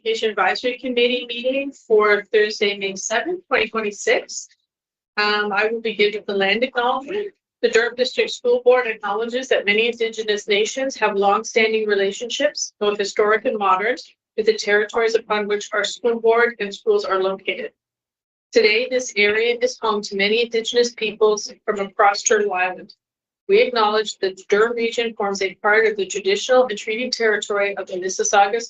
Education Advisory Committee meeting for Thursday, May 7th, 2026. I will begin with the land acknowledgement. The Durham District School Board acknowledges that many Indigenous nations have long-standing relationships, both historic and modern, with the territories upon which our school board and schools are located. Today, this area is home to many Indigenous peoples from across Turtle Island. We acknowledge that the Durham region forms a part of the traditional and treaty territory of the Mississauga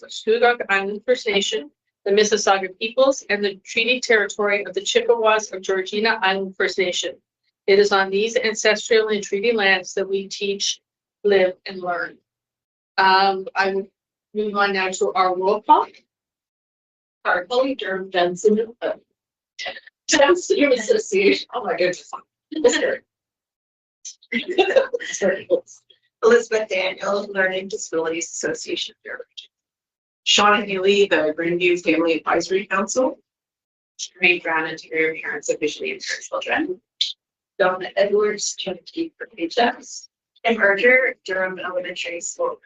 Island First Nation, the Mississauga peoples, and the treaty territory of the Chippewas of Georgina Island First Nation. It is on these ancestral and treaty lands that we teach, live, and learn. I will move on now to our roll call. Our Holy Durham Johnson Association. Oh my goodness. Elizabeth Daniel, Learning Disabilities Association of Durham. Shauna Healy, the Grandview Family Advisory Council. Marie Brown, Interior Parents of Visually Impaired Children. Donna Edwards, Charity for HX. And Berger, Durham Elementary School.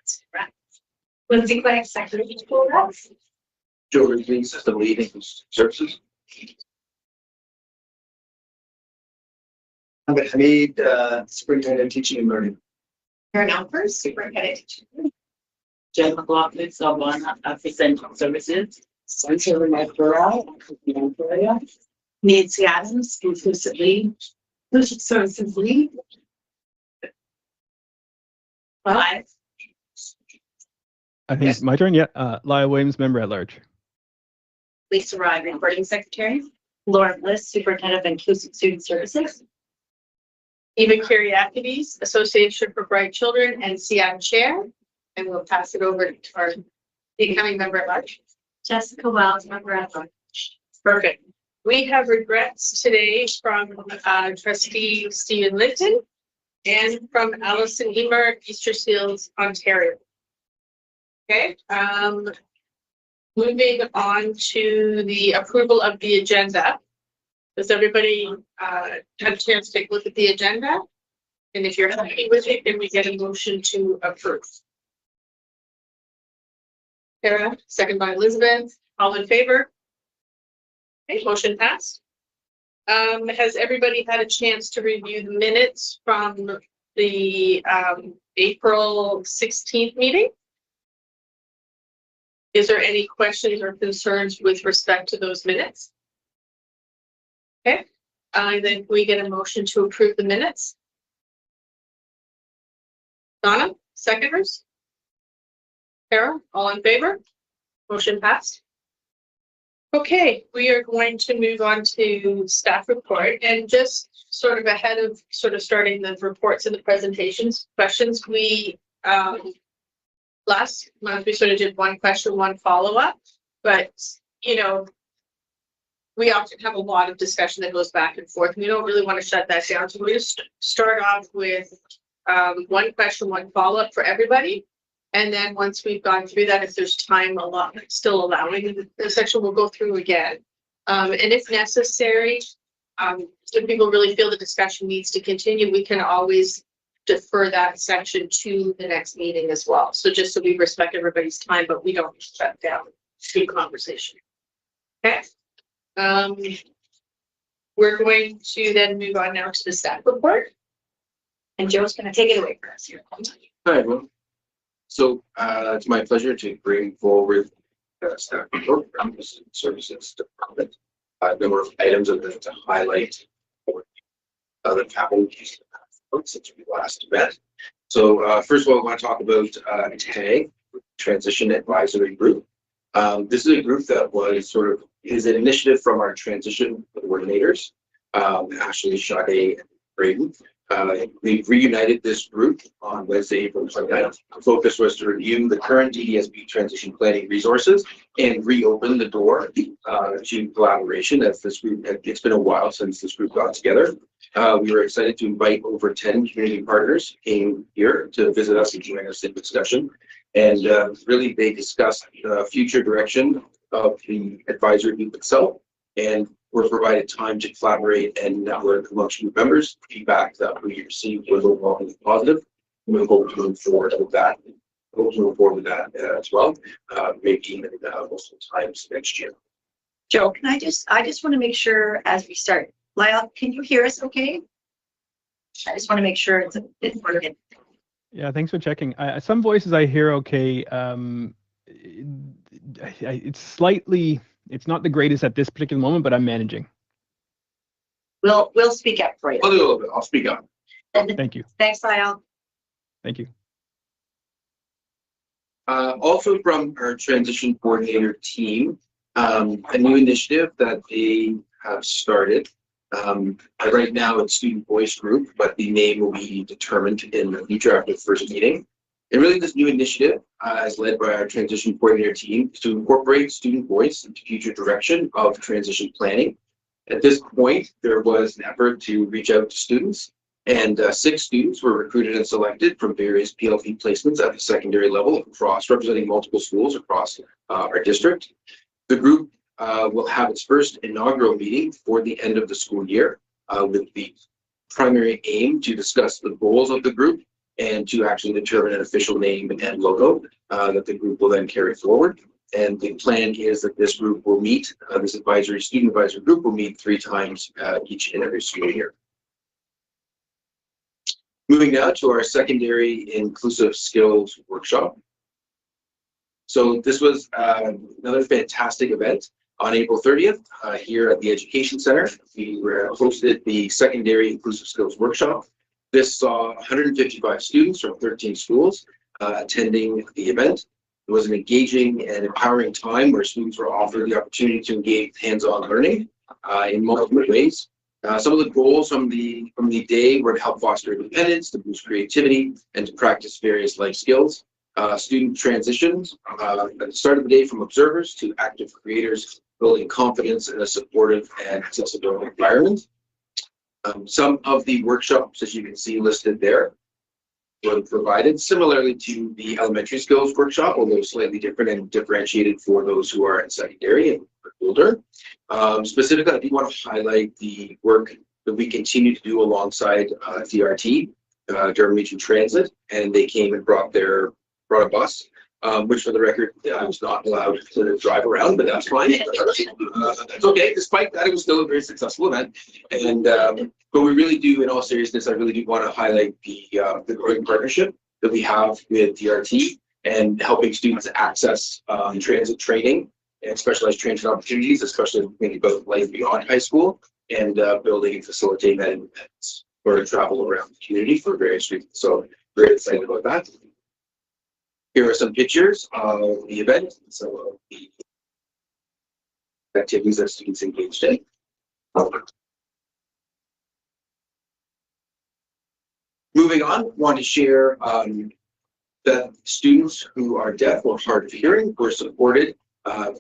Lindsay Clay, Secretary of School Reps. Children's Lead System Leading Services. Ahmed Hamid, Superintendent Teaching and Learning. Karen Alpers, Superintendent Teaching. Jen McLaughlin, someone Essential Services. Sunshine Macbara, Nancy Adams, Inclusive Services Lead. Five. I think it's my turn. Yeah. Lyle Williams, member at large. Lisa Rye, Recording Secretary. Laura Bliss, Superintendent of Inclusive Student Services. Eva Kyriakides, Association for Bright Children and SEAC Chair. And we'll pass it over to our becoming member at large. Jessica Wells, Member at Large. Perfect. We have regrets today from Trustee Stephen Linton and from Allison Emer, Easter Seals, Ontario. Okay. Moving on to the approval of the agenda. Does everybody have a chance to take a look at the agenda? And if you're happy with it, then we get a motion to approve. Sarah, second by Elizabeth. All in favor? Okay, motion passed. Has everybody had a chance to review the minutes from the April 16th meeting? Is there any questions or concerns with respect to those minutes? Okay, then we get a motion to approve the minutes. Donna, seconders? Sarah, all in favor? Motion passed. Okay, we are going to move on to staff report, and just sort of ahead of starting the reports and the presentations questions, we last month we sort of did one question, one follow-up, but you know, we often have a lot of discussion that goes back and forth. We don't really want to shut that down. So we're going to start off with one question, one follow-up for everybody. And then once we've gone through that, if there's time still allowing the section, we'll go through again. And if necessary, if people really feel the discussion needs to continue, we can always defer that section to the next meeting as well. So just so we respect everybody's time, but we don't shut down the conversation. Okay. We're going to then move on now to the staff report. And Joe's going to take it away for us here. Hi, everyone. So it's my pleasure to bring forward the staff report from the Services Department. A number of items I'm going to highlight for the capital since we last met. So first of all, I want to talk about TAG, Transition Advisory Group. This is a group that was is an initiative from our transition coordinators, Ashley, Sade, and Braden. We reunited this group on Wednesday, April 29th. The focus was to review the current DDSB transition planning resources and reopen the door to collaboration as this group, it's been a while since this group got together. We were excited to invite over 10 community partners came here to visit us and join us in discussion. And really they discussed the future direction of the advisory group itself, and were provided time to collaborate and network amongst group members. Feedback that we received was overwhelmingly positive. We'll go to move forward with that. We'll move forward with that as well, maybe even multiple times next year. Joe, I just want to make sure as we start, Lyle, can you hear us okay? I just want to make sure it's working. Yeah, thanks for checking. Some voices I hear okay. It's not the greatest at this particular moment, but I'm managing. We'll speak up for you. I'll do a little bit. I'll speak up. Thank you. Thanks, Lyle. Thank you. Also from our transition coordinator team, a new initiative that they have started. Right now it's student voice group, but the name will be determined in the future after the first meeting. And really this new initiative is led by our transition coordinator team to incorporate student voice into future direction of transition planning. At this point, there was an effort to reach out to students, and 6 students were recruited and selected from various PLP placements at the secondary level across, representing multiple schools across our district. The group will have its first inaugural meeting for the end of the school year with the primary aim to discuss the goals of the group and to actually determine an official name and logo that the group will then carry forward. And the plan is that this group will meet, this student advisory group will meet 3 times each and every school year. Moving now to our secondary inclusive skills workshop. So this was another fantastic event. On April 30th, here at the Education Center, we hosted the secondary inclusive skills workshop. This saw 155 students from 13 schools attending the event. It was an engaging and empowering time where students were offered the opportunity to engage hands-on learning in multiple ways. Some of the goals from the day were to help foster independence, to boost creativity, and to practice various life skills. Student transitions at the start of the day from observers to active creators, building confidence in a supportive and accessible environment. Some of the workshops, as you can see listed there, were provided similarly to the elementary skills workshop, although slightly different and differentiated for those who are in secondary and older. Specifically, I do want to highlight the work that we continue to do alongside DRT, Durham Region Transit, and they came and brought a bus, which for the record, I was not allowed to drive around, but that's fine. That's okay. Despite that, it was still a very successful event. And but we really do, in all seriousness, I really do want to highlight the growing partnership that we have with DRT and helping students access transit training and specialized transit opportunities, especially thinking about life beyond high school, and building and facilitating that independence or travel around the community for various reasons. So very excited about that. Here are some pictures of the event, some of the activities that students engaged in. Moving on, want to share that students who are deaf or hard of hearing were supported.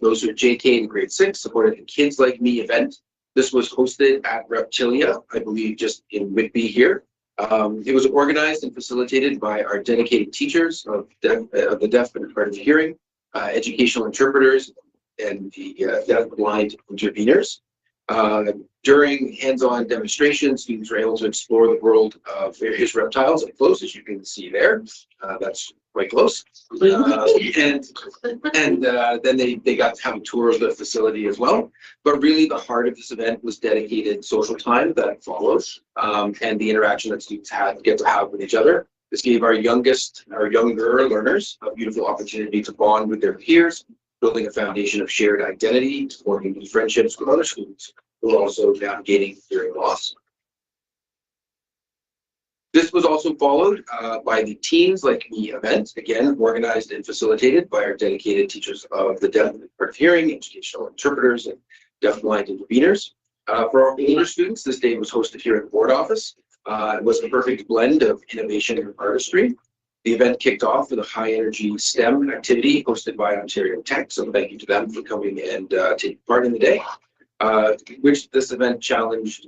Those who are JK in grade 6 supported the Kids Like Me event. This was hosted at Reptilia, I believe just in Whitby here. It was organized and facilitated by our dedicated teachers of the deaf and hard of hearing, educational interpreters, and the deaf-blind interveners. During hands-on demonstrations, students were able to explore the world of various reptiles up close, as you can see there. That's quite close. And then they got to have a tour of the facility as well. But really the heart of this event was dedicated social time that follows, and the interaction that students get to have with each other. This gave our younger learners a beautiful opportunity to bond with their peers, building a foundation of shared identity, forming new friendships with other students who are also navigating hearing loss. This was also followed by the Teens Like Me event, again, organized and facilitated by our dedicated teachers of the deaf and hard of hearing, educational interpreters, and deaf-blind interveners. For our older students, this day was hosted here at the board office. It was a perfect blend of innovation and artistry. The event kicked off with a high-energy STEM activity hosted by Ontario Tech, so thank you to them for coming and taking part in the day, which this event challenged,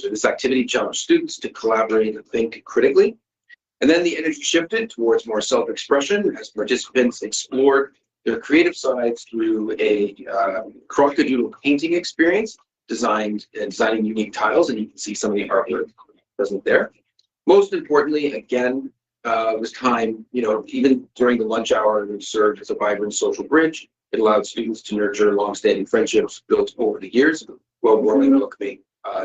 this activity challenged students to collaborate and think critically. And then the energy shifted towards more self-expression as participants explored their creative sides through a crocodile painting experience, designing unique tiles, and you can see some of the artwork present there. Most importantly, again, was time, even during the lunch hour, it served as a vibrant social bridge. It allowed students to nurture longstanding friendships built over the years, while warmly welcoming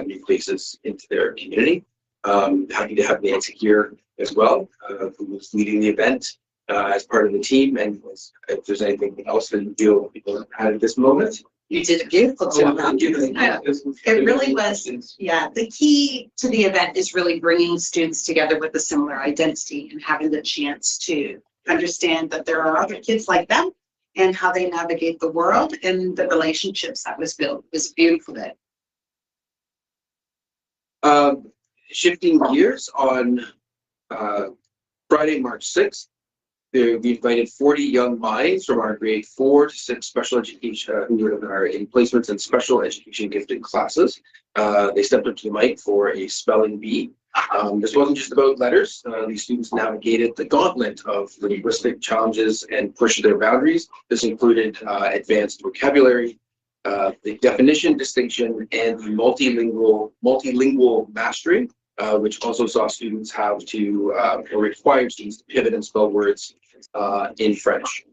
new faces into their community. Happy to have Nancy here as well, who was leading the event as part of the team. And if there's anything else that you feel people had at this moment. You did a beautiful job. It really was. Yeah, the key to the event is really bringing students together with a similar identity and having the chance to understand that there are other kids like them and how they navigate the world and the relationships that was built. It was beautiful. Shifting gears on Friday, March 6th, we invited 40 young minds from our grade 4 to 6 special education who are in placements in special education gifted classes. They stepped up to the mic for a spelling bee. This wasn't just about letters. These students navigated the gauntlet of linguistic challenges and pushed their boundaries. This included advanced vocabulary, the definition, distinction, and the multilingual mastery, which also saw students have to, or required students to pivot and spell words in French.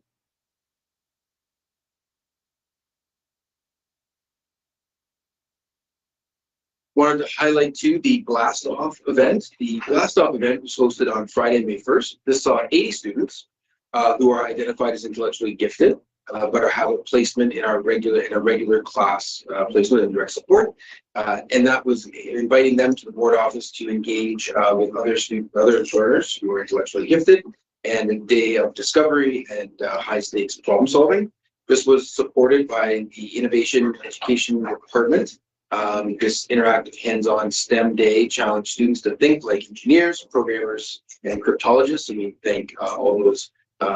Wanted to highlight too the Blast Off event. The Blast Off event was hosted on Friday, May 1st. This saw 80 students who are identified as intellectually gifted, but have a placement in our regular class placement and direct support. And that was inviting them to the board office to engage with other learners who are intellectually gifted, and a day of discovery and high stakes problem solving. This was supported by the Innovation Education Department. This interactive hands-on STEM day challenged students to think like engineers, programmers, and cryptologists. And we thank all those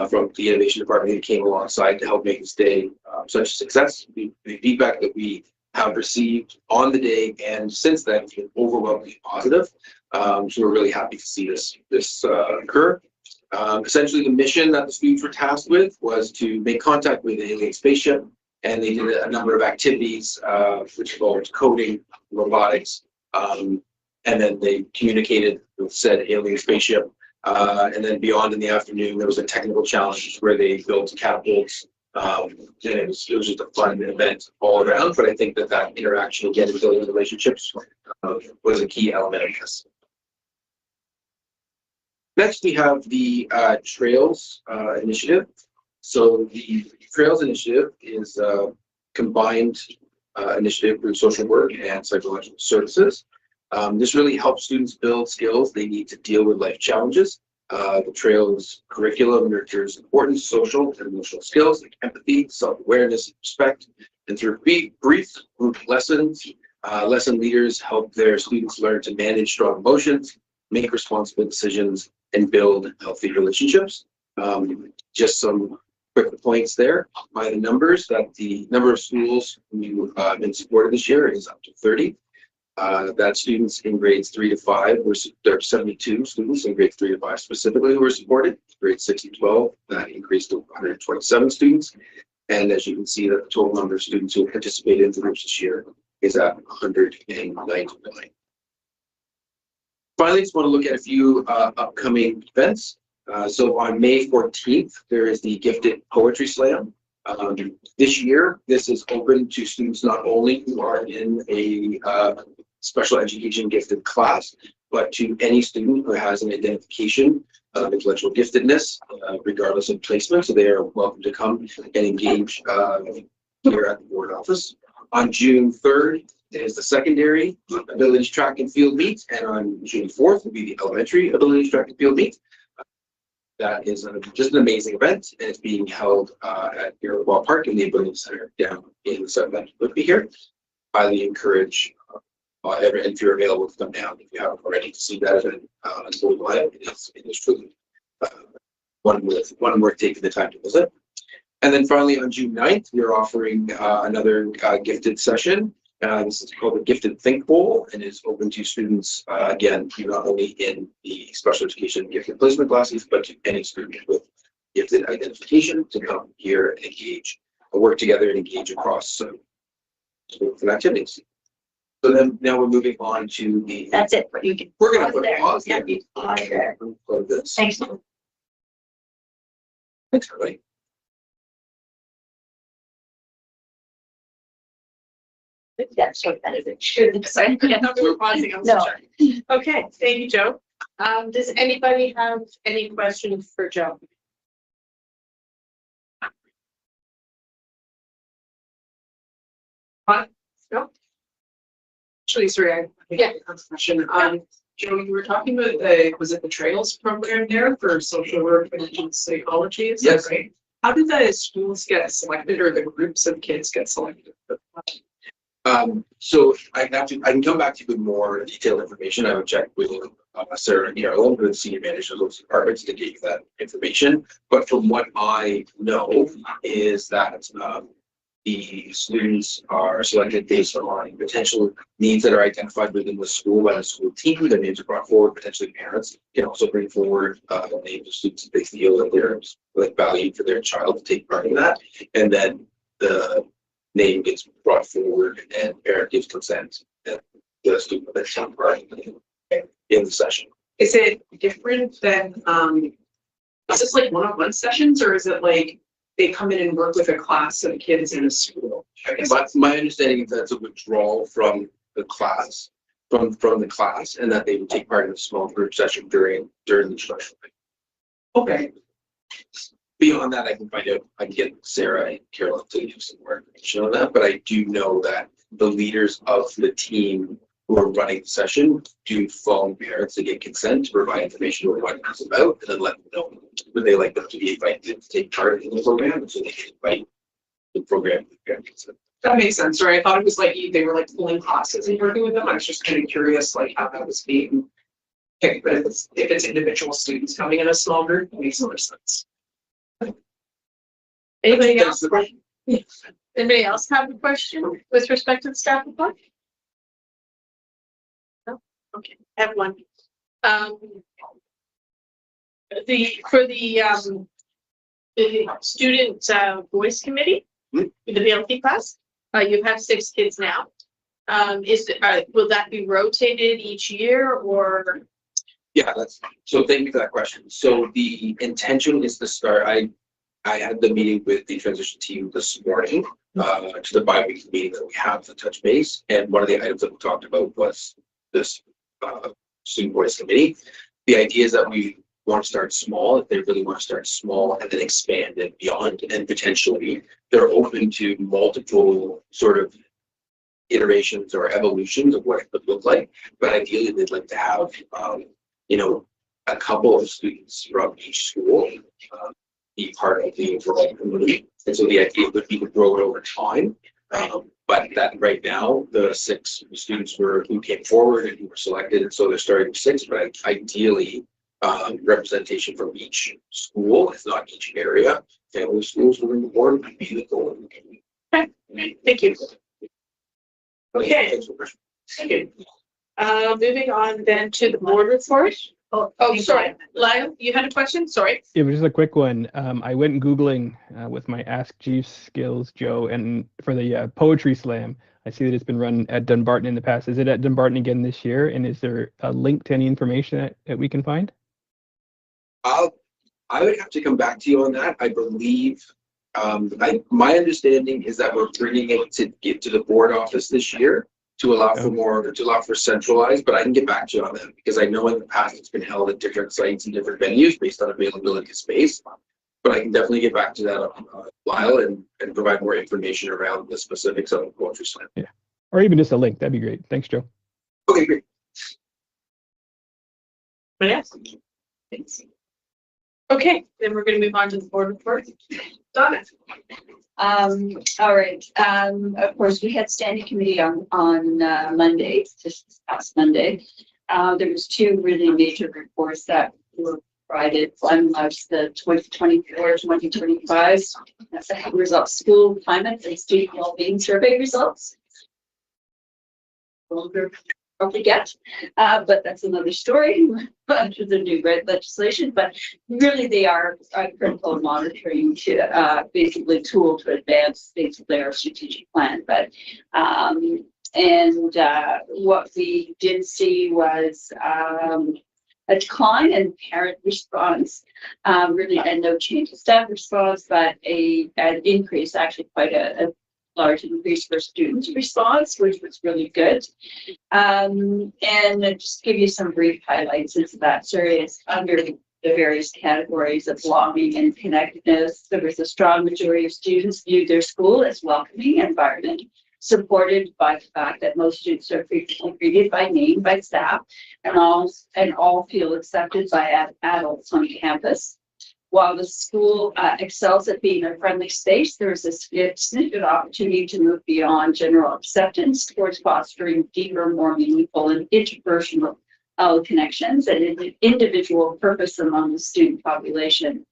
from the Innovation Department who came alongside to help make this day such a success. The feedback that we have received on the day and since then has been overwhelmingly positive. So we're really happy to see this occur. Essentially, the mission that the students were tasked with was to make contact with an alien spaceship, and they did a number of activities which involved coding, robotics, and then they communicated with said alien spaceship. And then beyond in the afternoon, there was a technical challenge where they built catapults. And it was just a fun event all around. But I think that interaction, again, and building relationships was a key element of this. Next, we have the Trails Initiative. So the Trails Initiative is a combined initiative through social work and psychological services. This really helps students build skills they need to deal with life challenges. The Trails curriculum nurtures important social and emotional skills like empathy, self-awareness, and respect. And through brief group lessons, lesson leaders help their students learn to manage strong emotions, make responsible decisions, and build healthy relationships. Just some quick points there by the numbers, that the number of schools who have been supported this year is up to 30. That students in grades 3 to 5 there are 72 students in grades 3 to 5 specifically who were supported. Grades 6 to 12, that increased to 127 students. And as you can see, that the total number of students who participated in the groups this year is at 199. Finally, just want to look at a few upcoming events. So on May 14th, there is the Gifted Poetry Slam. This year, this is open to students not only who are in a special education gifted class, but to any student who has an identification of intellectual giftedness, regardless of placement. So they are welcome to come and engage here at the board office. On June 3rd is the secondary abilities track and field meet, and on June 4th will be the elementary abilities track and field meet. That is just an amazing event, and it's being held at Iroquois Park in the Ability Center down in the South End. Would be here. Highly encourage if you're available to come down. If you haven't already, to see that event unfold live, it is truly one worth taking the time to visit. And then finally, on June 9th, we are offering another gifted session. This is called the Gifted Think Bowl, and is open to students, again, not only in the special education gifted placement classes, but to any student with gifted identification to come here and engage, work together and engage across different activities. So then now we're moving on to the, That's it, but you can. we're gonna pause put a there. pause Yeah, there. you can pause there. Close this. Thanks. Thanks, everybody. That's what that is. It should. Sorry. I thought we were pausing, I'm so No. sorry. Okay, thank you, Joe. Does anybody have any questions for Joe? No? Actually, sorry, I think I have a question. Joe, you were talking about was it the Trails program there for social work and psychology? Is that Yes. right? How did the schools get selected or the groups of kids get selected? So I can come back to you with more detailed information. I would check with Sarah and Carol, the senior managers of those departments, to get you that information. But from what I know is that the students are selected based on potential needs that are identified within the school by the school team. Their names are brought forward. Potentially parents can also bring forward the names of students if they feel that they're like valued for their child to take part in that. And then the name gets brought forward and parent gives consent and the student then take part in the session. Is it different than, is this like one-on-one sessions or is it like they come in and work with a class of kids in a school? But my understanding is that's a withdrawal from the class, from the class, and that they would take part in a small group session during the instruction. Okay. Beyond that, I can find out, I can get Sarah and Carol to give some more information on that, but I do know that the leaders of the team who are running the session do phone parents to get consent to provide information on what it's about, and then let them know when they like them to be invited to take part in the program, so they can invite the program. That makes sense, right? I thought it was like they were like pulling classes and working with them. I was just kind of curious like how that was being picked, but if it's individual students coming in a small group, it makes more sense. Anybody That's else? the- Anybody else have a question with respect to the staff report? No? Okay, I have one. The student voice committee, Hmm. the BLT class, you have 6 kids now. Will that be rotated each year or? Yeah, so thank you for that question. So the intention is to start, I had the meeting with the transition team this morning, to the bi-weekly meeting that we have to touch base. And one of the items that we talked about was this, student voice committee. The idea is that we want to start small, if they really want to start small and then expand it beyond, and potentially they're open to multiple sort of iterations or evolutions of what it would look like. But ideally, they'd like to have, a couple of students from each school be part of the overall community. And so the idea would be to grow it over time. But that right now, the 6 students who came forward and who were selected, and so they're starting with 6, but ideally, representation from each school, if not each area, family schools within the board would be the goal. Okay, thank you. Okay, Thanks for the question. thank you. Moving on then to the board report. Oh, sorry, Lyle, you had a question? Sorry. It was just a quick one. I went Googling with my Ask Jeeves skills, Joe, and for the poetry slam, I see that it's been run at Dunbarton in the past. Is it at Dunbarton again this year? And is there a link to any information that we can find? I would have to come back to you on that. I believe, my understanding is that we're bringing it to get to the board office this year to allow for centralized, but I can get back to you on that because I know in the past it's been held at different sites and different venues based on availability of space. But I can definitely get back to that, Lyle, and provide more information around the specifics of the poetry slam. Yeah, or even just a link. That'd be great. Thanks, Joe. Okay, great. Yes. Okay, then we're going to move on to the board report. Donna. All right. Of course, we had standing committee on Monday, just this past Monday. There was 2 really major reports that were provided. One was the 2024-2025 results, school climate and student well-being survey results. Probably get, but that's another story under the new legislation. But really, they are critical monitoring to basically tool to advance basically our strategic plan. But what we did see was a decline in parent response, really, and no change in staff response, but an increase, actually quite a large increase for students' response, which was really good. And just give you some brief highlights into that. So it's under the various categories of belonging and connectedness. There was a strong majority of students viewed their school as welcoming environment, supported by the fact that most students are frequently greeted by name by staff and all feel accepted by adults on campus. While the school excels at being a friendly space, there is a significant opportunity to move beyond general acceptance towards fostering deeper, more meaningful and interpersonal connections and individual purpose among the student population.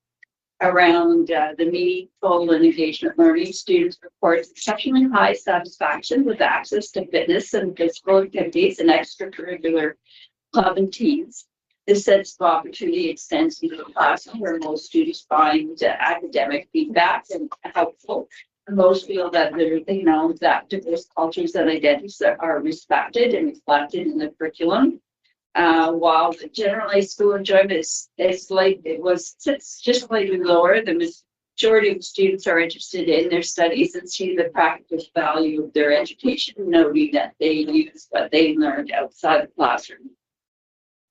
Around the meaningful and engagement learning, students report exceptionally high satisfaction with access to fitness and physical activities and extracurricular club and teams. This sense of opportunity extends into the classroom where most students find academic feedback and helpful. Most feel that that diverse cultures and identities are respected and reflected in the curriculum. While generally school enjoyment is just slightly lower, the majority of students are interested in their studies and see the practical value of their education, noting that they use what they learned outside the classroom.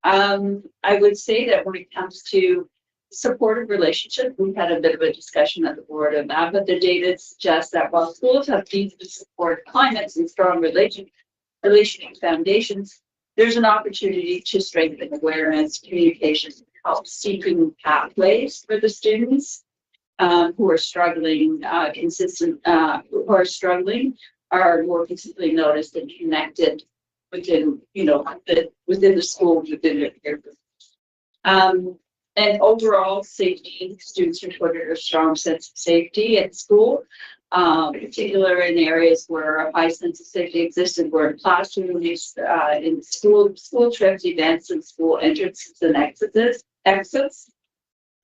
I would say that when it comes to supportive relationships, we've had a bit of a discussion at the board on that, but the data suggests that while schools have deeply supportive climates and strong relational foundations, there's an opportunity to strengthen awareness, communication, help seeking pathways for the students who are struggling, are more consistently noticed and connected within, within the school, within their peer group. And overall safety, students reported a strong sense of safety at school, particularly in areas where a high sense of safety existed, were in classrooms, in school trips, events, and school entrances and exits.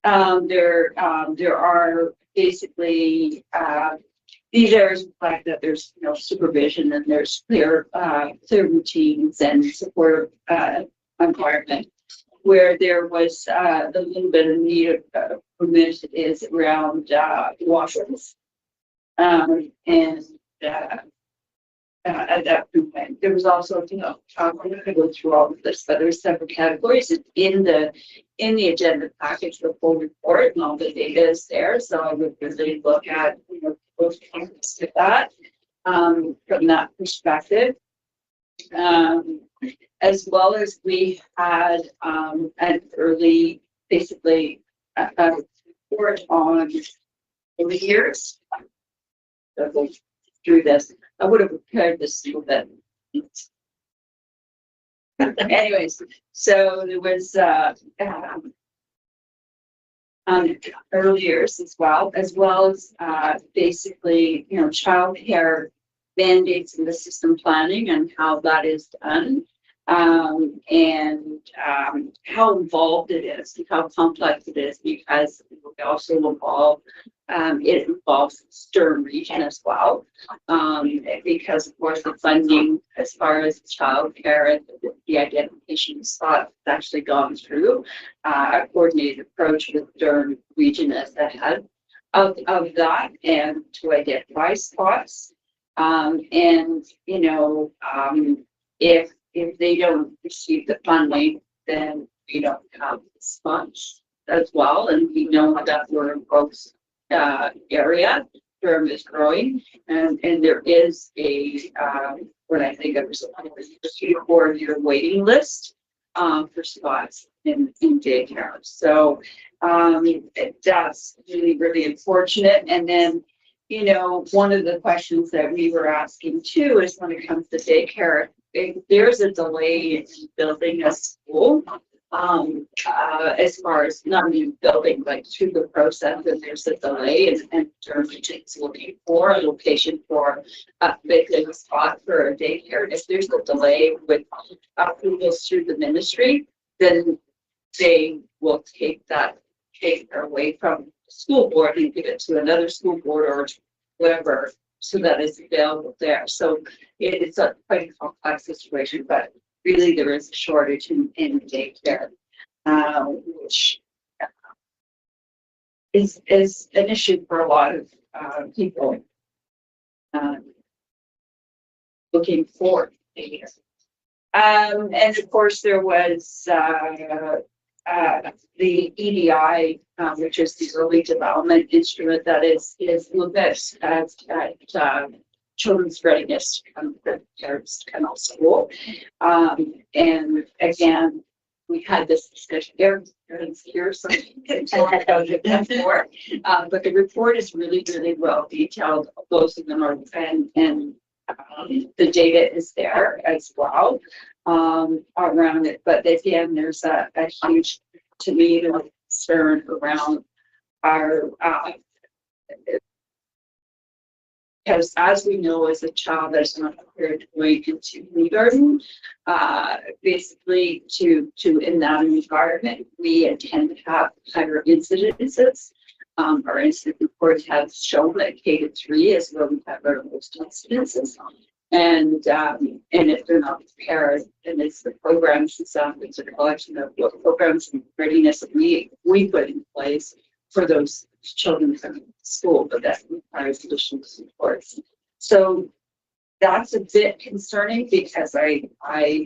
There are basically these areas reflect that there's supervision and there's clear routines and supportive environment. Where there was a little bit of need of improvement is around washrooms. And at that point, there was also, I'm not going to go through all of this, but there were several categories in the agenda package, the full report, and all the data is there. So I would really look at both points to that from that perspective. As well as we had an early, basically, report on the years. So go through this. I would have prepared this a little bit. Anyways, so there was early years as well as basically, childcare mandates in the system planning and how that is done. And how involved it is and how complex it is, because it also it involves STEM region as well, because of course the funding as far as childcare and the identification spots has actually gone through a coordinated approach with STEM region as the head of that, and to identify spots. If they don't receive the funding, then we don't have the spots as well. And we know that we're in growth area, term is growing, and there is a when I think of a 3 or 4 year waiting list for spots in daycare. So that's really unfortunate. And then one of the questions that we were asking too is when it comes to daycare, if there's a delay in building a school, as far as not only building, like through the process, and there's a delay in terms of it's looking for a location for a big spot for a daycare. If there's a delay with approvals through the ministry, then they will take away from the school board and give it to another school board or whoever so that it's available there. So it's a quite a complex situation, but really there is a shortage in daycare, which is an issue for a lot of people looking for daycare. And of course, there was the EDI, which is the early development instrument that is looked at children's readiness to come to parents to come to school. And again, we had this discussion here, so before, but the report is really, really well detailed. Both of them are, and the data is there as well around it. But again, there's a huge, to me, concern around our because as we know, as a child that's not prepared to go into kindergarten, basically to in that environment, we tend to have higher incidences. Our incident reports have shown that K-3 is where we have our most incidences. And if they're not prepared, and it's the programs and stuff, it's a collection of what programs and readiness that we put in place for those children coming to school, but that requires additional supports. So that's a bit concerning because I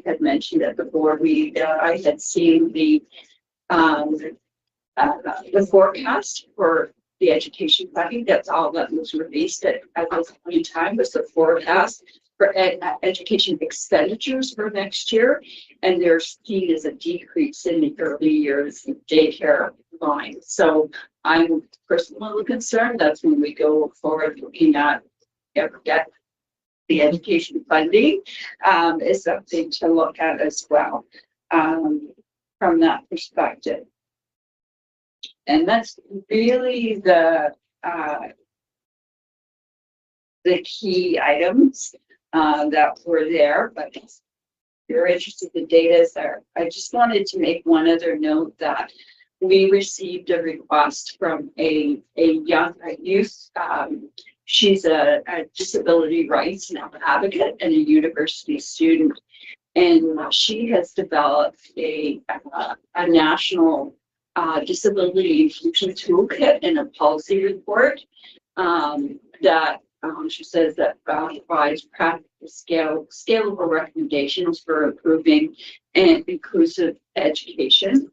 had mentioned at the board, I had seen the forecast for the education funding. That's all that was released at this point in time, was the forecast for education expenditures for next year, and there's seen as a decrease in the early years daycare line. So I'm personally concerned. That's when we go forward looking at get the education funding is something to look at as well from that perspective. And that's really the key items that were there. But if you're interested in the data there, I just wanted to make one other note that we received a request from a youth. She's a disability rights advocate and a university student, and she has developed a national disability inclusion toolkit and a policy report that she says that provides practical scalable recommendations for improving and inclusive education.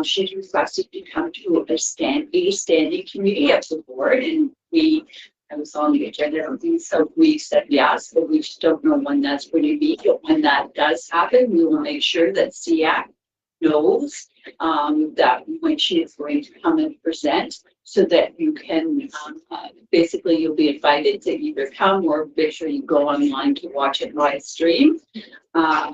She's requested to come to a standing committee of the board, and I was on the agenda, so we said yes, but we just don't know when that's going to be. But when that does happen, we will make sure that SEAC knows that when she is going to come and present, so that you can basically you'll be invited to either come or make sure you go online to watch it live stream. I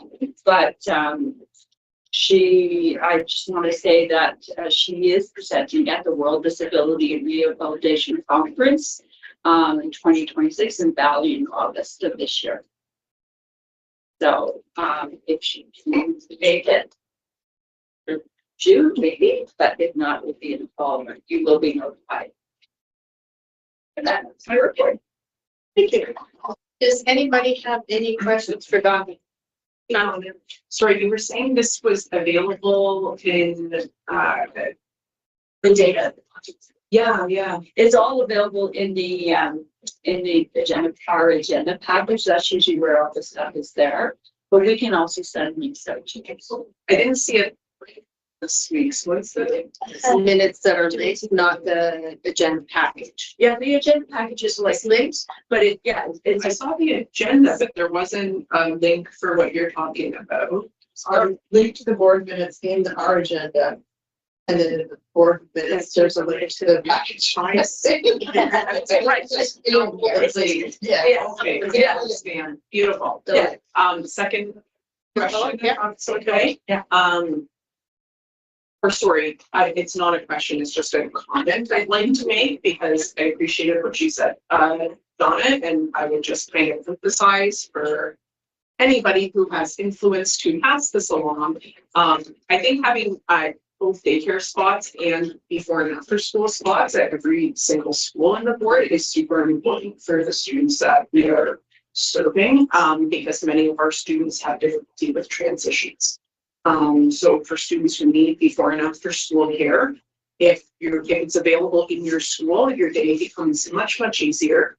just want to say that she is presenting at the World Disability and Rehabilitation Conference in 2026 in Bali in August of this year. So if she can make it June, maybe, but if not, it will be in the fall. You will be notified. And that's my report. Thank you. Does anybody have any questions for Donna? No. Sorry, you were saying this was available in the data. Yeah. It's all available in the agenda, our agenda package. That's usually where all the stuff is there. But we can also send links out to you. I didn't see it this week. So what's the Minutes that are linked, not the agenda package. Yeah, the agenda package is like links, but I saw the agenda, but there wasn't a link for what you're talking about. Our link to the board minutes in our agenda. And then in the board minutes, there's a link to the package. Right. Yeah. Understand. Beautiful. Yeah. Second question. Yeah. It's okay. Yeah. Or sorry, it's not a question, it's just a comment I'd like to make because I appreciated what you said, Donna, and I would just kind of emphasize for anybody who has influence to pass this along. I think having both daycare spots and before and after school spots at every single school in the board is super important for the students that we are serving, because many of our students have difficulty with transitions. So for students who need before and after school care, if it's available in your school, your day becomes much, much easier.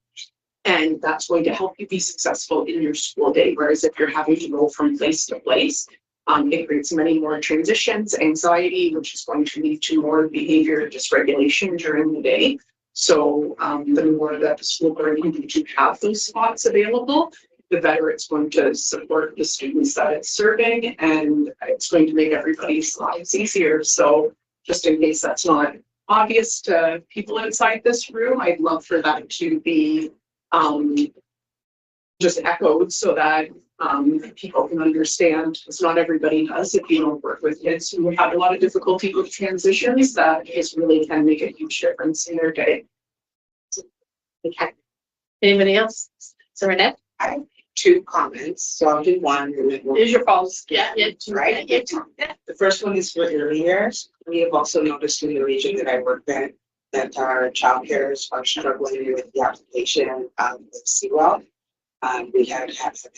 And that's going to help you be successful in your school day. Whereas if you're having to go from place to place, it creates many more transitions, anxiety, which is going to lead to more behavior dysregulation during the day. So the more that the school board can do to have those spots available, the better it's going to support the students that it's serving, and it's going to make everybody's lives easier. So just in case that's not obvious to people inside this room, I'd love for that to be just echoed so that people can understand, because not everybody does. If you don't work with kids who have a lot of difficulty with transitions, that is really can make a huge difference in their day. Okay. Anybody else? So Renette? I have 2 comments, so I'll do one. And then we'll- Here's your pulse. Yeah. Right? The first one is for early years. We have also noticed in the region that I work in that our childcares are struggling with the application of CWEL. We have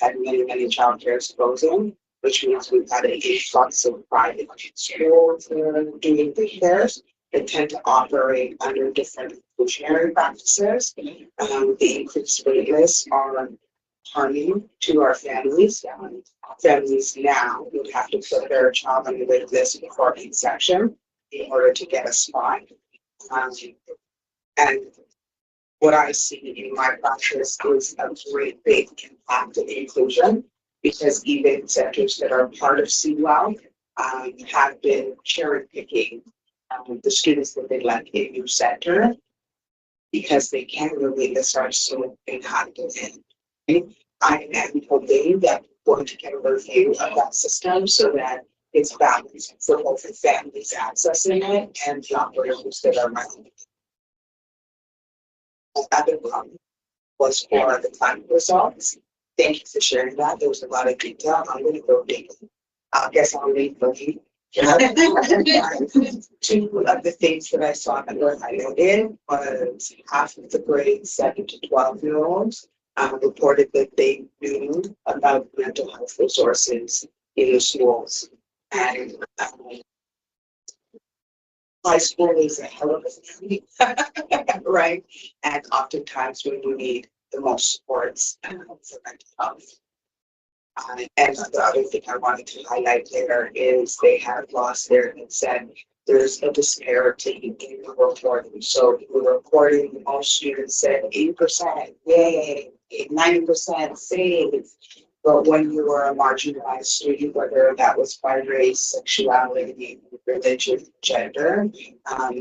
had many childcares closing, which means we've had a influx of private schools doing daycares. They tend to operate under different inclusionary practices. The increased wait lists are harming to our families. Families now would have to put their child on the wait list before conception in order to get a spot. And what I see in my practice is a great big impact of inclusion, because even centers that are part of CWEL have been cherry picking the students that they let in new center, because they can't really start so impacted in. I am hoping that we're going to get a review of that system so that it's balanced for both the families accessing it and the operators that are running it. Other one was for the climate results. Thank you for sharing that. There was a lot of detail. I'm going to go dig. I guess I'll read for you. 2 of the things that I saw that were highlighted was half of the grades 7 to 12-year-olds reported that they knew about mental health resources in the schools. And high school is a hell of a thing, right? And oftentimes when you need the most supports for mental health. And the other thing I wanted to highlight there is they have lost their consent. There's a disparity in the reporting. So the reporting, most students said 80%, yay, 90% safe. But when you were a marginalized student, whether that was by race, sexuality, religion, gender,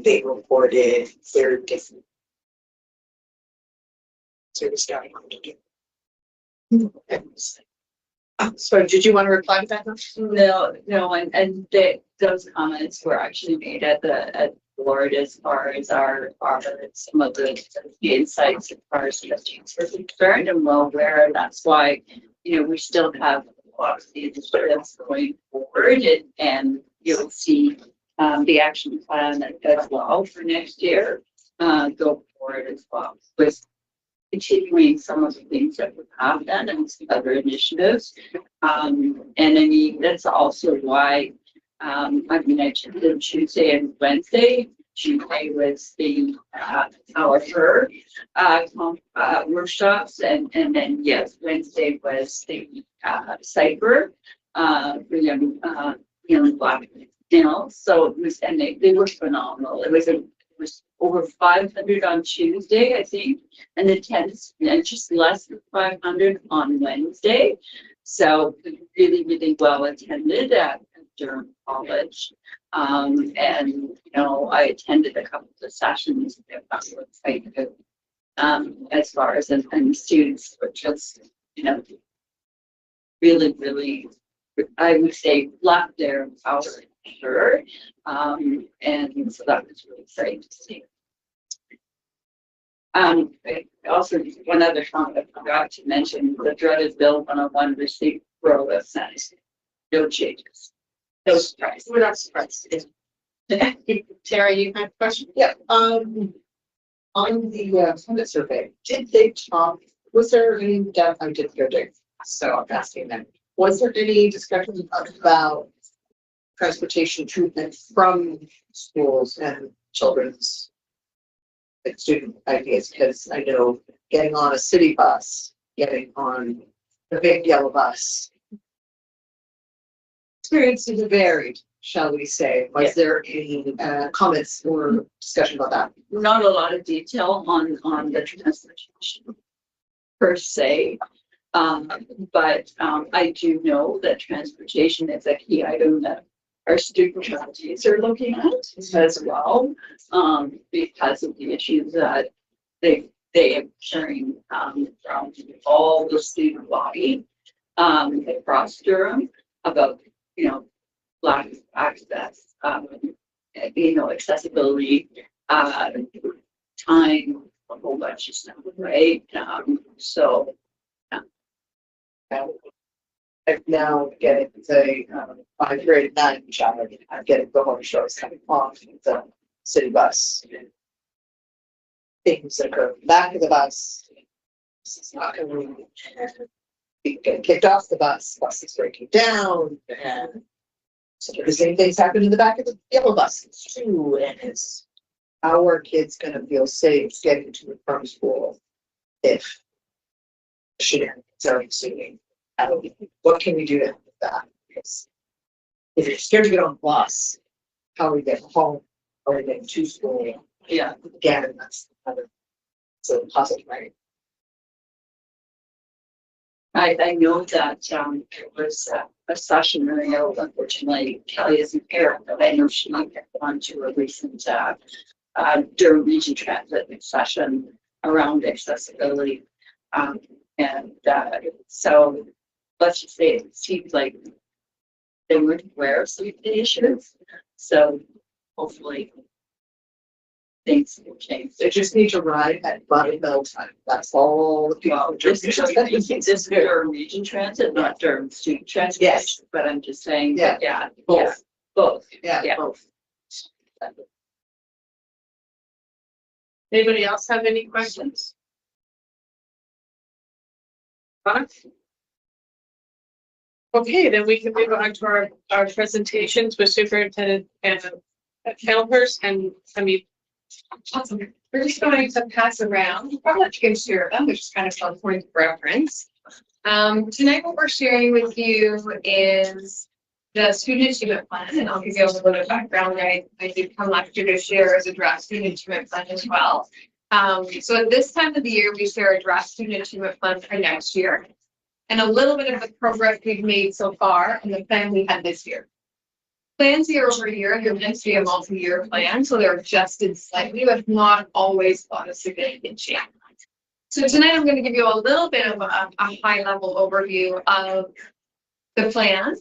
they reported very different. So we started to do. So did you want to reply to that? No, and those comments were actually made at the board as far as our some of the insights as far as the students were concerned, and well aware. That's why, we still have lots of the initiatives going forward, and you'll see the action plan as well for next year go forward as well with continuing some of the things that we have done and some other initiatives. And I mean, that's also why I mentioned Tuesday and Wednesday. Tuesday was the our workshops, and then yes, Wednesday was the cyber for young Black males. So it was, and they were phenomenal. It was over 500 on Tuesday, I think, and attendance and just less than 500 on Wednesday. So really well attended at Durham College. And I attended a couple of the sessions that were quite good. As far as and the students were just, really, I would say left their power. Sure. And so that was really exciting to see. Also, one other comment I forgot to mention, the dreaded Bill 101 received row of sense. No changes. No surprise. We're not surprised. Tara, you have a question? Yeah, on the climate survey, did they talk, was there any depth, I did go dig, so I'm asking them, was there any discussion about transportation treatment from schools and children's like student ideas? Because I know getting on a city bus, getting on the big yellow bus, experiences are varied, shall we say. Was there any comments or discussion about that? Not a lot of detail on the transportation per se. But I do know that transportation is a key item that our student trustees are looking at as well, because of the issues that they are carrying from all the student body across Durham about, lack of access, accessibility, time, a whole bunch of stuff, right? So I'm now getting the 5th grade 9 child, I'm getting the horse shows coming off the city bus. Things that go back of the bus. This is not going to be getting kicked off the bus is breaking down, and so the same things happen in the back of the yellow buses too, and it's how are kids gonna feel safe getting to and from school if shenanigans are ensuing? What can we do to help with that? Because if you're scared to get on the bus, how are we getting home? How are we getting to school? yeah, Again, that's another, so positive, right? I know that it was a session, and I know unfortunately Kelly isn't here, but I know she might get on to a recent Durham Region Transit session around accessibility. And so let's just say it seems like they weren't aware of some of the issues. So hopefully things will change. They just need to ride at body bell time. That's all the people. This is Durham Region Transit, not Durham Student Transit. Yes. But I'm just saying, Yeah. yeah, Both. both. Yeah, both. Anybody else have any questions? Okay, then we can move on to our presentations with Superintendent and Calvers and Awesome. We're just going to pass around. I'll let you guys share them, which is kind of fun point of reference. Tonight what we're sharing with you is the student achievement plan, and I'll give you a little bit of background. I did come last year to share as a draft student achievement plan as well. So at this time of the year, we share a draft student achievement plan for next year and a little bit of the progress we've made so far and the plan we had this year. Plans year over year, they're meant to be a multi-year plan, so they're adjusted slightly, but not always on a significant change. So tonight I'm going to give you a little bit of a high-level overview of the plan.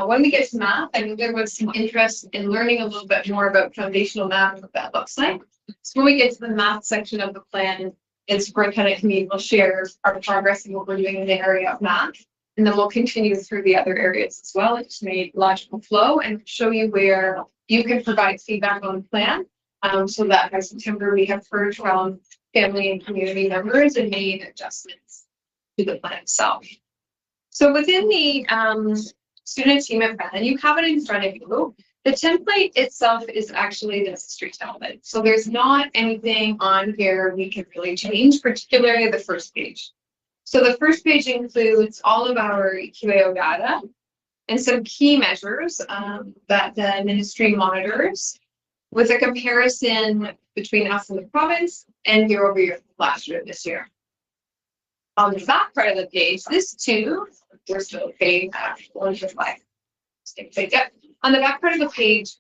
When we get to math, I know there was some interest in learning a little bit more about foundational math and what that looks like. So when we get to the math section of the plan, it's Superintendent Committee will share our progress and what we're doing in the area of math. And then we'll continue through the other areas as well. It's made logical flow and show you where you can provide feedback on the plan. So that by September, we have heard from family and community members and made adjustments to the plan itself. So within the student achievement plan, you have it in front of you. The template itself is actually the history template. So there's not anything on here we can really change, particularly the first page. So the first page includes all of our QAO data and some key measures that the ministry monitors with a comparison between us and the province and year over year last year this year. On the back part of the page, this too, we're still okay. On the back part of the page,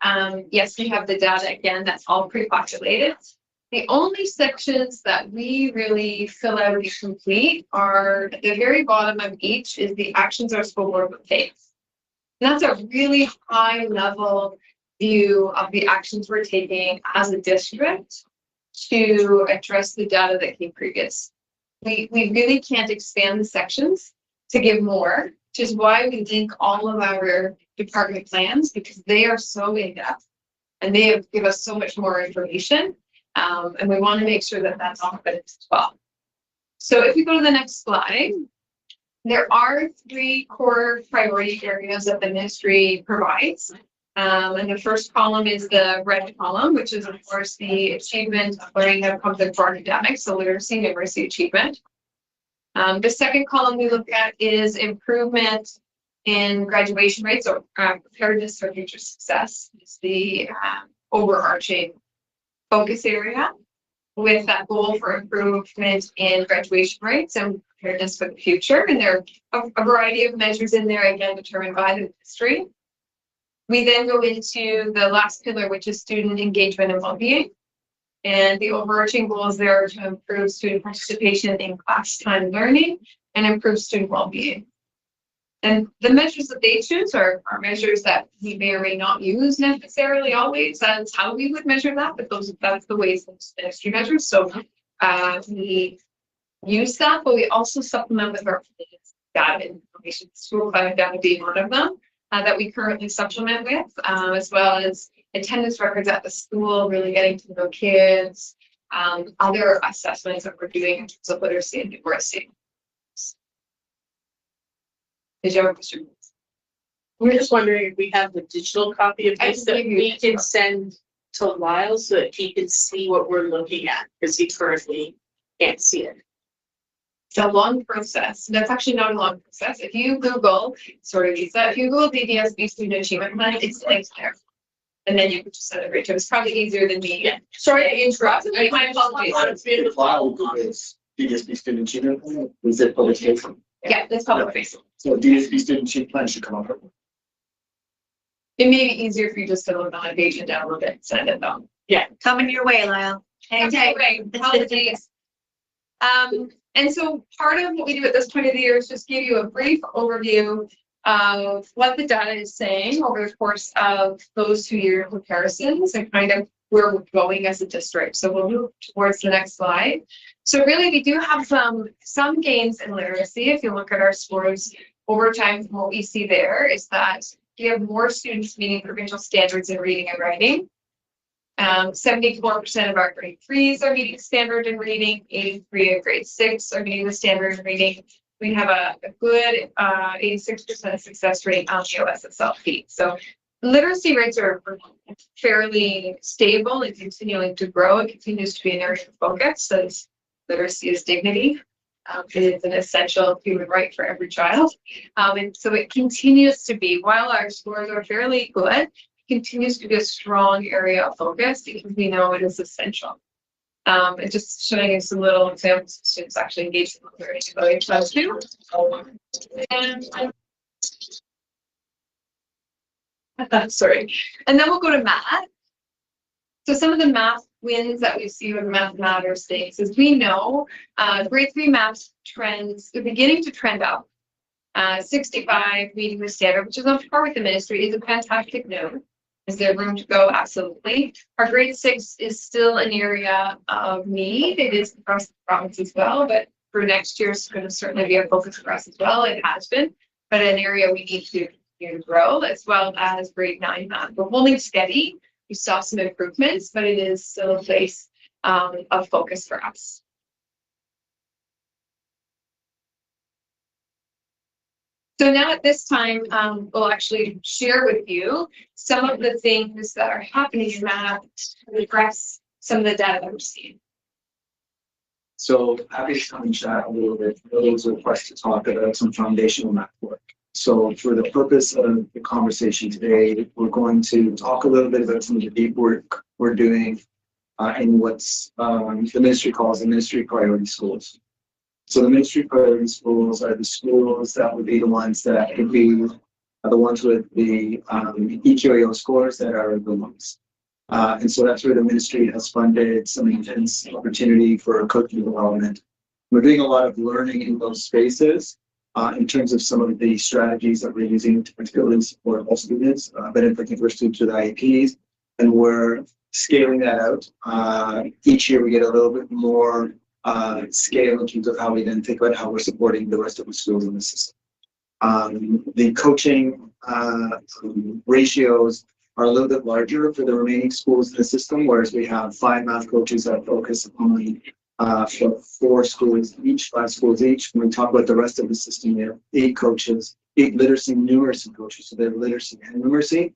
yes, we have the data again, that's all pre-populated. The only sections that we really fill out and complete are at the very bottom of each is the actions our school board would take. And that's a really high level view of the actions we're taking as a district to address the data that came previous. We really can't expand the sections to give more, which is why we link all of our department plans because they are so in depth. And they give us so much more information. And we want to make sure that that's on as well. So if we go to the next slide, there are 3 core priority areas that the ministry provides. And the first column is the red column, which is, of course, the achievement of learning outcomes for academics, so literacy and numeracy achievement. The second column we look at is improvement in graduation rates, or preparedness for future success. It's the overarching focus area, with that goal for improvement in graduation rates and preparedness for the future. And there are a variety of measures in there, again, determined by the ministry. We then go into the last pillar, which is student engagement and well-being. And the overarching goals there are to improve student participation in class time learning and improve student well-being. And the measures that they choose are measures that we may or may not use necessarily always. That's how we would measure that, but that's the ways that the ministry measures. So we use that, but we also supplement with our data and information. School climate data being one of them that we currently supplement with, as well as attendance records at the school, really getting to know kids, other assessments that we're doing in terms of literacy and numeracy. Did you have a question? We're just wondering if we have the digital copy of this that we can send to Lyle so that he can see what we're looking at, because he currently can't see it. It's a long process. That's actually not a long process. If you Google, sort of Lisa, if you Google DDSB Student Achievement Plan, it's linked there. And then you can just send it right to him. It's probably easier than me. Yeah. Sorry to interrupt. My apologies. If Lyle Google's DDSB student achievement plan, is it public facing? Yeah, that's public facing. So DDSB student achievement plan should come up. It may be easier for you just to load on a page and download it and send it though. Coming your way, Lyle. Okay, apologies. And so part of what we do at this point of the year is just give you a brief overview of what the data is saying over the course of those 2-year comparisons and kind of where we're going as a district. So we'll move towards the next slide. So really, we do have some gains in literacy. If you look at our scores over time, what we see there is that we have more students meeting provincial standards in reading and writing. 74% of our grade 3s are meeting standard in reading, 83 of grade 6 are meeting the standard in reading. We have a good 86% success rate on the OSSLP. So literacy rates are fairly stable and continuing to grow. It continues to be an area of focus, since literacy is dignity. It is an essential human right for every child. And so it continues to be, while our scores are fairly good, continues to be a strong area of focus because we know it is essential. And just showing you some little examples of students actually engaged in literacy too. And sorry. And then we'll go to math. So some of the math wins that we see with Math Matters things is we know grade 3 math trends are beginning to trend up. 65 meeting the standard, which is on par with the ministry, is a fantastic note. Is there room to go? Absolutely. Our grade 6 is still an area of need. It is across the province as well, but for next year, it's going to certainly be a focus for us as well. It has been, but an area we need to continue to grow, as well as grade 9 math. We're holding steady. We saw some improvements, but it is still a place of focus for us. So now at this time, we'll actually share with you some of the things that are happening in math to address some of the data that we're seeing. So happy to come and chat a little bit. There was a request to talk about some foundational math work. So for the purpose of the conversation today, we're going to talk a little bit about some of the deep work we're doing in what's the ministry calls the ministry priority schools. So the ministry priority schools are the schools that would be the ones that could be the ones with the EQAO scores that are the ones. And so that's where the ministry has funded some intense opportunity for coaching development. We're doing a lot of learning in those spaces in terms of some of the strategies that we're using to particularly support all students, but in particular students with IEPs. And we're scaling that out. Each year we get a little bit more scale in terms of how we then think about how we're supporting the rest of the schools in the system. The coaching ratios are a little bit larger for the remaining schools in the system, whereas we have 5 math coaches that focus on for 4 schools each, 5 schools each. When we talk about the rest of the system, we have 8 coaches, 8 literacy and numeracy coaches. So they have literacy and numeracy.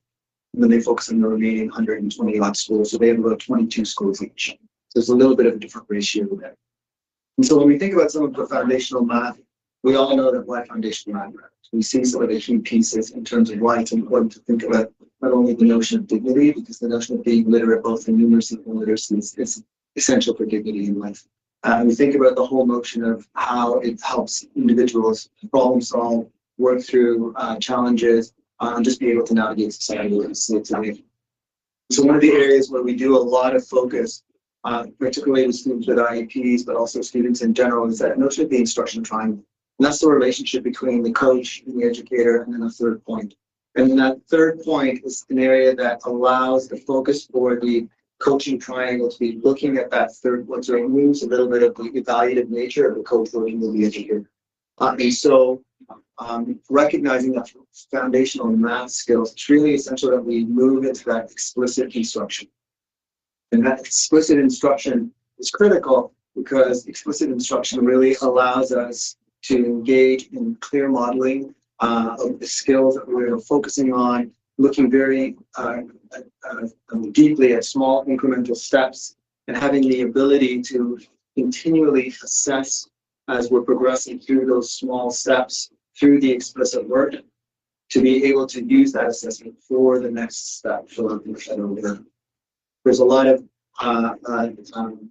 And then they focus on the remaining 120 odd schools. So they have about 22 schools each. So there's a little bit of a different ratio there. And so when we think about some of the foundational math, we all know that why foundational math matters. We see some of the key pieces in terms of why it's important to think about not only the notion of dignity, because the notion of being literate both in numeracy and literacy is essential for dignity in life. We think about the whole notion of how it helps individuals problem solve, work through challenges, and just be able to navigate society and see it today. So one of the areas where we do a lot of focus, particularly with students with IEPs, but also students in general, is that notion of the instruction triangle. And that's the relationship between the coach and the educator, and then a third point. And that third point is an area that allows the focus for the coaching triangle to be looking at that third point. So it removes a little bit of the evaluative nature of the coach working with the educator. And so recognizing that foundational math skills, it's really essential that we move into that explicit instruction. And that explicit instruction is critical because explicit instruction really allows us to engage in clear modeling of the skills that we're focusing on, looking very deeply at small incremental steps, and having the ability to continually assess as we're progressing through those small steps through the explicit work to be able to use that assessment for the next step. There's a lot of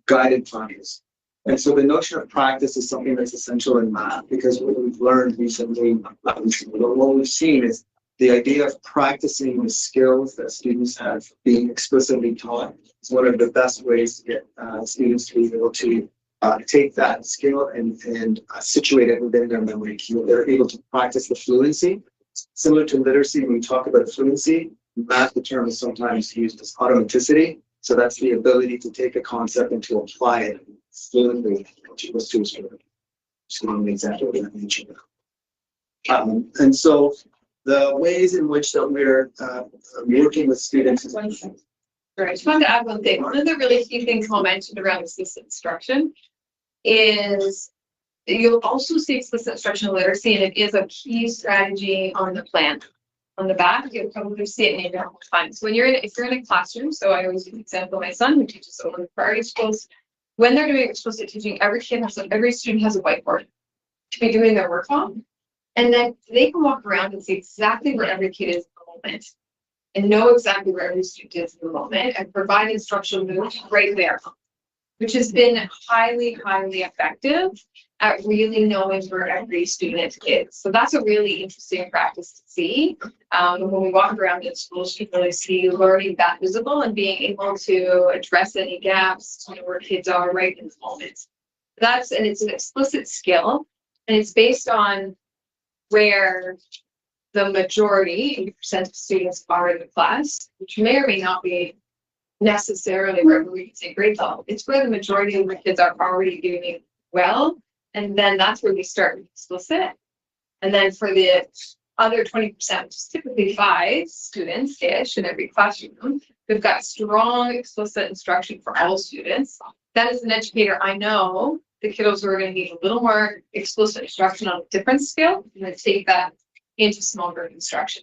guided practice. And so the notion of practice is something that's essential in math, because what we've learned recently, what we've seen is the idea of practicing the skills that students have being explicitly taught is one of the best ways to get students to be able to take that skill and situate it within their memory queue. They're able to practice the fluency. Similar to literacy, when we talk about fluency, math, the term is sometimes used as automaticity. So that's the ability to take a concept and to apply it fluently, which equals to exactly what I mentioned. And so the ways in which that we're working with students. Sorry, I just wanted to add one thing. One of the really key things Paul mentioned around explicit instruction is you'll also see explicit instructional literacy, and it is a key strategy on the plan. On the back, you'll probably see it maybe a couple times. When if you're in a classroom, so I always use the example of my son who teaches over the priority schools. When they're doing explicit teaching, every student has a whiteboard to be doing their work on. And then they can walk around and see exactly where every kid is at the moment and know exactly where every student is at the moment and provide instructional moves right there, which has been highly, highly effective at really knowing where every student is. So that's a really interesting practice to see. When we walk around in schools, you really see learning that visible and being able to address any gaps to know where kids are right in the moment. And it's an explicit skill, and it's based on where the majority, 80% of students are in the class, which may or may not be necessarily where we can say grade level. It's where the majority of the kids are already doing well. And then that's where we start with explicit. And then for the other 20%, which is typically 5 students-ish in every classroom, we've got strong explicit instruction for all students. That as an educator, I know the kiddos who are going to need a little more explicit instruction on a different skill, and then take that into small group instruction.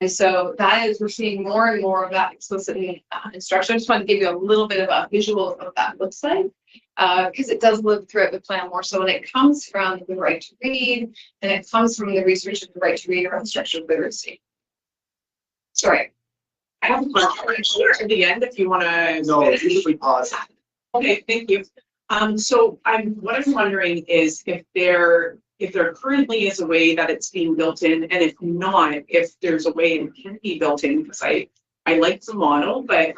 And so that is, we're seeing more and more of that explicit instruction. I just want to give you a little bit of a visual of what that looks like, because it does live throughout the plan more so, and it comes from the right to read, and it comes from the research of the right to read around structured literacy. Sorry. I have a question at the end if you want to. No, usually pause. Okay, thank you. So what I'm wondering is if there currently is a way that it's being built in, and if not, if there's a way it can be built in, because I like the model, but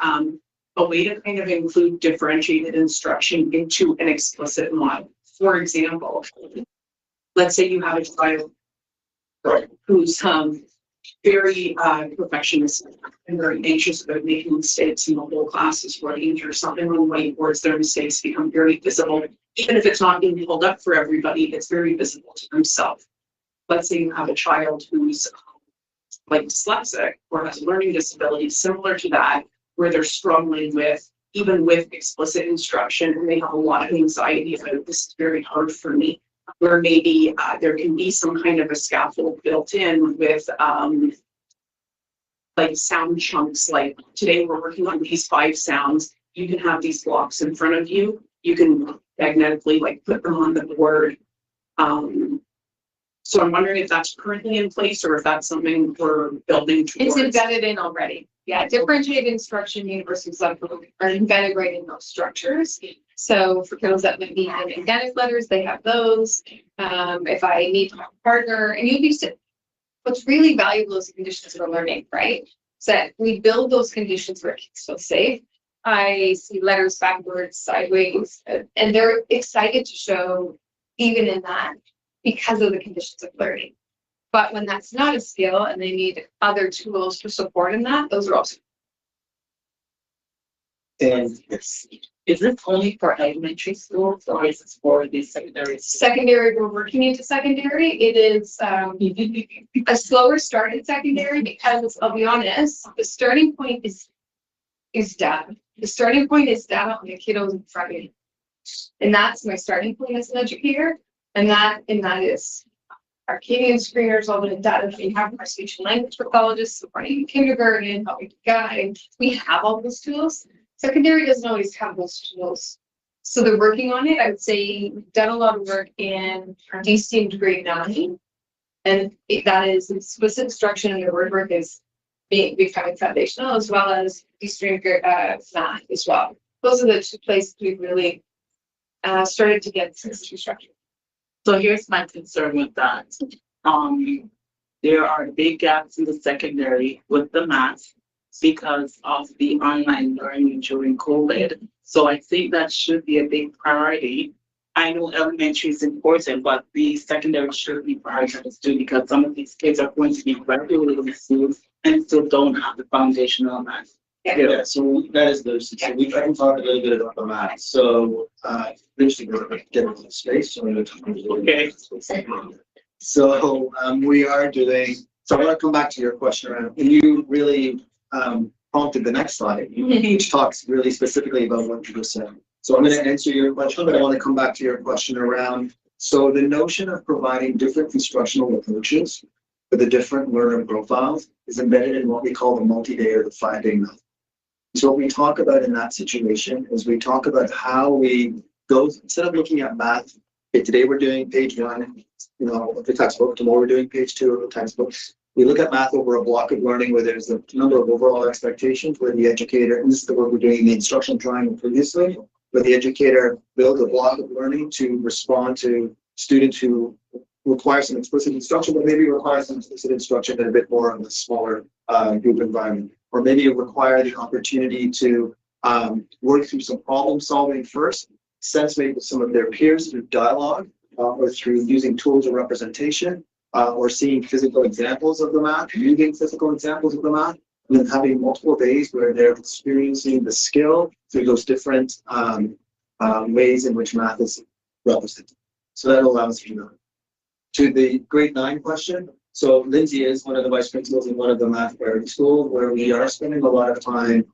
a way to kind of include differentiated instruction into an explicit model. For example, let's say you have a child who's very perfectionist and very anxious about making mistakes, and the whole class is writing or something on whiteboards. Their mistakes become very visible. Even if it's not being pulled up for everybody, it's very visible to themselves. Let's say you have a child who's like dyslexic or has a learning disability similar to that, where they're struggling with, even with explicit instruction, and they have a lot of anxiety about this is very hard for me, where maybe there can be some kind of a scaffold built in with like sound chunks, like today we're working on these 5 sounds. You can have these blocks in front of you. You can magnetically like put them on the board. So I'm wondering if that's currently in place or if that's something we're building It's towards. embedded in already. Yeah, differentiated instruction universities are embedded right in those structures. So for those that would need organic letters, they have those. If I need to have a partner, and you'd be, what's really valuable is the conditions for learning, right? So that we build those conditions where kids feel safe. I see letters backwards, sideways, and they're excited to show even in that because of the conditions of learning. But when that's not a skill and they need other tools to support in that, those are also. And Is it only for elementary schools or is it for the secondary? Secondary, we're working into secondary. It is a slower start in secondary because I'll be honest, the starting point is data. The starting point is data on the kiddos in front of me. And that's my starting point as an educator. And that is Arcadian screeners, all the data we have, our speech and language pathologists supporting kindergarten, helping guide. We have all those tools. Secondary doesn't always have those tools. So they're working on it. I would say we've done a lot of work in de-steamed grade 9. And that is explicit instruction and the word work is becoming foundational, as well as de-steamed math as well. Those are the 2 places we've really started to get system structure. So here's my concern with that. There are big gaps in the secondary with the math because of the online learning during COVID. So I think that should be a big priority. I know elementary is important, but the secondary should be prioritized too, because some of these kids are going to be regularly in school and still don't have the foundational math. yeah, so that is the, so we can talk a little bit about the math. So, eventually we're going to get into space. So, Okay. So, we are doing, so I want to come back to your question around, and you really, prompted the next slide. Each talks really specifically about what you just said. So I'm going to answer your question, but I want to come back to your question around, so the notion of providing different instructional approaches for the different learner profiles is embedded in what we call the multi-day or the 5-day method. So what we talk about in that situation is we talk about how we go, instead of looking at math, okay, today we're doing page 1, you know, of the textbook, tomorrow we're doing page 2 of the textbook. We look at math over a block of learning where there's a number of overall expectations where the educator, and this is the work we're doing in the instructional triangle previously, where the educator builds a block of learning to respond to students who require some explicit instruction, but maybe require some explicit instruction in a bit more of a smaller group environment. Or maybe it require the opportunity to work through some problem solving first, sense maybe with some of their peers through dialogue or through using tools of representation or seeing physical examples of the math, using physical examples of the math, and then having multiple days where they're experiencing the skill through those different ways in which math is represented. So that allows you to the grade 9 question. So Lindsay is one of the vice principals in one of the math priority schools where we are spending a lot of time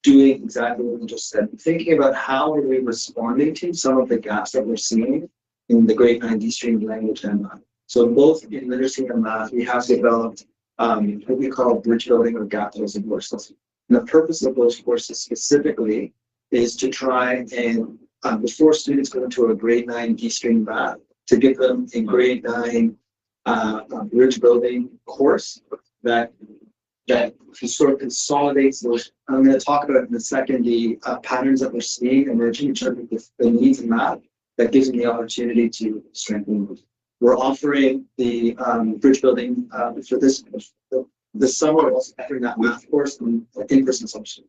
doing exactly what we just said, thinking about how are we responding to some of the gaps that we're seeing in the grade 9 de-streamed language and math. So both in literacy and math, we have developed what we call bridge building or gap closing courses. And the purpose of those courses specifically is to try and before students go into a grade 9 de-streamed math, to give them a grade 9 bridge building course that sort of consolidates those. I'm going to talk about in a second the patterns that we're seeing emerging in terms of the needs in math that gives them the opportunity to strengthen those. We're offering the bridge building for this summer. We're also offering that math course in person session.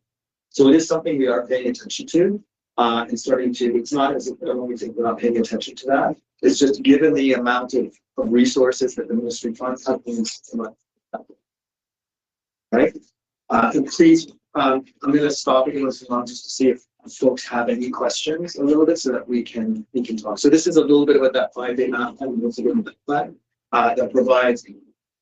So it is something we are paying attention to and starting to. It's not as if we think we're not paying attention to that. It's just given the amount of resources that the ministry funds have been. Right. And please, I'm going to stop it just to see if folks have any questions a little bit so that we can talk. So this is a little bit about that 5-day math and also a little bit that provides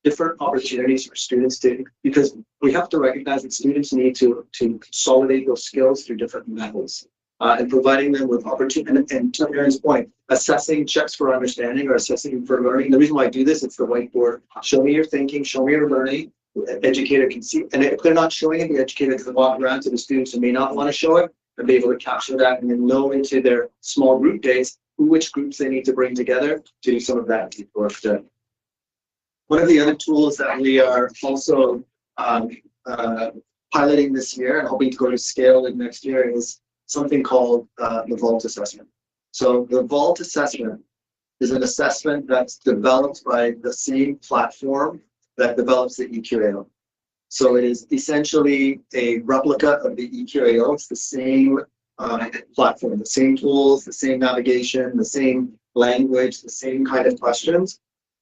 different opportunities for students to, because we have to recognize that students need to consolidate those skills through different methods. And providing them with opportunity, and to Aaron's point, assessing checks for understanding or assessing for learning. The reason why I do this, it's the whiteboard. Show me your thinking, show me your learning. The educator can see, and if they're not showing it, the educator can walk around to the students who may not want to show it and be able to capture that and then know into their small group days which groups they need to bring together to do some of that deep work. One of the other tools that we are also piloting this year and hoping to go to scale in next year is something called the VALT assessment. So the VALT assessment is an assessment that's developed by the same platform that develops the EQAO. So it is essentially a replica of the EQAO. It's the same platform, the same tools, the same navigation, the same language, the same kind of questions.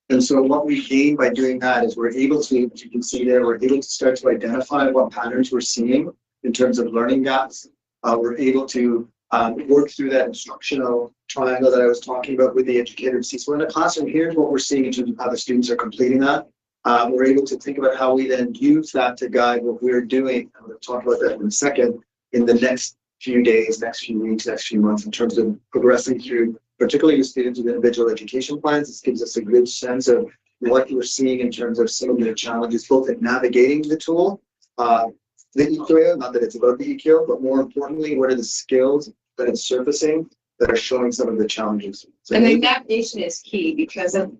And so what we gain by doing that is we're able to, as you can see there, we're able to start to identify what patterns we're seeing in terms of learning gaps. We're able to work through that instructional triangle that I was talking about with the educator. So we're in a classroom, here's what we're seeing in terms of how the students are completing that. We're able to think about how we then use that to guide what we're doing. I'm going to talk about that in a second in the next few days, next few weeks, next few months in terms of progressing through, particularly with students with individual education plans. This gives us a good sense of what we're seeing in terms of some of the challenges, both in navigating the tool, the EQAO, not that it's about the EQAO, but more importantly, what are the skills that it's surfacing that are showing some of the challenges. So And the navigation is key because of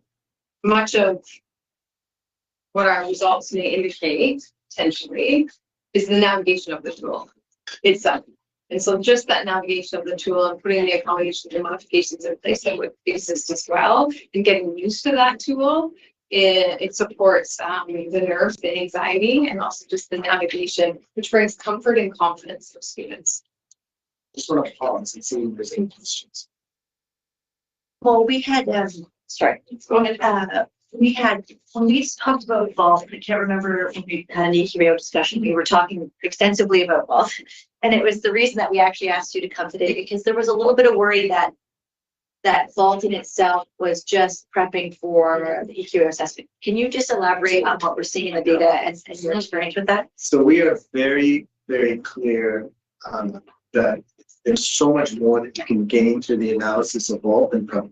much of what our results may indicate potentially is the navigation of the tool itself. And so just that navigation of the tool and putting the accommodations and modifications in place that would exist as well and getting used to that tool, it supports the nerves, the anxiety, and also just the navigation, which brings comfort and confidence for students. just want to pause and see if there's any questions. Well, we had, sorry, Go ahead. we had, when we talked about vault, I can't remember when we had an EQAO discussion, we were talking extensively about vault. And it was the reason that we actually asked you to come today, because there was a little bit of worry that vault in itself was just prepping for the EQAO assessment. Can you just elaborate on what we're seeing in the data and your experience with that? So we are very, very clear that there's so much more that you can gain through the analysis of vault and prep.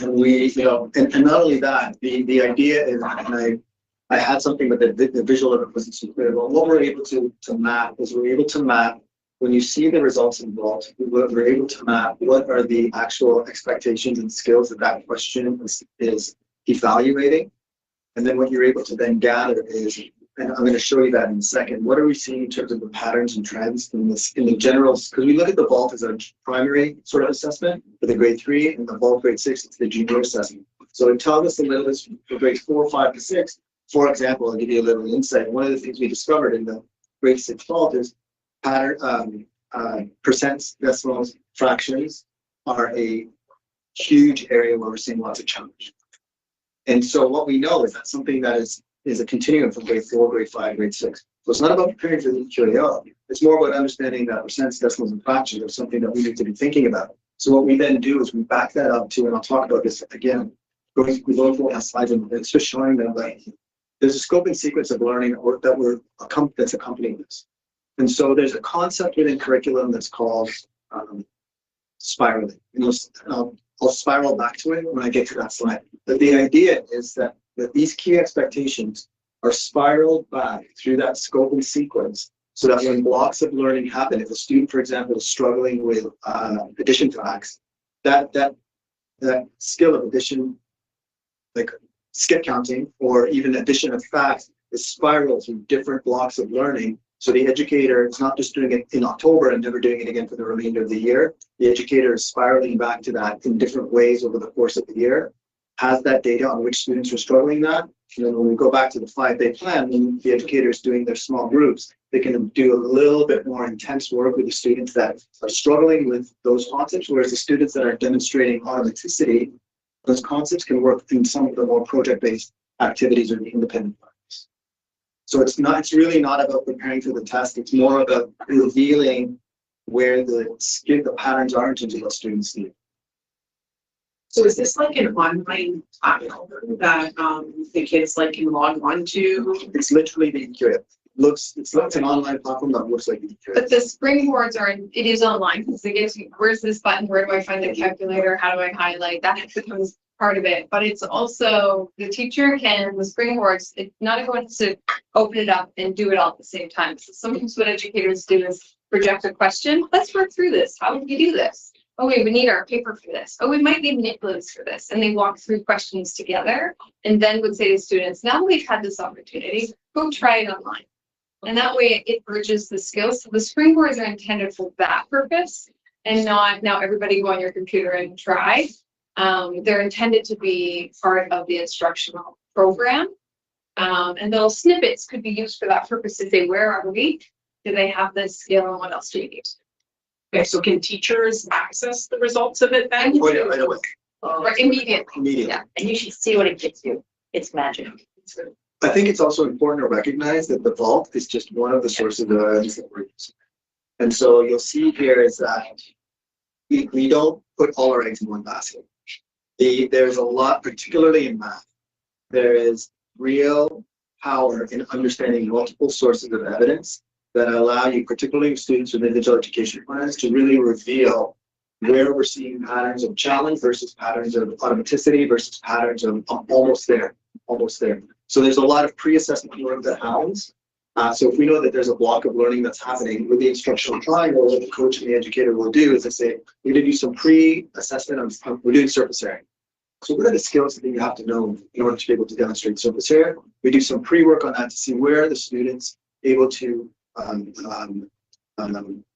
And we, you know, and not only that, the idea is, and I had something, but the visual of it wasn't so clear. But what we're able to map is we're able to map, when you see the results in vault, we're able to map what are the actual expectations and skills that question is evaluating. And then what you're able to then gather is, and I'm going to show you that in a second, what are we seeing in terms of the patterns and trends in the general, because we look at the vault as a primary sort of assessment for the grade 3, and the vault grade 6, it's the junior assessment. So it tells us a little bit for grades 4, 5, and 6. For example, I'll give you a little insight. One of the things we discovered in the grade 6 vault is pattern, percents, decimals, fractions are a huge area where we're seeing lots of challenge. And so what we know is that something that is a continuum from grade 4, grade 5, grade 6. So it's not about preparing for the EQAO. It's more about understanding that percents, decimals, and fractions are something that we need to be thinking about. So what we then do is we back that up to, and I'll talk about this again, going through our slides, and it's just showing them that there's a scope and sequence of learning that's accompanying this. And so there's a concept within curriculum that's called spiraling. And I'll spiral back to it when I get to that slide. But the idea is that these key expectations are spiraled back through that scope and sequence so that when blocks of learning happen, if a student, for example, is struggling with addition facts, that skill of addition, like skip counting or even addition of facts, is spiraled through different blocks of learning. So the educator is not just doing it in October and never doing it again for the remainder of the year. The educator is spiraling back to that in different ways over the course of the year, has that data on which students are struggling that. And then when we go back to the 5-day plan, when the educator is doing their small groups, they can do a little bit more intense work with the students that are struggling with those concepts, whereas the students that are demonstrating automaticity, those concepts can work in some of the more project-based activities or the independent practice. So it's really not about preparing for the test. It's more about revealing where the patterns are in terms of what students need. So is this like an online platform that the kids like can log on to? It's literally the EQA. It's an online platform that looks like the EQA. But the springboards are, it is online, because it gives you, where's this button, where do I find the calculator, how do I highlight, that becomes part of it. But it's also, the teacher can, the springboards, it's not everyone has to open it up and do it all at the same time. So sometimes what educators do is project a question, let's work through this, how would you do this? Oh wait, we need our paper for this. Oh, we might need manipulatives for this. And they walk through questions together and then would say to students, now that we've had this opportunity, go try it online. And that way it bridges the skills. So the springboards are intended for that purpose and not now everybody go on your computer and try. They're intended to be part of the instructional program. And little snippets could be used for that purpose to say, where are we? Do they have this skill and what else do we need? Okay, so can teachers access the results of it then? Oh, yeah, right away. Or immediately. Immediately. Yeah, and you should see what it gives you. It's magic. I think it's also important to recognize that the vault is just one of the sources of evidence that we're using. And so you'll see here is that we don't put all our eggs in one basket. There's a lot, particularly in math, there is real power in understanding multiple sources of evidence that allow you, particularly with students with individual education plans, to really reveal where we're seeing patterns of challenge versus patterns of automaticity versus patterns of almost there. So there's a lot of pre-assessment work that happens. So if we know that there's a block of learning that's happening with the instructional triangle, what the coach and the educator will do is they say, we're going to do some pre-assessment, we're doing surface area. So what are the skills that you have to know in order to be able to demonstrate surface area? We do some pre-work on that to see where the students able to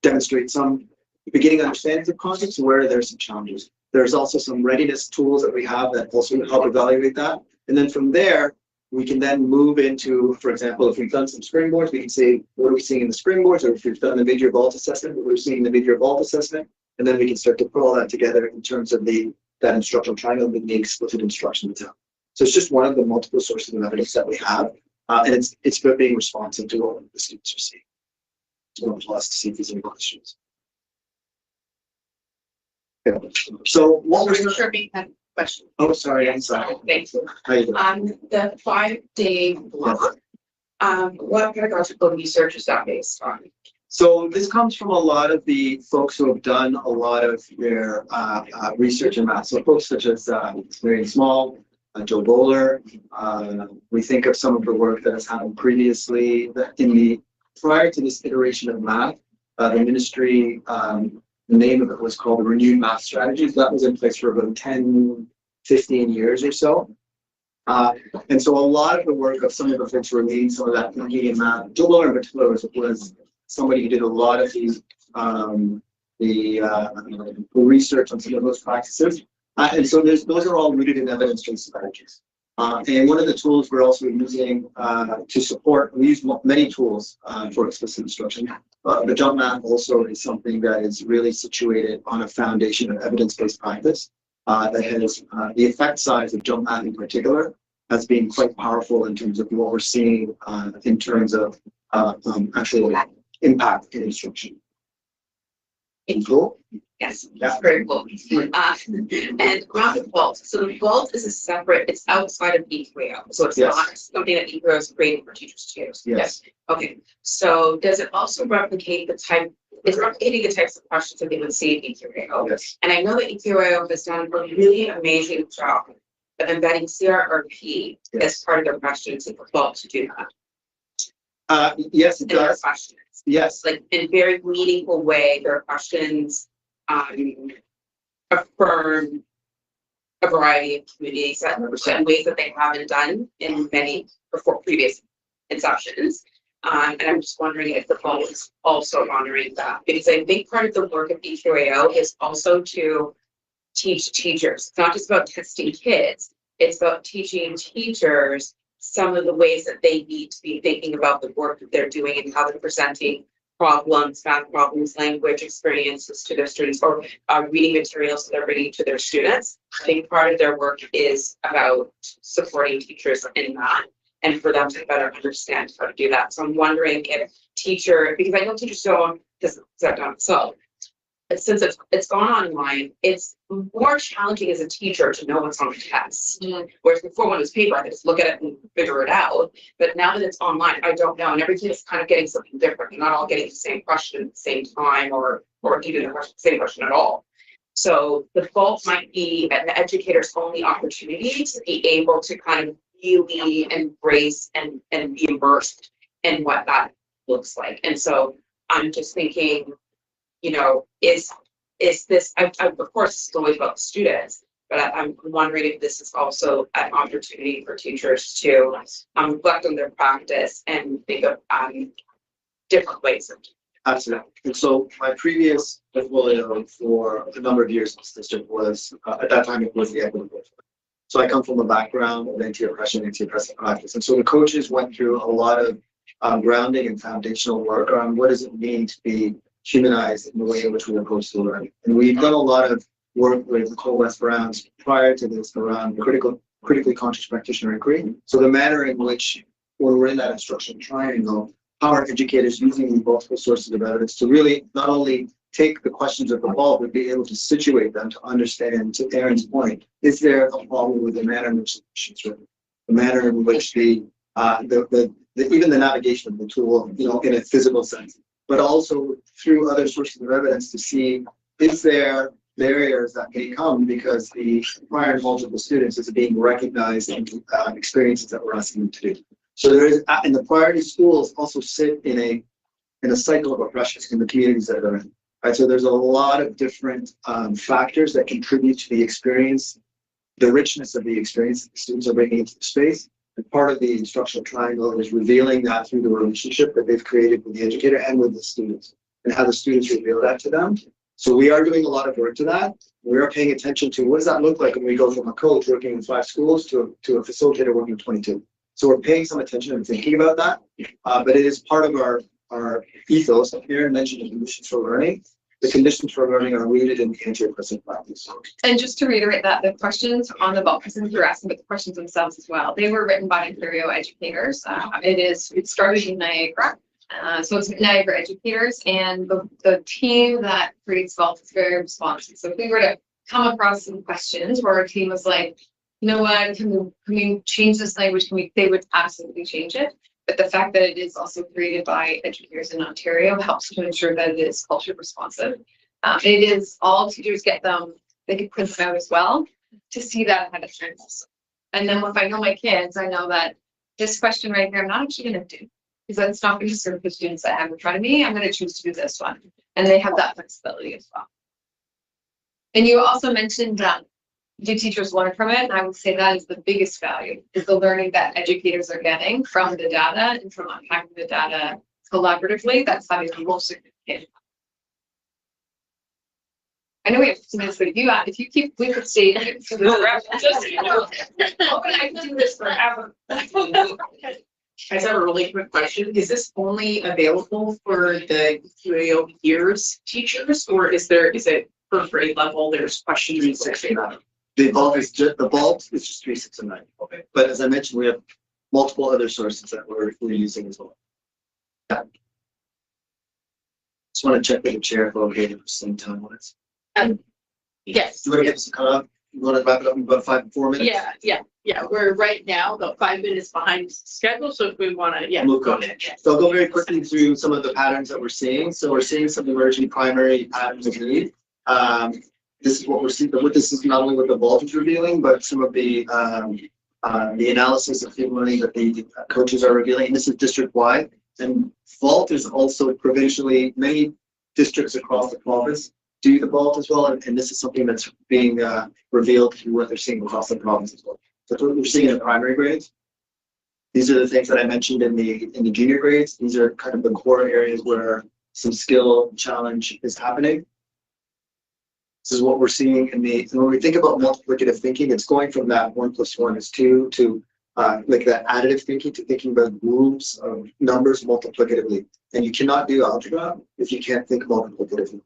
demonstrate some beginning understanding of concepts and where there's some challenges. There's also some readiness tools that we have that also help evaluate that. And then from there, we can then move into, for example, if we've done some springboards, we can say, what are we seeing in the springboards? Or if we've done the mid-year vault assessment, what we're seeing in the mid-year vault assessment. And then we can start to put all that together in terms of that instructional triangle being the explicit instruction detail. So it's just one of the multiple sources of evidence that we have. And it's about being responsive to what the students are seeing. So I'll ask to see if there's any questions. Yeah. So what we're going Sure, make that question. Oh, sorry, I'm sorry. Thanks. How you doing? The 5-day block, what pedagogical research is that based on? So this comes from a lot of the folks who have done a lot of their research in math. So folks such as Mary Small, Joe Bowler. We think of some of the work that has happened previously prior to this iteration of math. The ministry, the name of it was called the Renewed Math Strategies. That was in place for about 10, 15 years or so. And so a lot of the work of some of the folks who are leading some of that thinking in math, Joe Bowler in particular was somebody who did a lot of the research on some of those practices. And so those are all rooted in evidence-based strategies. And one of the tools we're also using to support, we use many tools for explicit instruction. The jump math also is something that is really situated on a foundation of evidence-based practice that has the effect size of jump math in particular has been quite powerful in terms of what we're seeing in terms of actual impact in instruction. Cool. Yes, Yeah. very cool. And around the vault, so the vault is a separate, it's outside of E3O, so it's Yes. not something that E3O is creating for teachers to use. Yes. Okay, so does it also replicate it's replicating the types of questions that they would see in E3O? Yes. And I know that E3O has done a really amazing job of embedding CRRP as part of their questions in the vault to do that. Yes, it In their does. questions. Yes. Like in a very meaningful way, their questions affirm a variety of communities in ways that they haven't done in many before previous inceptions. And I'm just wondering if the vault is also honoring that, because I think part of the work of EQAO is also to teach teachers. It's not just about testing kids, it's about teaching teachers some of the ways that they need to be thinking about the work that they're doing and how they're presenting problems, math problems, language experiences to their students, or reading materials that they're bringing to their students. I think part of their work is about supporting teachers in that and for them to better understand how to do that. So I'm wondering if because I know teachers don't, because it's not done. So since it's gone online, it's more challenging as a teacher to know what's on the test. Whereas before, when it was paper, I could just look at it and figure it out. But now that it's online, I don't know, and every kid's kind of getting something different. You're not all getting the same question at the same time, or even the same question at all. So the fault might be at the educator's only opportunity to be able to kind of really embrace and be immersed in what that looks like. And so I'm just thinking, you know, is this, of course, it's always about the students, but I'm wondering if this is also an opportunity for teachers to reflect on their practice and think of different ways of. Absolutely. And so my previous portfolio for a number of years in this district was, at that time, it was the equity portfolio. So I come from a background of anti-oppression, anti-oppressive practice. And so the coaches went through a lot of grounding and foundational work on what does it mean to be humanized in the way in which we approach to learning. And we've done a lot of work with Nicole West Brown's prior to this around critically conscious practitioner inquiry. So the manner in which, when we're in that instruction triangle, how are educators using the multiple sources of evidence to really not only take the questions of the ball, but be able to situate them to understand, to Aaron's point, is there a problem with the manner in which the question's written, the manner in which even the navigation of the tool, you know, in a physical sense, but also through other sources of evidence to see, is there barriers that may come because the prior knowledge of the students is being recognized in experiences that we're asking them to do. So there is, and the priority schools also sit in a cycle of oppression in the communities that they're in. Right, so there's a lot of different factors that contribute to the experience, the richness of the experience that the students are bringing into the space. And part of the instructional triangle is revealing that through the relationship that they've created with the educator and with the students, and how the students reveal that to them. So we are doing a lot of work to that. We are paying attention to what does that look like when we go from a coach working in 5 schools to a facilitator working in 22. So we're paying some attention and thinking about that, but it is part of our ethos. Aaron mentioned the conditions for learning. The conditions for learning are rooted in the anti-oppressive practice. And just to reiterate that, the questions on the ball, since you're asking about the questions themselves as well, they were written by Ontario educators. It started in Niagara. So it's Niagara educators, and the team that creates Vault is very responsive. So if we were to come across some questions where our team was like, you know what, can we change this language? They would absolutely change it. But the fact that it is also created by educators in Ontario helps to ensure that it is culture responsive. It is, all teachers get them, they can print them out as well to see that ahead of time. And then if I know my kids, I know that this question right here, I'm not actually going to do, because that's not going to serve the students that I have in front of me. I'm going to choose to do this one. And they have that flexibility as well. And you also mentioned do teachers learn from it? And I would say that is the biggest value, is the learning that educators are getting from the data and from unpacking the data collaboratively. That's having the most significant. I know we have 15 minutes, but if you keep, we could stay forever. Just so you know, I can do this forever. I just have a really quick question. Is this only available for the QAO peers teachers, or is it per grade level? There's questions in 6 and 9. The vault is just 3, 6, and 9. Okay. But as I mentioned, we have multiple other sources that we're using as well. Yeah. Just want to check with the chair if we're okay at the same time on this. Yes. You want to get us a cut off? You want to wrap it up in about 4 minutes? Yeah. We're right now about 5 minutes behind schedule. So if we want to, We'll go ahead. So I'll go very quickly through some of the patterns that we're seeing. So we're seeing some emerging primary patterns of need. This is what we're seeing, but this is not only what the vault is revealing, but some of the analysis of field learning that the coaches are revealing. And this is district-wide. And vault is also provincially, many districts across the province do the vault as well. And this is something that's being revealed through what they're seeing across the province as well. So that's what we're seeing in the primary grades. These are the things that I mentioned in the junior grades. These are kind of the core areas where some skill challenge is happening. This is what we're seeing and when we think about multiplicative thinking, it's going from that 1 + 1 is 2 to like that additive thinking to thinking about groups of numbers multiplicatively. And you cannot do algebra if you can't think multiplicatively.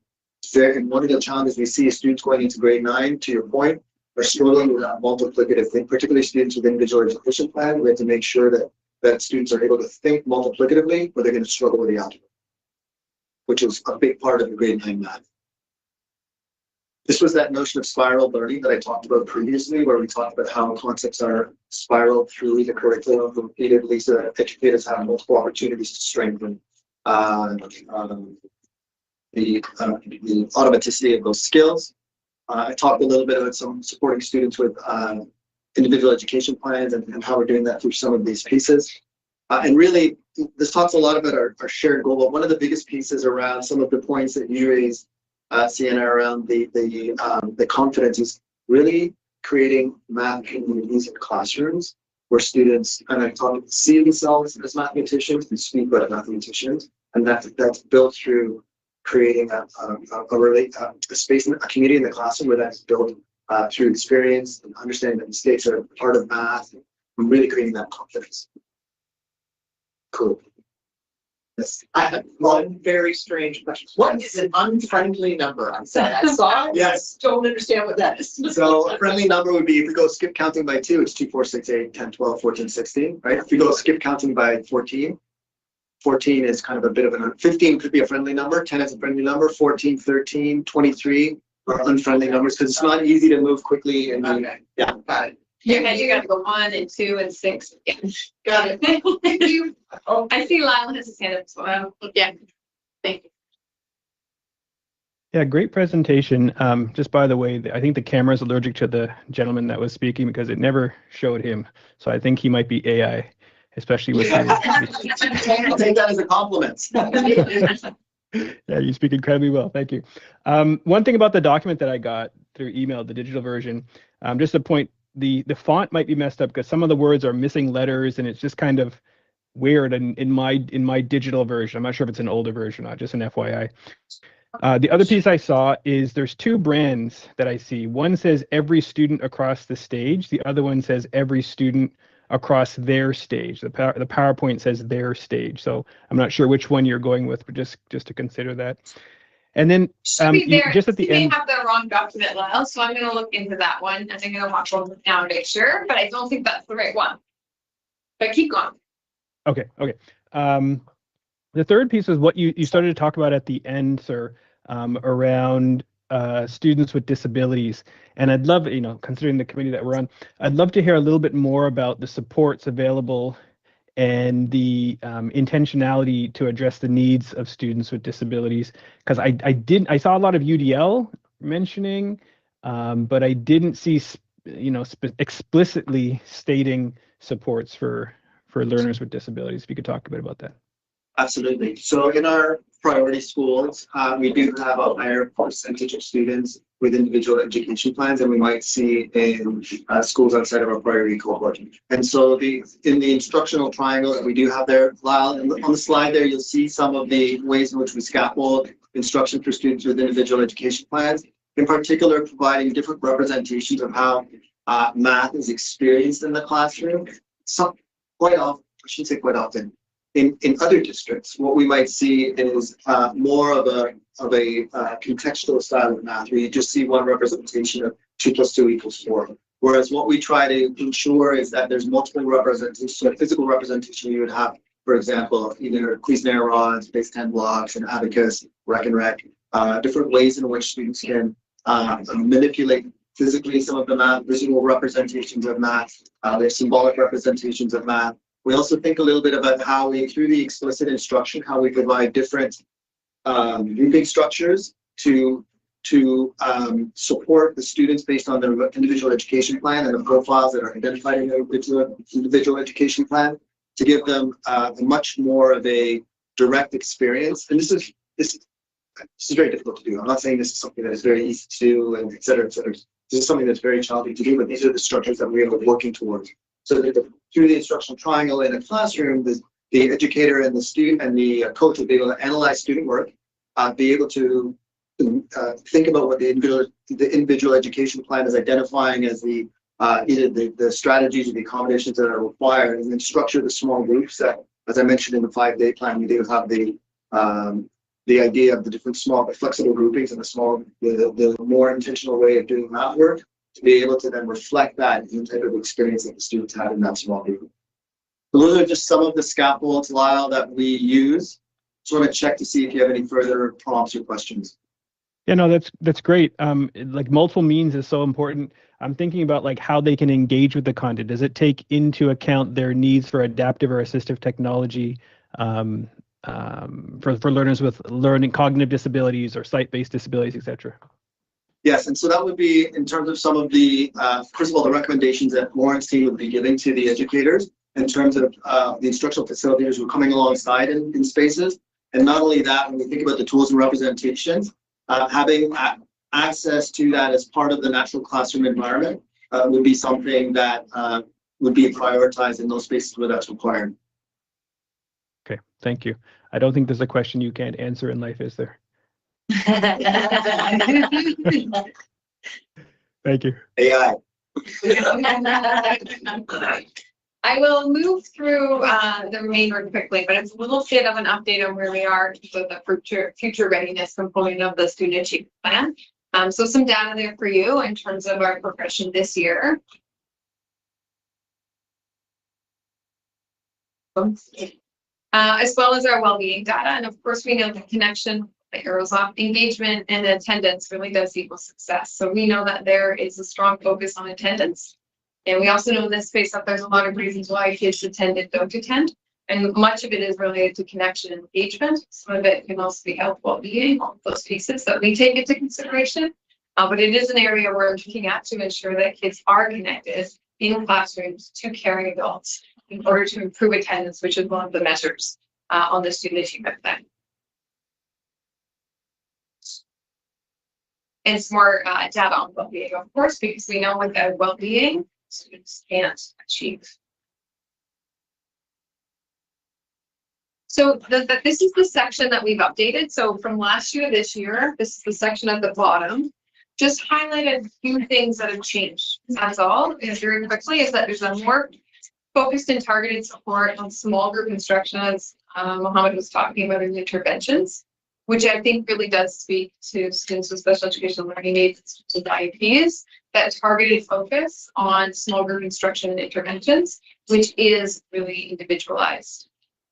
And one of the challenges we see is students going into grade 9, to your point, are struggling with that multiplicative thing, particularly students with individual education plan. We have to make sure that students are able to think multiplicatively, or they're going to struggle with the algebra, which is a big part of the grade 9 math. This was that notion of spiral learning that I talked about previously, where we talked about how concepts are spiraled through the curriculum repeatedly so that educators have multiple opportunities to strengthen the automaticity of those skills. I talked a little bit about some supporting students with individual education plans and how we're doing that through some of these pieces. And really, this talks a lot about our shared goal, but one of the biggest pieces around some of the points that you raised, Sienna, around the confidence is really creating math communities in classrooms where students kind of see themselves as mathematicians and speak about mathematicians, and that's built through creating a space, a community in the classroom where that's built through experience and understanding that mistakes are part of math and really creating that confidence. Cool. Yes. I have one very strange question. What is an unfriendly number? I saw it. Yes. Don't understand what that is. So a friendly number would be, if we go skip counting by 2, it's 2, 4, 6, 8, 10, 12, 14, 16, right? If we go skip counting by 14, 14 is kind of a bit of an, 15 could be a friendly number, 10 is a friendly number, 14, 13, 23 are unfriendly numbers because it's not easy to move quickly and yeah. Got it. Yeah, you gotta go 1 and 2 and 6. Yeah. Got it. Thank you. Oh, I see Lyle has his hand up, so yeah. Thank you. Yeah, great presentation. Just by the way, I think the camera is allergic to the gentleman that was speaking because it never showed him. So I think he might be AI, especially with I'll take that as a compliment. Yeah, you speak incredibly well. Thank you. One thing about the document that I got through email, the digital version, just a point, the font might be messed up because some of the words are missing letters and it's just kind of weird in my digital version. I'm not sure if it's an older version or not, just an FYI. The other piece I saw is there's 2 brands that I see. One says every student across the stage. The other one says every student across their stage. The PowerPoint says their stage. So I'm not sure which one you're going with, but just to consider that. And then just at the end, may have the wrong document, Lyle, so I'm gonna look into that one and I'm gonna watch one now to make sure, but I don't think that's the right one. But keep going. Okay. The third piece is what you started to talk about at the end, sir, around students with disabilities. And I'd love, considering the committee that we're on, I'd love to hear a little bit more about the supports available and the intentionality to address the needs of students with disabilities. Because I saw a lot of UDL mentioning, but I didn't see, explicitly stating supports for learners with disabilities. If you could talk a bit about that. Absolutely. So in our priority schools, we do have a higher percentage of students with individual education plans than we might see in schools outside of our priority cohort. And so in the instructional triangle that we do have there, Lyle, on the slide there, you'll see some of the ways in which we scaffold instruction for students with individual education plans, in particular providing different representations of how math is experienced in the classroom. Quite often, I shouldn't say quite often, in other districts, what we might see is more of a contextual style of math, where you just see one representation of 2 + 2 = 4. Whereas what we try to ensure is that there's multiple representations, so physical representation you would have, for example, either Cuisenaire rods, base 10 blocks, and abacus, rec and rec, different ways in which students can manipulate physically some of the math, visual representations of math, there's symbolic representations of math. We also think a little bit about how we, through the explicit instruction, how we provide different grouping structures to support the students based on their individual education plan and the profiles that are identified in their individual education plan, to give them much more of a direct experience. And this is very difficult to do. I'm not saying this is something that is very easy to do, and et cetera, et cetera. This is something that's very challenging to do, but these are the structures that we are working towards. So through the instructional triangle in a classroom, the educator and the student and the coach will be able to analyze student work, be able to think about what the individual education plan is identifying as either the strategies or the accommodations that are required, and then structure the small groups that, as I mentioned in the 5-day plan, we do have the idea of the different small but flexible groupings and the more intentional way of doing math work, to be able to then reflect that in the type of experience that the students had in that small group. So those are just some of the scaffolds, Lyle, that we use. Just want to check to see if you have any further prompts or questions. Yeah, no, that's great. Like multiple means is so important. I'm thinking about like how they can engage with the content. Does it take into account their needs for adaptive or assistive technology for learners with learning cognitive disabilities or sight-based disabilities, etc.? Yes, and so that would be in terms of some of the, first of all, the recommendations that Lauren's team would be giving to the educators in terms of the instructional facilitators who are coming alongside in spaces. And not only that, when we think about the tools and representations, having access to that as part of the natural classroom environment would be something that would be prioritized in those spaces where that's required. Okay, thank you. I don't think there's a question you can't answer in life, is there? Thank you. AI. I will move through the remainder quickly, but it's a little bit of an update on where we are with the future readiness component of the student achievement plan. So some data there for you in terms of our progression this year. As well as our well-being data. And of course, we know the connection, the arrows off, engagement and attendance really does equal success. So we know that there is a strong focus on attendance. And we also know in this space that there's a lot of reasons why kids attend and don't attend. And much of it is related to connection and engagement. Some of it can also be health, well-being, all of those pieces that we take into consideration. But it is an area we're looking at to ensure that kids are connected in classrooms to caring adults in order to improve attendance, which is one of the measures on the student achievement plan. And some more data on well-being, of course, because we know without well-being, students can't achieve. So this is the section that we've updated. So from last year, this year, this is the section at the bottom. Just highlighted a few things that have changed. That's all. And very quickly is that there's a more focused and targeted support on small group instruction, as Mohammed was talking about in interventions, which I think really does speak to students with special educational learning needs and IEPs, that targeted focus on small group instruction and interventions, which is really individualized.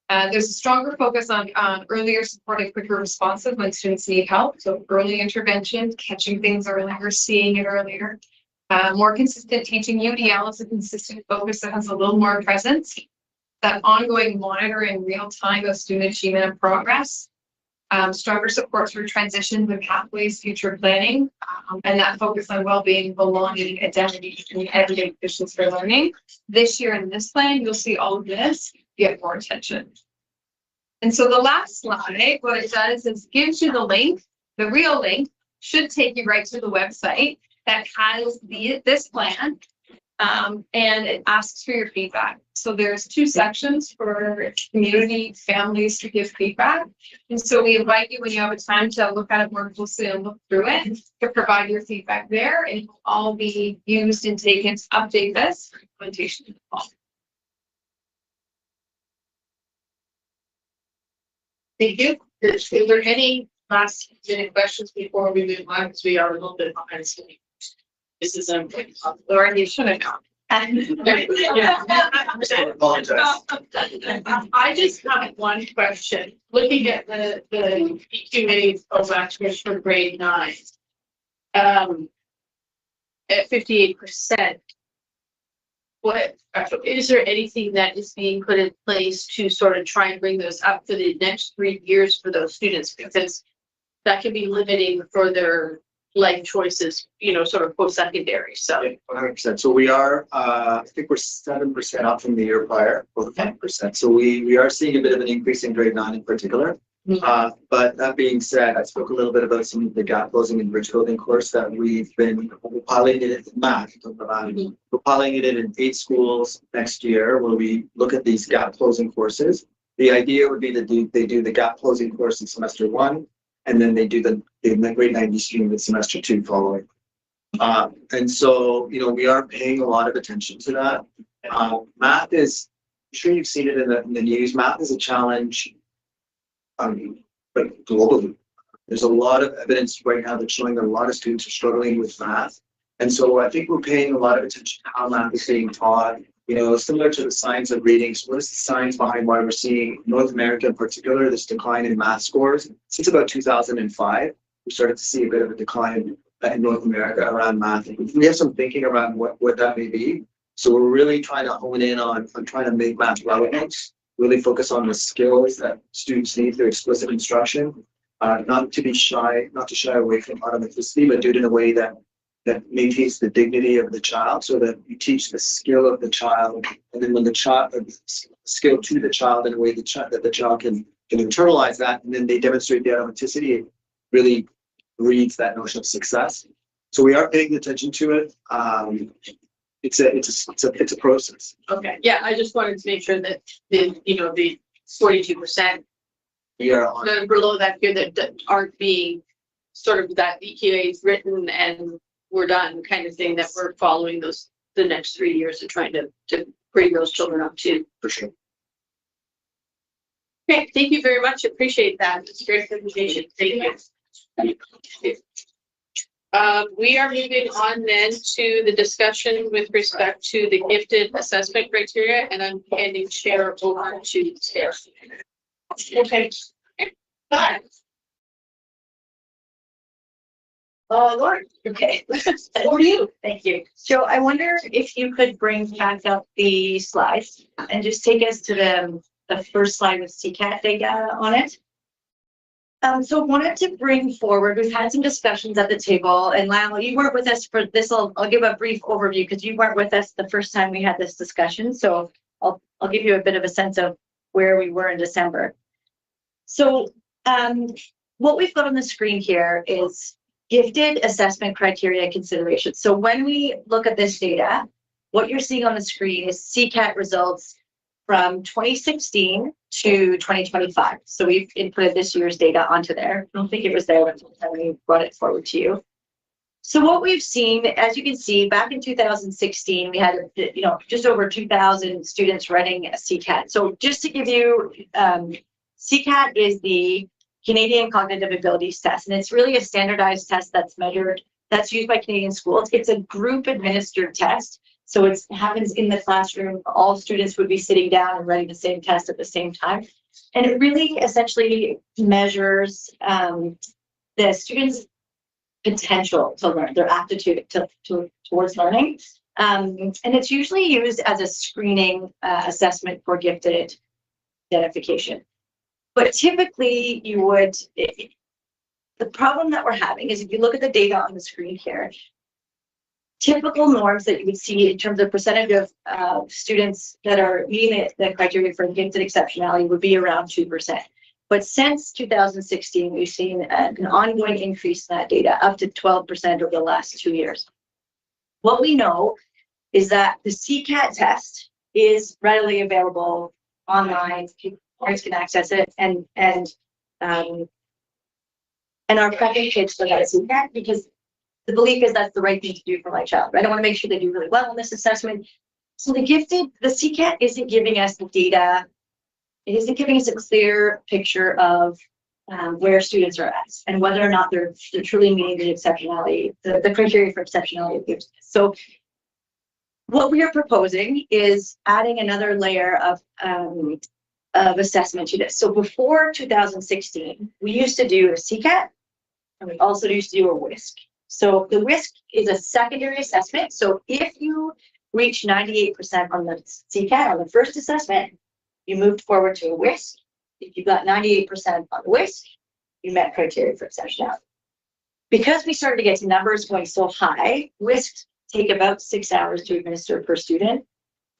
There's a stronger focus on earlier support and quicker responsive when students need help. So early intervention, catching things earlier, seeing it earlier. More consistent teaching. UDL is a consistent focus that has a little more presence. That ongoing monitoring real time of student achievement and progress. Stronger support through transitions and pathways, future planning, and that focus on well-being, belonging, identity, and everyday conditions for learning. This year in this plan, you'll see all of this get more attention. And so the last slide, what it does is gives you the link, the real link, should take you right to the website that has this plan, and it asks for your feedback. So there's two sections for community, families to give feedback. And so we invite you when you have a time to look at it more closely and look through it to provide your feedback there, and it will all be used and taken to update this implementation in the fall. Thank you. Is there any last minute questions before we move on? Because we are a little bit behind schedule. This is Lauren, you should have known. I apologize. I just have one question. Looking at the EQ OVAX for grade 9, at 58%, what is there anything that is being put in place to sort of try and bring those up for the next 3 years for those students? Because that can be limiting for their life choices, you know, sort of post-secondary. So 100%. So we are, I think we're 7% up from the year prior, or 5%. So we are seeing a bit of an increase in grade 9 in particular. But that being said, I spoke a little bit about some of the gap closing and bridge building course that we've been piloting it in math. We're piloting it in 8 schools next year where we look at these gap closing courses. The idea would be that they do the gap closing course in semester 1, and then they do the grade 9 stream in semester 2 following. And so, you know, we are paying a lot of attention to that. Math is, I'm sure you've seen it in the news, math is a challenge. But globally, there's a lot of evidence right now that's showing that a lot of students are struggling with math. And so I think we're paying a lot of attention to how math is being taught, you know, similar to the science of reading. So what is the science behind why we're seeing North America in particular, this decline in math scores since about 2005? we started to see a bit of a decline in North America around math. We have some thinking around what that may be. So we're really trying to hone in on trying to make math relevant, really focus on the skills that students need through explicit instruction, not to shy away from automaticity, but do it in a way that maintains the dignity of the child, so that you teach the skill of the child, and then when the child skill to the child in a way that the child can internalize that, and then they demonstrate the automaticity. It really breeds that notion of success. So we are paying attention to it. It's a process. Okay, yeah, I just wanted to make sure that the 42% We are on. below that here that aren't being sort of that EQA is written and we're done kind of thing, that we're following the next 3 years and trying to bring those children up too. For sure. Okay, thank you very much. Appreciate that. It's a great presentation. Thank you. We are moving on then to the discussion with respect to the gifted assessment criteria, and I'm handing chair over to Sarah. Okay. Bye. Lord, okay. Over to you. Thank you. So I wonder if you could bring back up the slides and just take us to the first slide with CCAT data on it. So wanted to bring forward, we've had some discussions at the table, and Lyle, you weren't with us for this. I'll give a brief overview because you weren't with us the first time we had this discussion. So I'll give you a bit of a sense of where we were in December. So what we've got on the screen here is gifted assessment criteria consideration. So when we look at this data, what you're seeing on the screen is CCAT results from 2016 to 2025. So we've inputted this year's data onto there. I don't think it was there when we brought it forward to you. So what we've seen, as you can see, back in 2016, we had just over 2,000 students running a CCAT. So just to give you, CCAT is the Canadian Cognitive Abilities Test, and it's really a standardized test that's used by Canadian schools. It's a group administered test. So it happens in the classroom. All students would be sitting down and writing the same test at the same time. And it really essentially measures the students' potential to learn, their aptitude towards learning. And it's usually used as a screening assessment for gifted identification. But typically the problem that we're having is if you look at the data on the screen here, typical norms that you would see in terms of percentage of students that are meeting the criteria for gifted exceptionality would be around 2%. But since 2016, we've seen an ongoing increase in that data, up to 12% over the last 2 years. What we know is that the CCAT test is readily available online. Parents can access it, and are prepping kids for that CCAT because the belief is that's the right thing to do for my child. Right? I want to make sure they do really well in this assessment. So the CCAT isn't giving us the data. It isn't giving us a clear picture of where students are at and whether or not they're truly meeting the exceptionality, the criteria for exceptionality. So what we are proposing is adding another layer of assessment to this. So before 2016, we used to do a CCAT, and we also used to do a WISC. So the WISC is a secondary assessment. So if you reach 98% on the CCAT on the first assessment, you moved forward to a WISC. If you got 98% on the WISC, you met criteria for exceptionality. Because we started to get to numbers going so high, WISCs take about 6 hours to administer per student.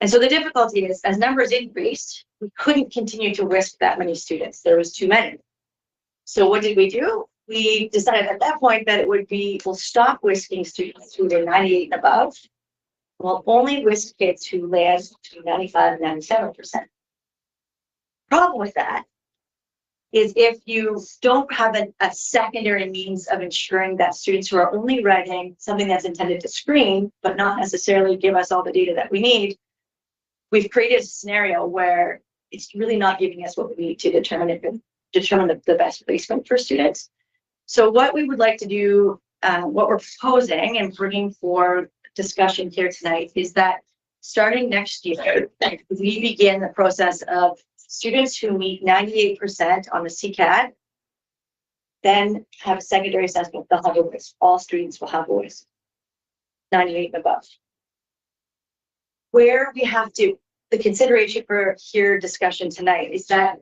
And so the difficulty is, as numbers increased, we couldn't continue to WISC that many students. There was too many. So what did we do? We decided at that point that we'll stop WISCing students who are 98 and above. We'll only WISC kids who land between 95 and 97%. Problem with that is if you don't have a secondary means of ensuring that students who are only writing something that's intended to screen, but not necessarily give us all the data that we need, we've created a scenario where it's really not giving us what we need to determine the best placement for students. So what we would like to do, what we're proposing and bringing for discussion here tonight is that starting next year, we begin the process of students who meet 98% on the CCAT then have a secondary assessment, they'll have a WISC. All students will have a WISC. 98 and above. Where we have to, the consideration for here discussion tonight is that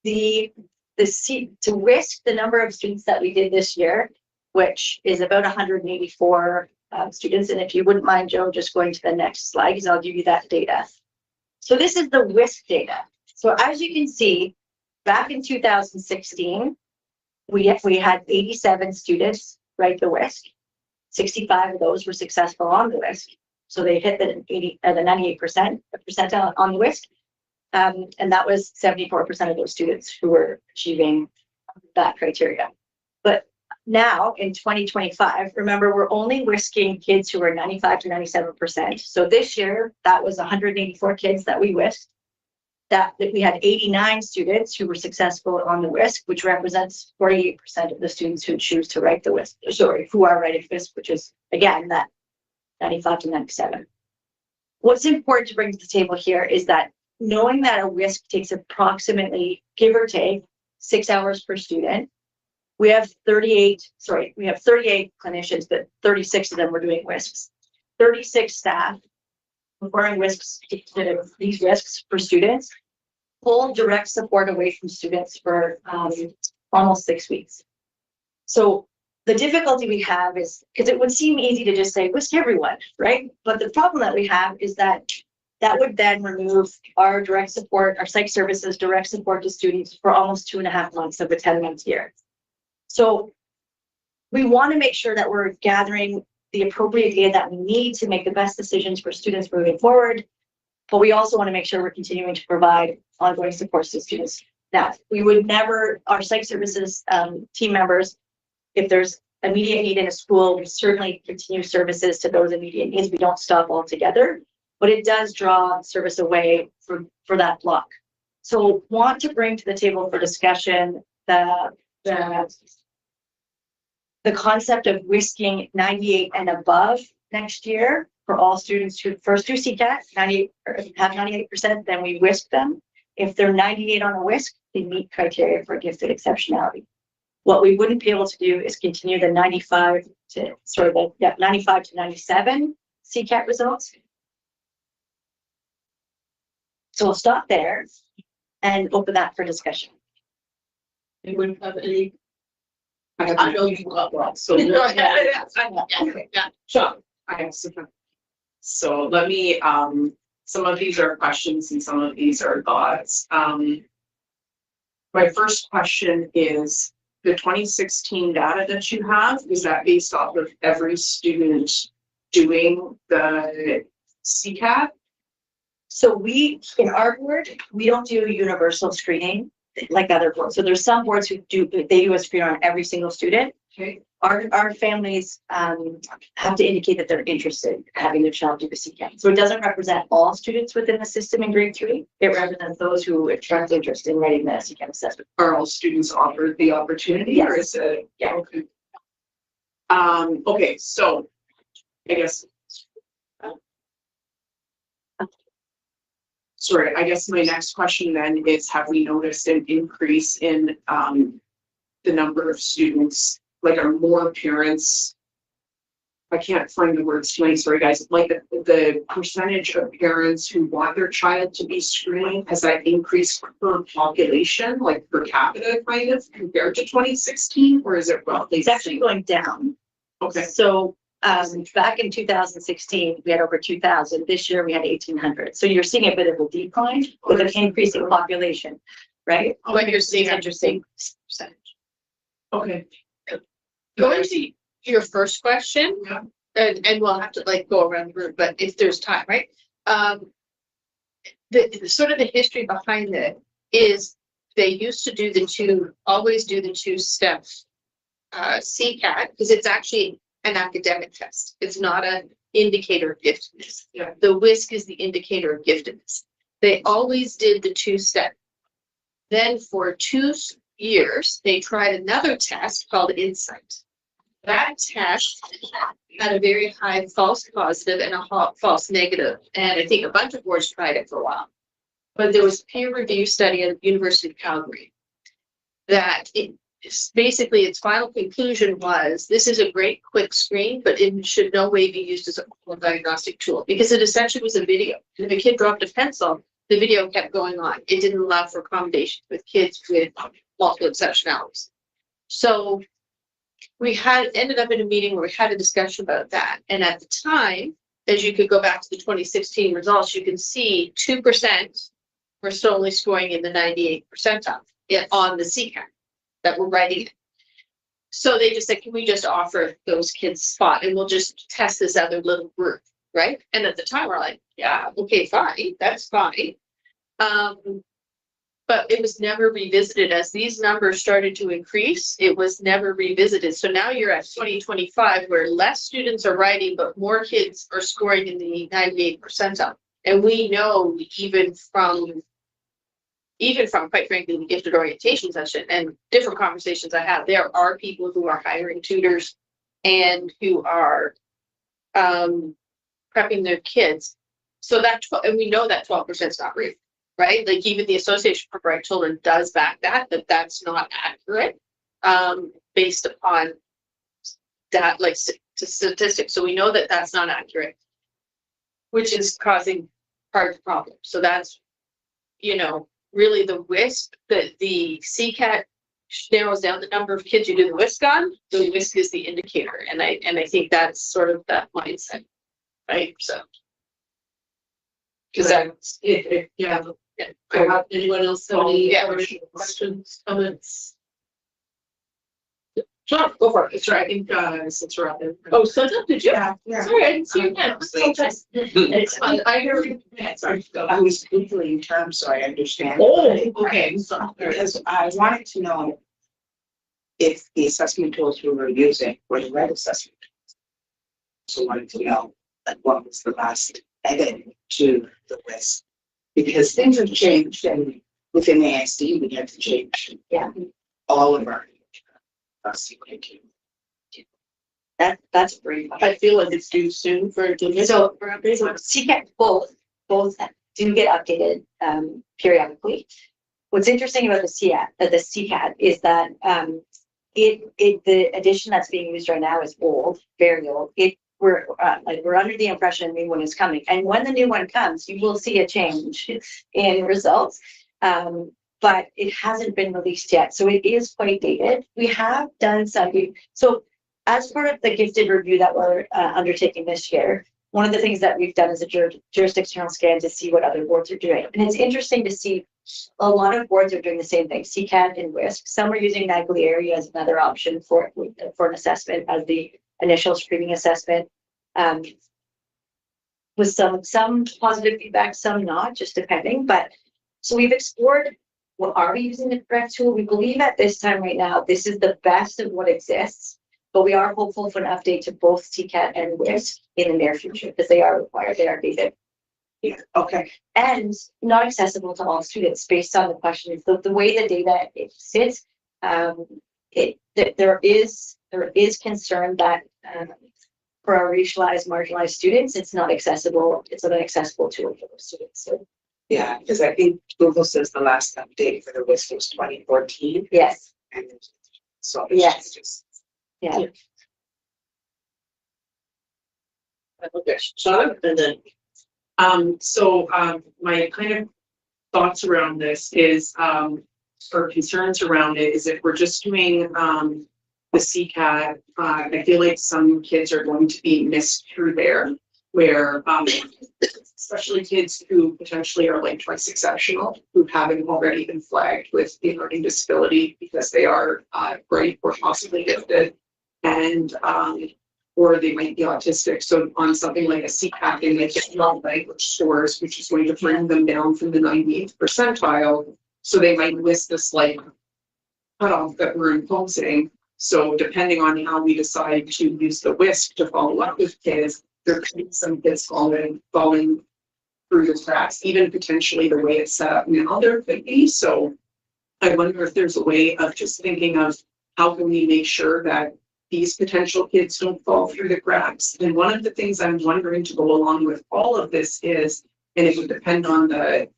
to WISC the number of students that we did this year, which is about 184 students. And if you wouldn't mind, Joe, just going to the next slide, because I'll give you that data. So this is the WISC data. So as you can see, back in 2016, we had 87 students write the WISC. 65 of those were successful on the WISC. So they hit the 98% percentile on the WISC. And that was 74% of those students who were achieving that criteria. But now in 2025, remember, we're only WISCing kids who are 95 to 97%. So this year, that was 184 kids that we WISCed. That we had 89 students who were successful on the WISC, which represents 48% of the students who choose to write the WISC, sorry, who are writing WISC, which is, again, that 95 to 97. What's important to bring to the table here is that knowing that a WISC takes approximately, give or take, 6 hours per student, we have 38 clinicians, but 36 of them were doing WISCs. 36 staff performing WISCs, these WISCs for students, pull direct support away from students for almost 6 weeks. So the difficulty we have is, because it would seem easy to just say WISC everyone, right? But the problem that we have is that would then remove our direct support, our psych services direct support to students for almost 2.5 months of a 10-month year. So we want to make sure that we're gathering the appropriate data that we need to make the best decisions for students moving forward. But we also want to make sure we're continuing to provide ongoing support to students. Now, we would never, our psych services team members, if there's immediate need in a school, we certainly continue services to those immediate needs. We don't stop altogether, but it does draw service away for that block. So want to bring to the table for discussion the concept of WISCing 98 and above next year for all students who first do CCAT, 98 or have 98%, then we WISC them. If they're 98 on a WISC, they meet criteria for gifted exceptionality. What we wouldn't be able to do is continue the 95 to 97 CCAT results. So we'll stop there and open that for discussion. We wouldn't have any. I know you got well, so. Yeah. Sean, I have some. So let me, some of these are questions and some of these are thoughts. My first question is, the 2016 data that you have, is that based off of every student doing the CCAT? So in our board, we don't do universal screening like other boards. So there's some boards who they do a screen on every single student. Okay. Our families have to indicate that they're interested in having their child do the CCAT. So it doesn't represent all students within the system in grade 3. It represents those who express interest in writing the CCAT assessment. Are all students offered the opportunity, or is it? Yeah. Okay. Okay, so I guess. Sorry, I guess my next question then is, have we noticed an increase in the number of students, like are more parents? I can't find the words tonight, sorry guys, like the percentage of parents who want their child to be screened, has that increased per population, like per capita kind of compared to 2016, or is it roughly? It's actually going down. Okay. So back in 2016, we had over 2,000. This year we had 1,800. So you're seeing a bit of a decline with an increasing population, right? When you're seeing Interesting. percentage. Okay. Going to your first question, and we'll have to like go around the room, but if there's time, right? The sort of the history behind it is they used to always do the two-step CCAT, because it's actually an academic test. It's not an indicator of giftedness. Yeah. The WISC is the indicator of giftedness. They always did the two-step. Then for 2 years, they tried another test called Insight. That test had a very high false positive and a false negative. And I think a bunch of boards tried it for a while. But there was a peer review study at the University of Calgary that basically its final conclusion was, this is a great quick screen, but it should no way be used as a diagnostic tool because it essentially was a video. If a kid dropped a pencil, the video kept going on. It didn't allow for accommodations with kids with multiple exceptionalities. So we ended up in a meeting where we had a discussion about that. And at the time, as you could go back to the 2016 results, you can see 2% were still only scoring in the 98th percentile on the SEAC that were writing it. So they just said, can we just offer those kids a spot and we'll just test this other little group, right? And at the time we're like, yeah, okay, fine, that's fine. But it was never revisited as these numbers started to increase. It was never revisited. So now you're at 2025 where less students are writing, but more kids are scoring in the 98th percentile. And we know even from quite frankly, the gifted orientation session and different conversations I have, there are people who are hiring tutors and who are prepping their kids. So that, and we know that 12% is not real, right? Like even the Association for Bright Children does back that that's not accurate based upon that, like statistics. So we know that that's not accurate, which is causing part of the problem. So that's, really the WISC, that the CCAT narrows down the number of kids you do the WISC on. The WISC is the indicator, and I think that's sort of that mindset, right? So, because that's it. Yeah. Anyone else have any questions, comments? Sure, go for it. It's right. I think since we're out there. Oh, so did you? Yeah. Sorry, I didn't see your hand. It's fine. I hear you. Sorry. I was Googling terms, so I understand. Oh, okay. Because I wanted to know if the assessment tools we were using were the right assessment tools. So I wanted to know, like, what was the last edit to the list? Because things have changed, and within ASD, we had to change all of our That's great. I feel like it's too soon for it. So CCAT both do get updated periodically. What's interesting about the CCAT is that the edition that's being used right now is old, very old. We're under the impression a new one is coming, and when the new one comes, you will see a change in results. But it hasn't been released yet, so it is quite dated. We have done so as part of the gifted review that we're undertaking this year. One of the things that we've done is a jurisdictional scan to see what other boards are doing, and it's interesting to see a lot of boards are doing the same thing. CCAT and WISC. Some are using Naglieri as another option for an assessment as the initial screening assessment, with some positive feedback, some not, just depending. But so we've explored. Well, are we using the correct tool? We believe at this time right now, this is the best of what exists, but we are hopeful for an update to both CCAT and WISC in the near future because they are required, they are dated. Yeah, okay. And not accessible to all students based on the questions. The way the data sits, there is concern that for our racialized, marginalized students, it's not accessible. It's not an accessible tool for those students. So. Yeah, because I think Google says the last update for the WISC was 2014. Yes. And so yes. Just yeah. Okay, Sean, and then. My kind of thoughts around this is, or concerns around it is if we're just doing the CCAT, I feel like some kids are going to be missed through there, where especially kids who potentially are like twice exceptional, who haven't already been flagged with a learning disability because they are bright or possibly gifted, and or they might be autistic. So on something like a CCAT, they might get language scores, which is going to bring them down from the 98th percentile. So they might miss this like cutoff that we're imposing. So depending on how we decide to use the WISC to follow up with kids, there could be some kids falling through the cracks, even potentially the way it's set up now there could be. So I wonder if there's a way of just thinking of how can we make sure that these potential kids don't fall through the cracks. And one of the things I'm wondering to go along with all of this is, and it would depend on the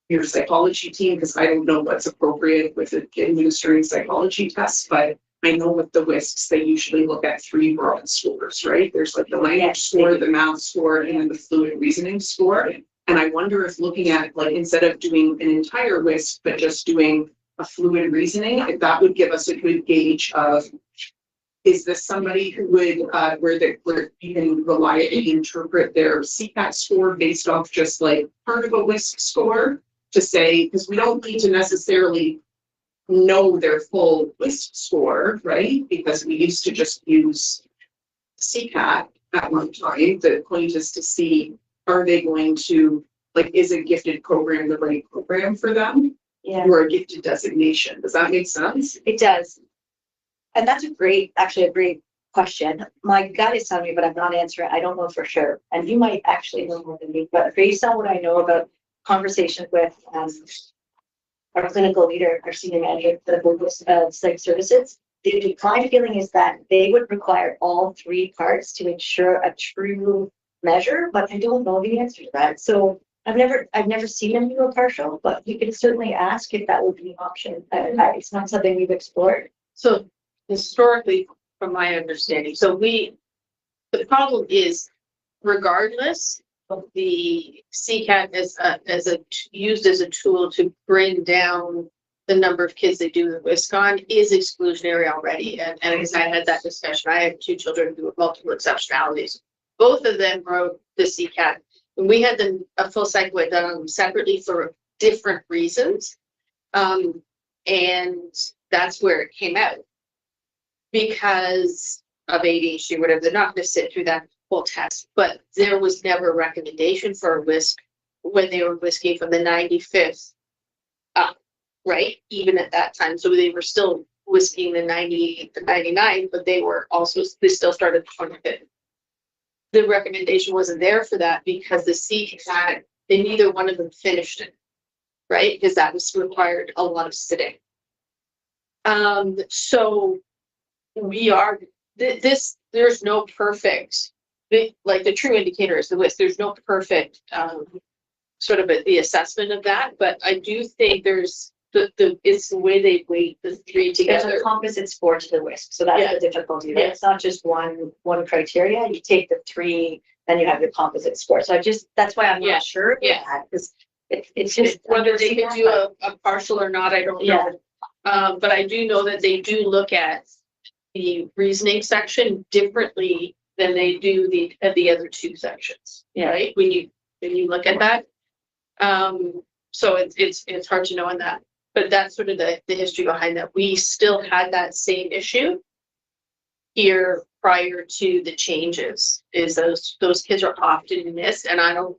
your psychology team, because I don't know what's appropriate with administering psychology tests, but I know with the WISCs, they usually look at 3 broad scores, right? There's like the language score, the math score, and then the fluid reasoning score. And I wonder if looking at, like, instead of doing an entire WISC, but just doing a fluid reasoning, if that would give us a good gauge of, is this somebody who would, where you can reliably interpret their CPAT score based off just like part of a WISC score to say, because we don't need to necessarily know their full WISC score, right? Because we used to just use CPAT at one time. The point is to see, are they going to, like, is a gifted program the right program for them? Yeah, Or a gifted designation? Does that make sense? it does. And that's actually a great question. My gut is telling me, but I'm not answering. I don't know for sure. And you might actually know more than me, but based on what I know about conversations with our clinical leader, our senior manager for the psych services, the my feeling is that they would require all 3 parts to ensure a true measure, but I don't know the answer to that. So I've never seen them do a partial, but you can certainly ask if that would be an option. It's not something we've explored. So historically, from my understanding, the problem is, regardless of the CCAT used as a tool to bring down the number of kids they do the WISC on, is exclusionary already. And as I had that discussion, I have 2 children who have multiple exceptionalities. Both of them wrote the CCAT. And we had a full cycle done on them separately for different reasons. And that's where it came out. Because of ADHD, whatever, they're not going to sit through that whole test. But there was never a recommendation for a WISC when they were WISCing from the 95th up, right? Even at that time. So they were still WISCing the 98, the 99, but they still started the 25th. The recommendation wasn't there for that because the CCAT, neither one of them finished it, right? Because that was required a lot of sitting. So there's no perfect, like the true indicator is the WISC. There's no perfect sort of the assessment of that, but I do think there's it's the way they weight the 3 together. There's a composite score to the WISC, so that's the difficulty. Right? Yeah. It's not just one criteria. You take the 3, then you have your composite score. So that's why I'm not sure about that, because it's just whether they can do a partial or not, I don't know. But I do know that they do look at the reasoning section differently than they do the other 2 sections. Right? When you look at that. So it's hard to know on that. But that's sort of the history behind that. We still had that same issue here prior to the changes, is those kids are often missed, and I don't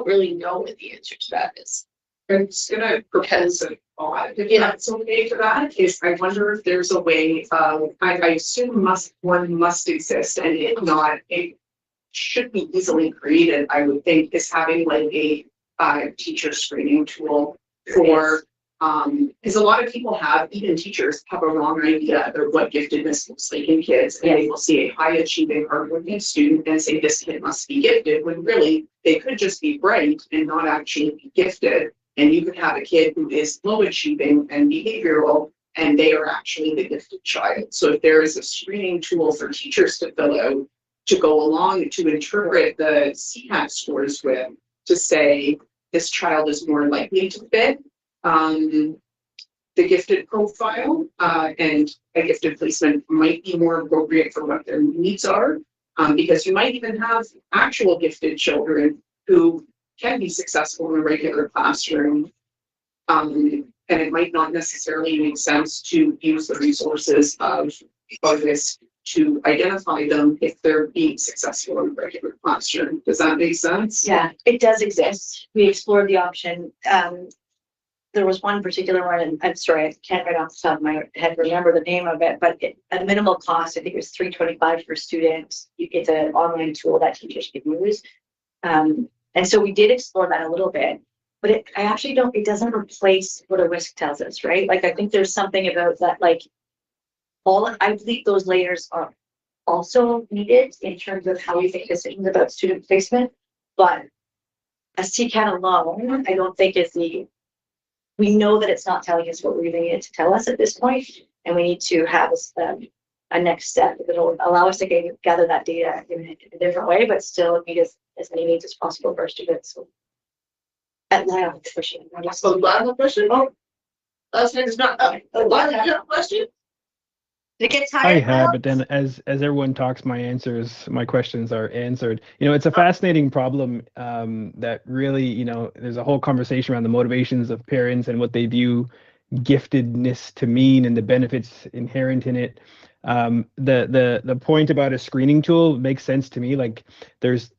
really know what the answer to that is. I'm just gonna propose a thought, if that's okay for that, is I wonder if there's a way, I assume one must exist, and if not, it should be easily created, I would think, is having like a teacher screening tool for, because a lot of people even teachers have a wrong idea of what giftedness looks like in kids, and they will see a high achieving, hardworking student and say this kid must be gifted, when really they could just be bright and not actually be gifted. And you could have a kid who is low achieving and behavioral, and they are actually the gifted child. So if there is a screening tool for teachers to fill out, to go along to interpret the CPAT scores with, to say this child is more likely to fit the gifted profile, and a gifted placement might be more appropriate for what their needs are, because you might even have actual gifted children who can be successful in a regular classroom, and it might not necessarily make sense to use the resources of this to identify them if they're being successful in a regular classroom. Does that make sense? Yeah, it does exist. We explored the option. There was one particular one, and I'm sorry, I can't right off the top of my head remember the name of it, but at minimal cost, I think it was $325 per student. It's an online tool that teachers can use. And so we did explore that a little bit, but it doesn't replace what a WISC tells us, right? Like, I think there's something about that, like, I believe those layers are also needed in terms of how we make decisions about student placement, but a CCAT alone, I don't think is the we know that it's not telling us what we really need to tell us at this point, and we need to have a next step that will allow us to gather that data in a different way, but still meet as many needs as possible for our students. So, and now, question. So last question. Oh, last name is not. Last question. Did it get I tired? have, now? but then as everyone talks, my questions are answered. You know, it's a fascinating problem that really, you know, there's a whole conversation around the motivations of parents and what they view giftedness to mean and the benefits inherent in it. The point about a screening tool makes sense to me. Like, there's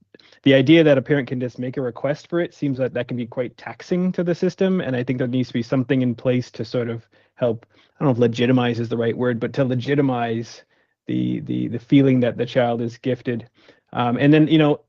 the idea that a parent can just make a request for it seems like that can be quite taxing to the system, and I think there needs to be something in place to sort of help. I don't know if legitimize is the right word, but to legitimize the feeling that the child is gifted. And then, you know,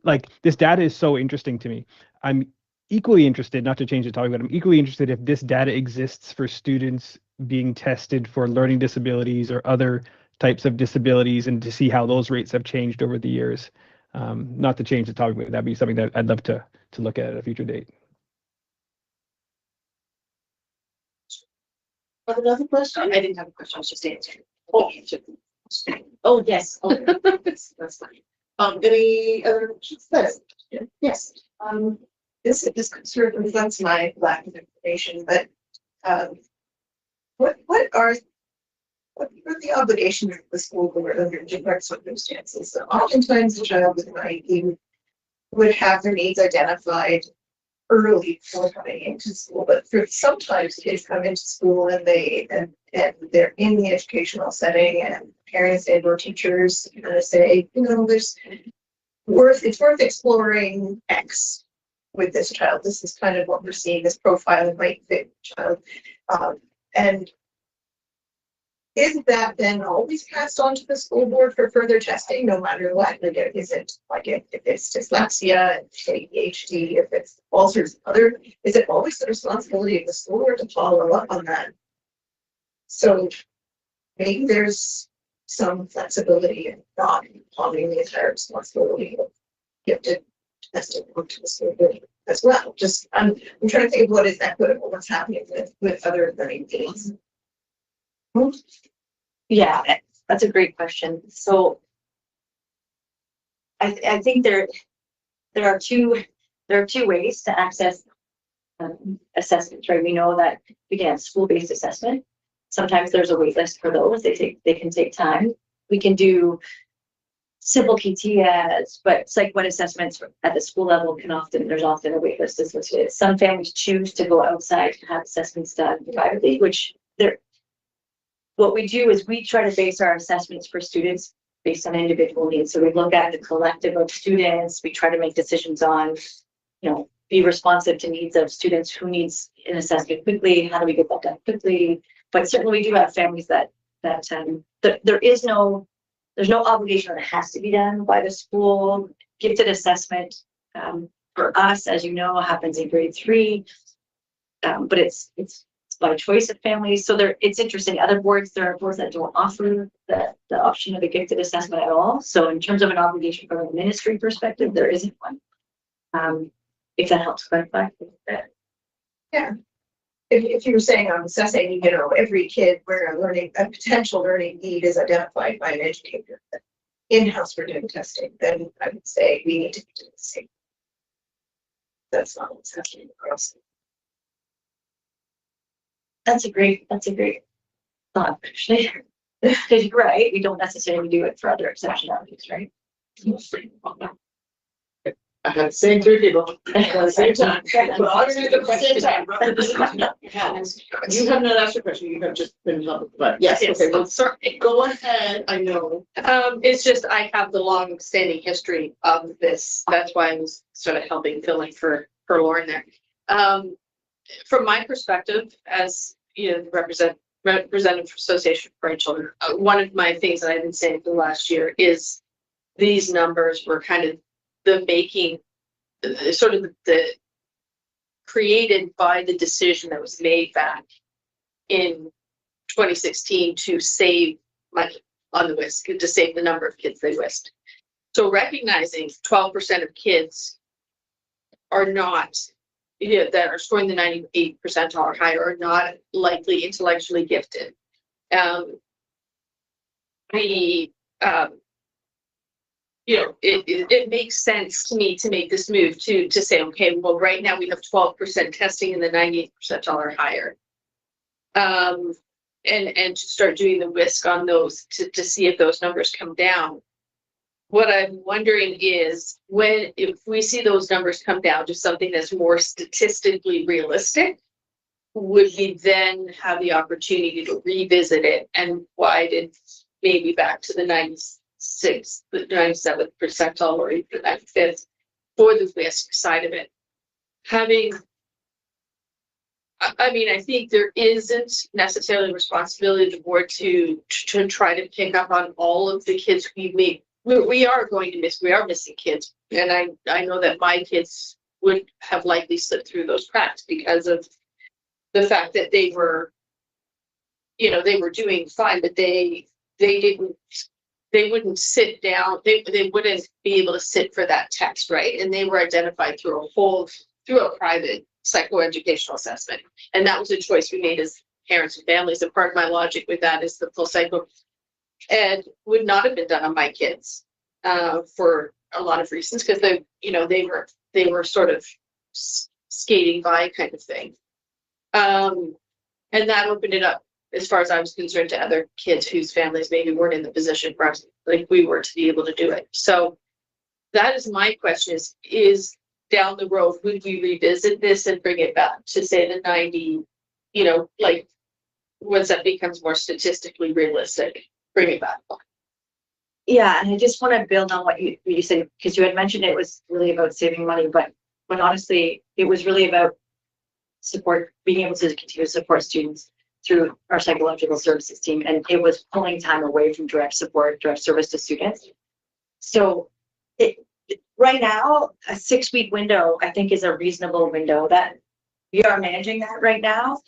like, this data is so interesting to me. I'm equally interested, not to change the topic, but I'm equally interested if this data exists for students being tested for learning disabilities or other types of disabilities, and to see how those rates have changed over the years. Not to change the topic, but that'd be something that I'd love to look at a future date. Another question? I didn't have a question. I was just answering. Oh, Oh, yes. Oh, that's fine. Any other questions? Yes. This sort of reflects my lack of information, but what are the obligations of the school board under different circumstances? So oftentimes a child with an IEP would have their needs identified early before coming into school, but sometimes kids come into school and they're in the educational setting, and parents and or teachers kind of say, you know, it's worth exploring X with this child. This is kind of what we're seeing. This profile might fit the child, and is that then always passed on to the school board for further testing, no matter what? Like, is it like if it's dyslexia, ADHD, if it's all sorts of other, is it always the responsibility of the school board to follow up on that? So maybe there's some flexibility in not having the entire responsibility of gifted testing onto the school board as well. Just I'm trying to think of what is equitable, what's happening with other learning needs. yeah, that's a great question. So I think there are two ways to access assessments, right? We know that we can have school-based assessment. Sometimes there's a wait list for those. They can take time. We can do simple PTS, but psych one assessments at the school level there's often a wait list associated. Some families choose to go outside to have assessments done privately, what we do is we try to base our assessments for students based on individual needs. So we look at the collective of students. We try to make decisions on, you know, be responsive to needs of students who needs an assessment quickly. How do we get that done quickly? But certainly we do have families that there's no obligation that it has to be done by the school. Gifted assessment for us, as you know, happens in grade 3, but it's by choice of families. So it's interesting. There are boards that don't offer the option of a gifted assessment at all. So in terms of an obligation from a ministry perspective, there isn't one. If that helps clarify. Yeah. If you were saying I'm assessing, you know, every kid where a potential learning need is identified by an educator in-house for doing testing, then I would say we need to do the same. That's not what's happening across. That's a great thought, actually. Because you're right, we don't necessarily do it for other exceptionalities, right? I had the same 3 people at the same time. But I'll do the question. You have not asked a question, you have just been talking, but yes, Yes, okay, well, sorry. go ahead, I know. It's just I have the long-standing history of this. That's why I was sort of helping fill in for Lauren there. From my perspective, as you know, representative for Association for Brain Children, one of my things that I've been saying for the last year is these numbers were kind of the making, sort of the created by the decision that was made back in 2016 to save money on the WISC, to save the number of kids they WISCed. So recognizing 12% of kids are not that are scoring the 98 percentile or higher are not likely intellectually gifted. It makes sense to me to make this move to say, okay, well, right now we have 12% testing in the 98 percentile or higher. And to start doing the whisk on those to see if those numbers come down. What I'm wondering is if we see those numbers come down to something that's more statistically realistic, would we then have the opportunity to revisit it and widen maybe back to the 96th, the 97th percentile, or even the 95th for the risk side of it? I think there isn't necessarily responsibility of the board to try to pick up on all of the kids we are missing kids. And I know that my kids would have likely slipped through those cracks because of the fact that they were doing fine, but they wouldn't sit down, they wouldn't be able to sit for that test, right? And they were identified through a private psychoeducational assessment. And that was a choice we made as parents and families. And part of my logic with that is the full cycle ed would not have been done on my kids for a lot of reasons, because they were sort of skating by kind of thing. And that opened it up, as far as I was concerned, to other kids whose families maybe weren't in the position for us, like we were, to be able to do it. So that is my question is down the road, would we revisit this and bring it back to say the 90, once that becomes more statistically realistic, bring it back? Yeah, and I just want to build on what you said, because you had mentioned it was really about saving money, but honestly, it was really about being able to continue to support students through our psychological services team, and it was pulling time away from direct service to students. So right now, a 6-week window, I think, is a reasonable window that we are managing that right now.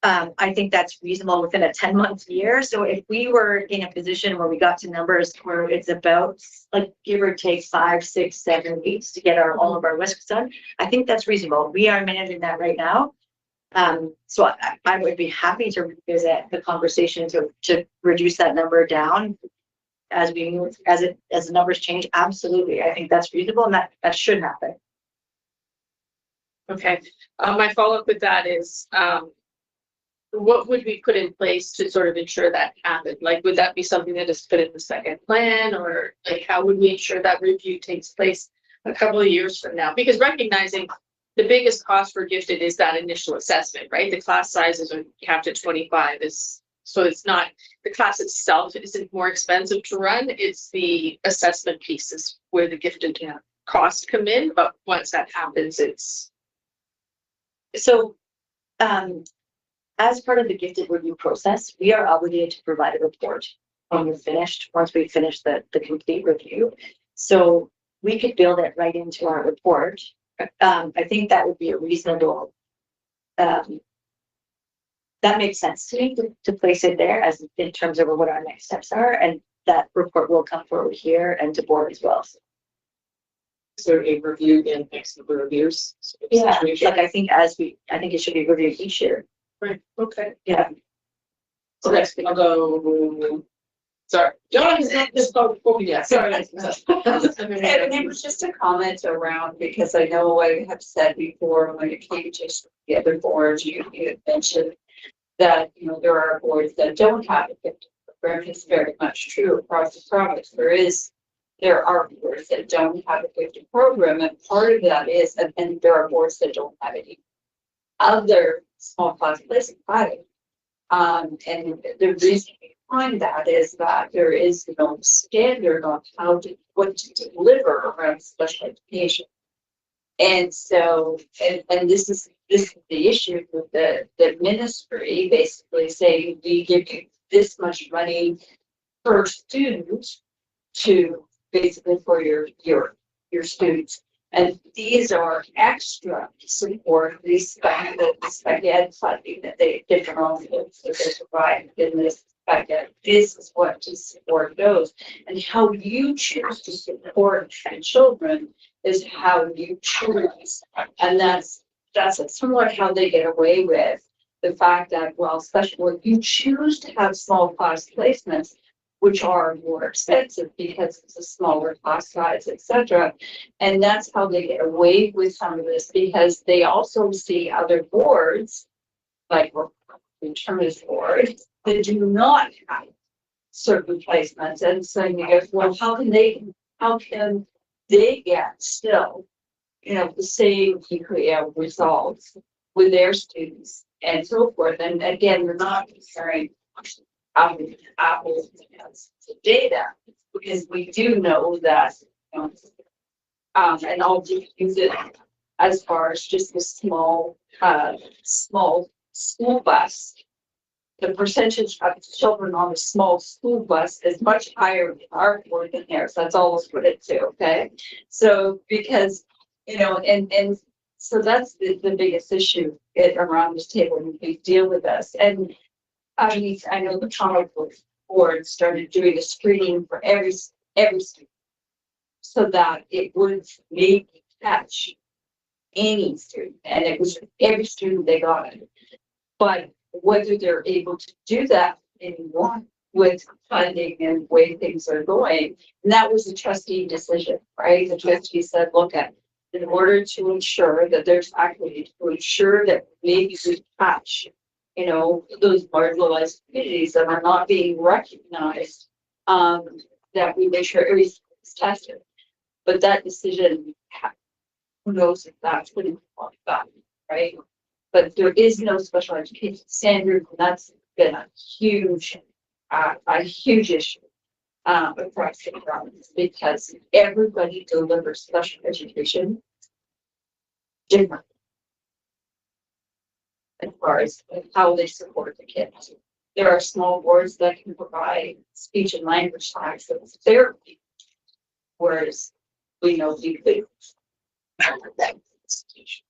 I think that's reasonable within a 10-month year. So if we were in a position where we got to numbers where it's about, like, give or take 5, 6, 7 weeks to get all of our risks done, I think that's reasonable. We are managing that right now. So I would be happy to revisit the conversation to reduce that number down as we move, as the numbers change. Absolutely, I think that's reasonable, and that should happen. Okay, my follow-up with that is, what would we put in place to sort of ensure that happened? Like, would that be something that is put in the second plan, or like, how would we ensure that review takes place a couple of years from now? Because recognizing the biggest cost for gifted is that initial assessment, right? The class sizes are capped at 25, so it's not, the class itself isn't more expensive to run. It's the assessment pieces where the gifted costs come in. But once that happens, it's so. As part of the gifted review process, we are obligated to provide a report once we finish the complete review. So we could build it right into our report. I think that would be a reasonable, that makes sense to me to place it there as in terms of what our next steps are. And that report will come forward here and to board as well. So a review in next number of years. Yeah, like I think it should be reviewed each year. right. Okay. Yeah. So next, I'll go. Sorry. Yeah, sorry. And it was just a comment around, because I know I have said before when it came to the other boards, you had mentioned that, there are boards that don't have a gifted program. It's very much true across the province. There are boards that don't have a gifted program, and part of that is, and there are boards that don't have any other small class placing private. And the reason behind that is that there is no standard on what to deliver around special education. And so, and this is the issue with the ministry basically saying, we give you this much money per student to basically for your students. And these are extra support, these spec ed funding that they different offices that they provide in this spec ed. This is what to support those. And how you choose to support children is how you choose. And that's that's somewhat how they get away with the fact that, well, especially when you choose to have small class placements, which are more expensive because it's a smaller class size, et cetera. And that's how they get away with some of this, because they also see other boards, like intermittent boards, that do not have certain placements. And so you go, well, how can they get still, the same degree of results with their students and so forth? And again, we're not comparing apples to data, because we do know that, and I'll just use it as far as just the small school bus. The percentage of children on the small school bus is much higher in our board than theirs. That's all let's put it to, okay? So because, and so that's the biggest issue around this table when we deal with this. And I know the comic book board started doing a screening for every student, so that it would maybe catch any student, and it was every student they got it. But whether they're able to do that anymore with funding and the way things are going, and that was a trustee decision, right? The trustee said, look, in order to ensure that there's equity, to ensure that maybe we catch, those marginalized communities that are not being recognized, that we make sure everything is tested. But that decision, who knows if that's going to be back, right? But there is no special education standard, and that's been a huge issue across the province, because everybody delivers special education differently as far as how they support the kids. There are small boards that can provide speech and language access therapy, whereas we know deeply that institution.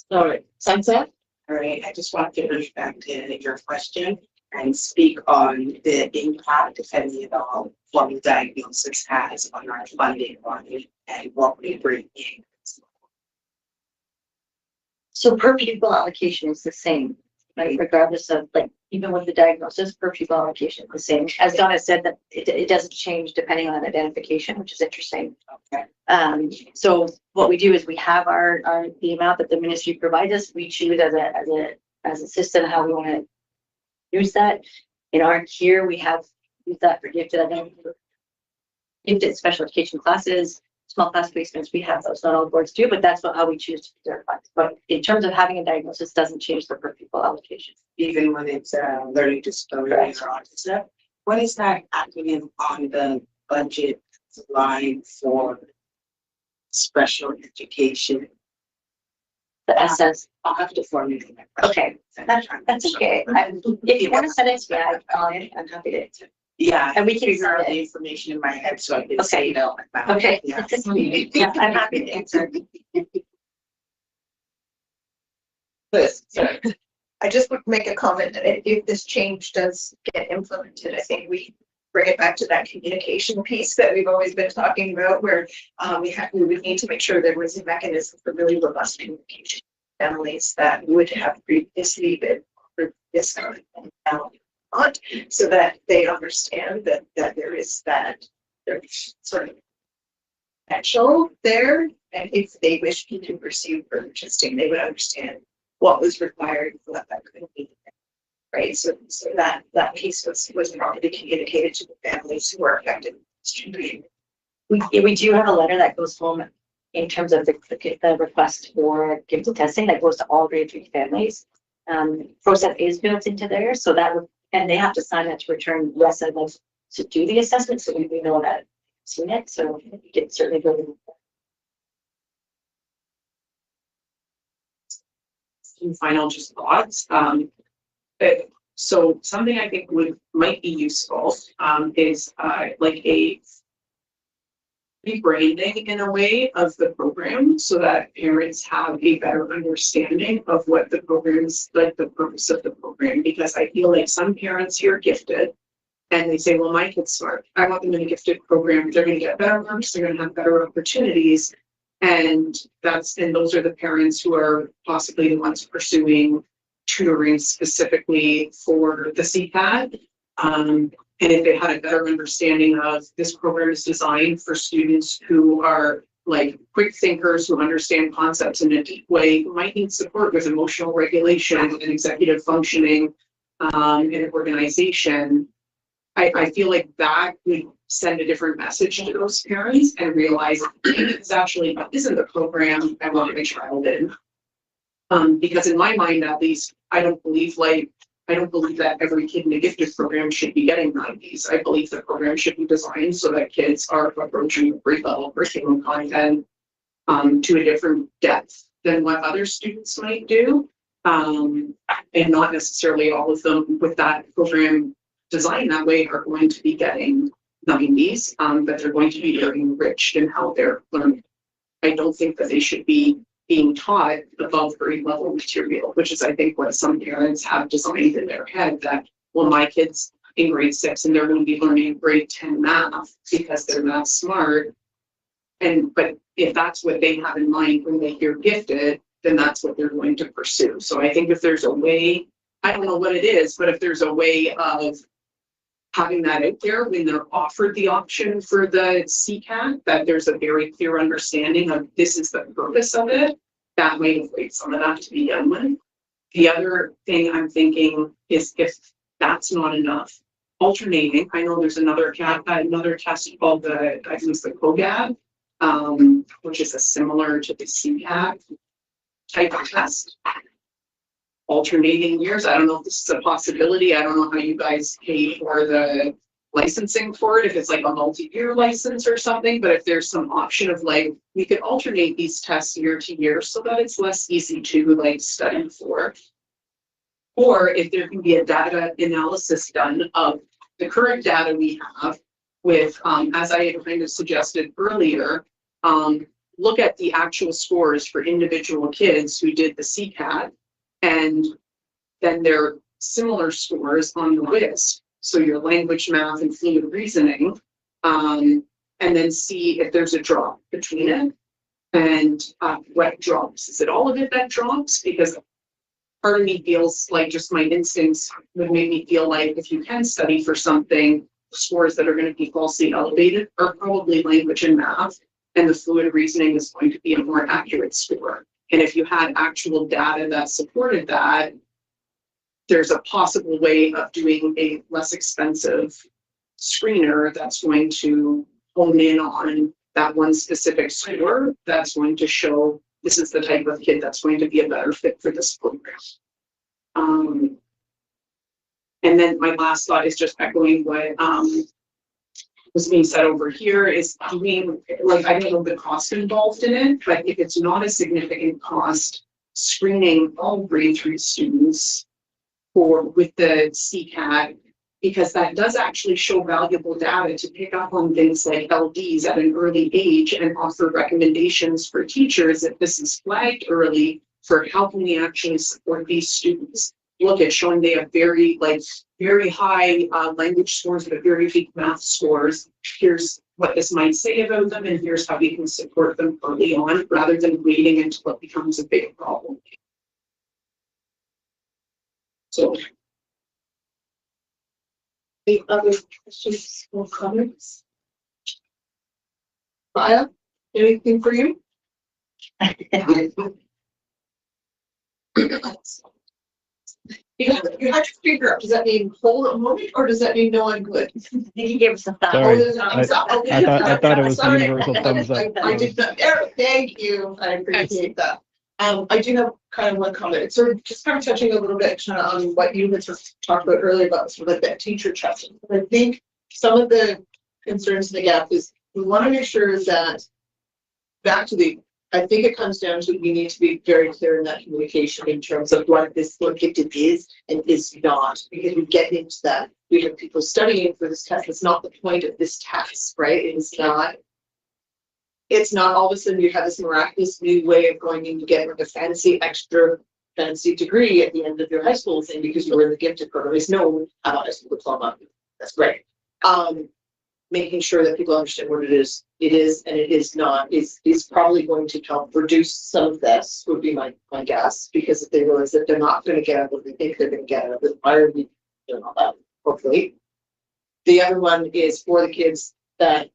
All right, Sunset? All right, I just want to push back to your question and speak on the impact, if any at all, what the diagnosis has on our funding body and what we bring in. So per pupil allocation is the same, right? Regardless of, like, even with the diagnosis, per pupil allocation is the same. As Donna said, that it doesn't change depending on identification, which is interesting. Okay. So what we do is we have the amount that the ministry provides us. We choose as a system how we want to use that. In our tier, we have used that for gifted special education classes, small class placements. We have those. Not all boards do, but that's how we choose to use our funds. But in terms of having a diagnosis, doesn't change the per pupil allocation. Even when it's learning disabilities or autism, what is that acronym on the budget line for special education? The SS. I'll have to formulate that question. Okay, that's okay. If you want to send it to me, I'm happy to answer. Yeah, And we can figure out send the it. information in my head so I can Okay. say no. Okay. Yeah. Yeah, I'm happy to answer. I just would make a comment that if this change does get implemented, I think we bring it back to that communication piece that we've always been talking about, where we would need to make sure there was a mechanism for really robust communication. Families that would have previously been discounted and now not, so that they understand that there is there's sort of potential there, and if they wish to pursue further testing, they would understand what was required, what that could be. Right, so that piece was properly communicated to the families who are affected. We do have a letter that goes home in terms of the request for gifted testing that goes to all grade 3 families. Process is built into there, so that would, and they have to sign that to return. Yes, I'd love to do the assessment, so we know that seen it. So you can certainly go. Some final just thoughts. So something I think might be useful is like a rebranding in a way of the program, so that parents have a better understanding of what the program's, like the purpose of the program. Because I feel like some parents hear gifted and they say, well, my kid's smart, I want them in a gifted program, they're going to get better marks, they're going to have better opportunities. And those are the parents who are possibly the ones pursuing tutoring specifically for the CPAD. And if they had a better understanding of this program is designed for students who are like quick thinkers, who understand concepts in a deep way, who might need support with emotional regulation and executive functioning, and organization, I feel like that would send a different message to those parents and realize it's actually isn't the program I want my child in. Because in my mind, at least, I don't believe that every kid in a gifted program should be getting 90s. I believe the program should be designed so that kids are approaching grade level curriculum content to a different depth than what other students might do. And not necessarily all of them with that program designed that way are going to be getting 90s, but they're going to be very enriched in how they're learning. I don't think that they should be being taught above grade level material, which is, I think, what some parents have designed in their head, that, well, my kids in grade 6 and they're going to be learning grade 10 math because they're not smart. But if that's what they have in mind when they hear gifted, then that's what they're going to pursue. So I think if there's a way, I don't know what it is, but if there's a way of having that out there when they're offered the option for the CCAT, that there's a very clear understanding of this is the purpose of it, that might avoid some of that to begin with. The other thing I'm thinking is, if that's not enough, alternating. I know there's another test called I think it's the COGAD, which is a similar to the CCAT type of test. Alternating years, I don't know if this is a possibility. I don't know how you guys pay for the licensing for it, if it's like a multi-year license or something, but if there's some option of like, we could alternate these tests year to year so that it's less easy to like study for. Or if there can be a data analysis done of the current data we have with, as I had kind of suggested earlier, look at the actual scores for individual kids who did the CCAT, and then their similar scores on the WISC, so your language, math, and fluid reasoning, and then see if there's a drop between it, and what drops. Is it all of it that drops? Because part of me feels like, just my instincts would make me feel like if you can study for something, scores that are going to be falsely elevated are probably language and math, and the fluid reasoning is going to be a more accurate score. And if you had actual data that supported that, there's a possible way of doing a less expensive screener that's going to hone in on that one specific score that's going to show this is the type of kid that's going to be a better fit for this program. And then my last thought is just echoing what was being said over here, is doing, like, I don't know the cost involved in it, but if it's not a significant cost, screening all grade 3 students with the CCAT, because that does actually show valuable data to pick up on things like LDs at an early age and offer recommendations for teachers if this is flagged early for how can we actually support these students. Look at showing they have very high language scores, but very weak math scores. Here's what this might say about them, and here's how we can support them early on, rather than waiting until it becomes a big problem. So, any other questions or comments? Maya, anything for you? You have to figure out, does that mean hold a moment, or does that mean no, I'm good? He gave us a thought. Sorry. I thought it was the universal thumbs up. I did not, thank you, I appreciate that. I do have kind of one comment. It's sort of just kind of touching a little bit on what you had sort of talked about earlier about sort of like that teacher trust. I think some of the concerns in the gap is we want to make sure that I think it comes down to we need to be very clear in that communication in terms of what gifted is and is not, because we get into that. We have people studying for this test. It's not the point of this test, right? It's not all of a sudden you have this miraculous new way of going in to get like a extra fancy degree at the end of your high school thing because you were in the gifted program. There's no high school diploma. That's great. making sure that people understand what it is and it is not, is probably going to help reduce some of this, would be my guess. Because if they realize that they're not gonna get out what they think they're gonna get out of it, why are we doing all that, hopefully. The other one is for the kids that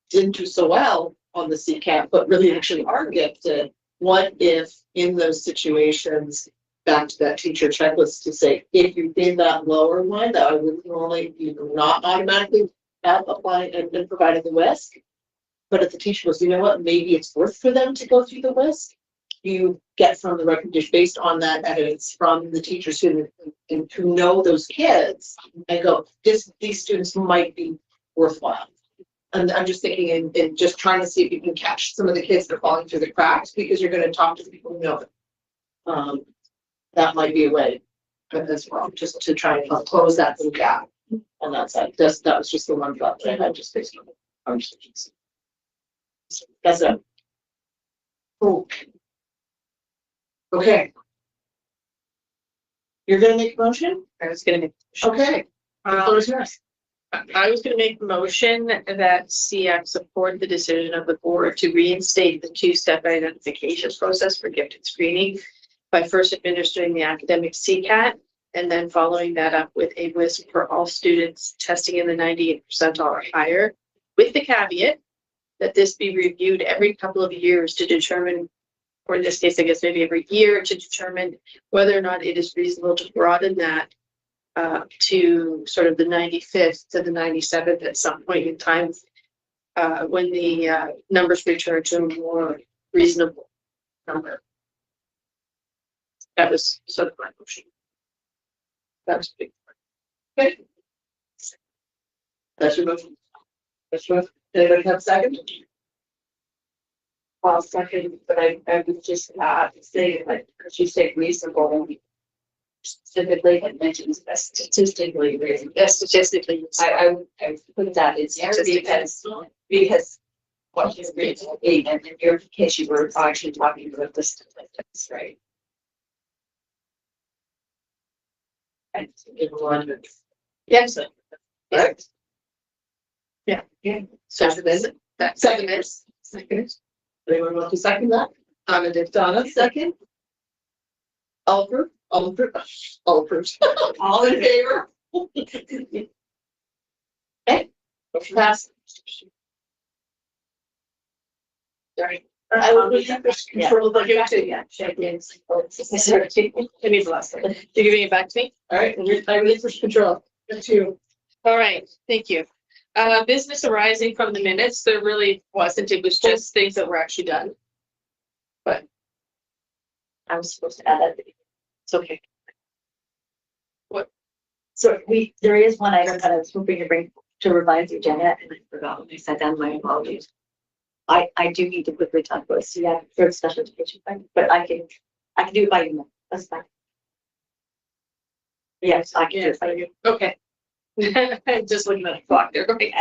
didn't do so well on the CCAP, but really actually are gifted. What if in those situations, back to that teacher checklist to say, if you've been that lower one, that I would normally, you know, not automatically apply and providing the WISC. But if the teacher goes, you know what, maybe it's worth for them to go through the WISC, you get from the recognition based on that evidence from the teachers who know those kids and go, these students might be worthwhile. And I'm just thinking and just trying to see if you can catch some of the kids that are falling through the cracks, because you're going to talk to the people who know them. That might be a way as well, just to try and help close that little gap on that side. That was just the one thought that I had just based on the conversations. That's it. Cool. Okay. You're gonna make a motion? I was gonna make. Okay. The floor is yours. I was gonna make a motion that SEAC support the decision of the board to reinstate the two-step identification process for gifted screening by first administering the academic CCAT and then following that up with a WISC for all students testing in the 98th percentile or higher, with the caveat that this be reviewed every couple of years to determine, or in this case, I guess maybe every year, to determine whether or not it is reasonable to broaden that to sort of the 95th to the 97th at some point in time when the numbers return to a more reasonable number. That was sort of my motion. That was big. Okay. That's your motion. That's what. Anybody have a second? Well, second, but I would just say, like, because you say reasonable, specifically, it mentions that statistically reasonable. Yes, statistically. I would put that in there because what you read, and in your case, you were actually talking about the statistics, right? And give a line of. Yes. Correct. Yeah. So So then, that second. second. Anyone want to second that? Donna, second. All approved? All approved? All approved. All in favor? Okay. Motion passed. Sorry. I will be control the give it to you. Shake hands. Sorry. Give me the last one. You're giving it back to me? All right, I relinquish control. That's you. All right, thank you. Business arising from the minutes, there really wasn't, it was just things that were actually done. But I was supposed to add that. it's okay. So there is one item that I was hoping to bring to revise the agenda and I forgot when I sat down, my apologies. I do need to quickly talk about SEAC for the special education fund, but I can do it by email. That's fine. Yes, I can do it by email. Okay. Just looking at the clock there, okay.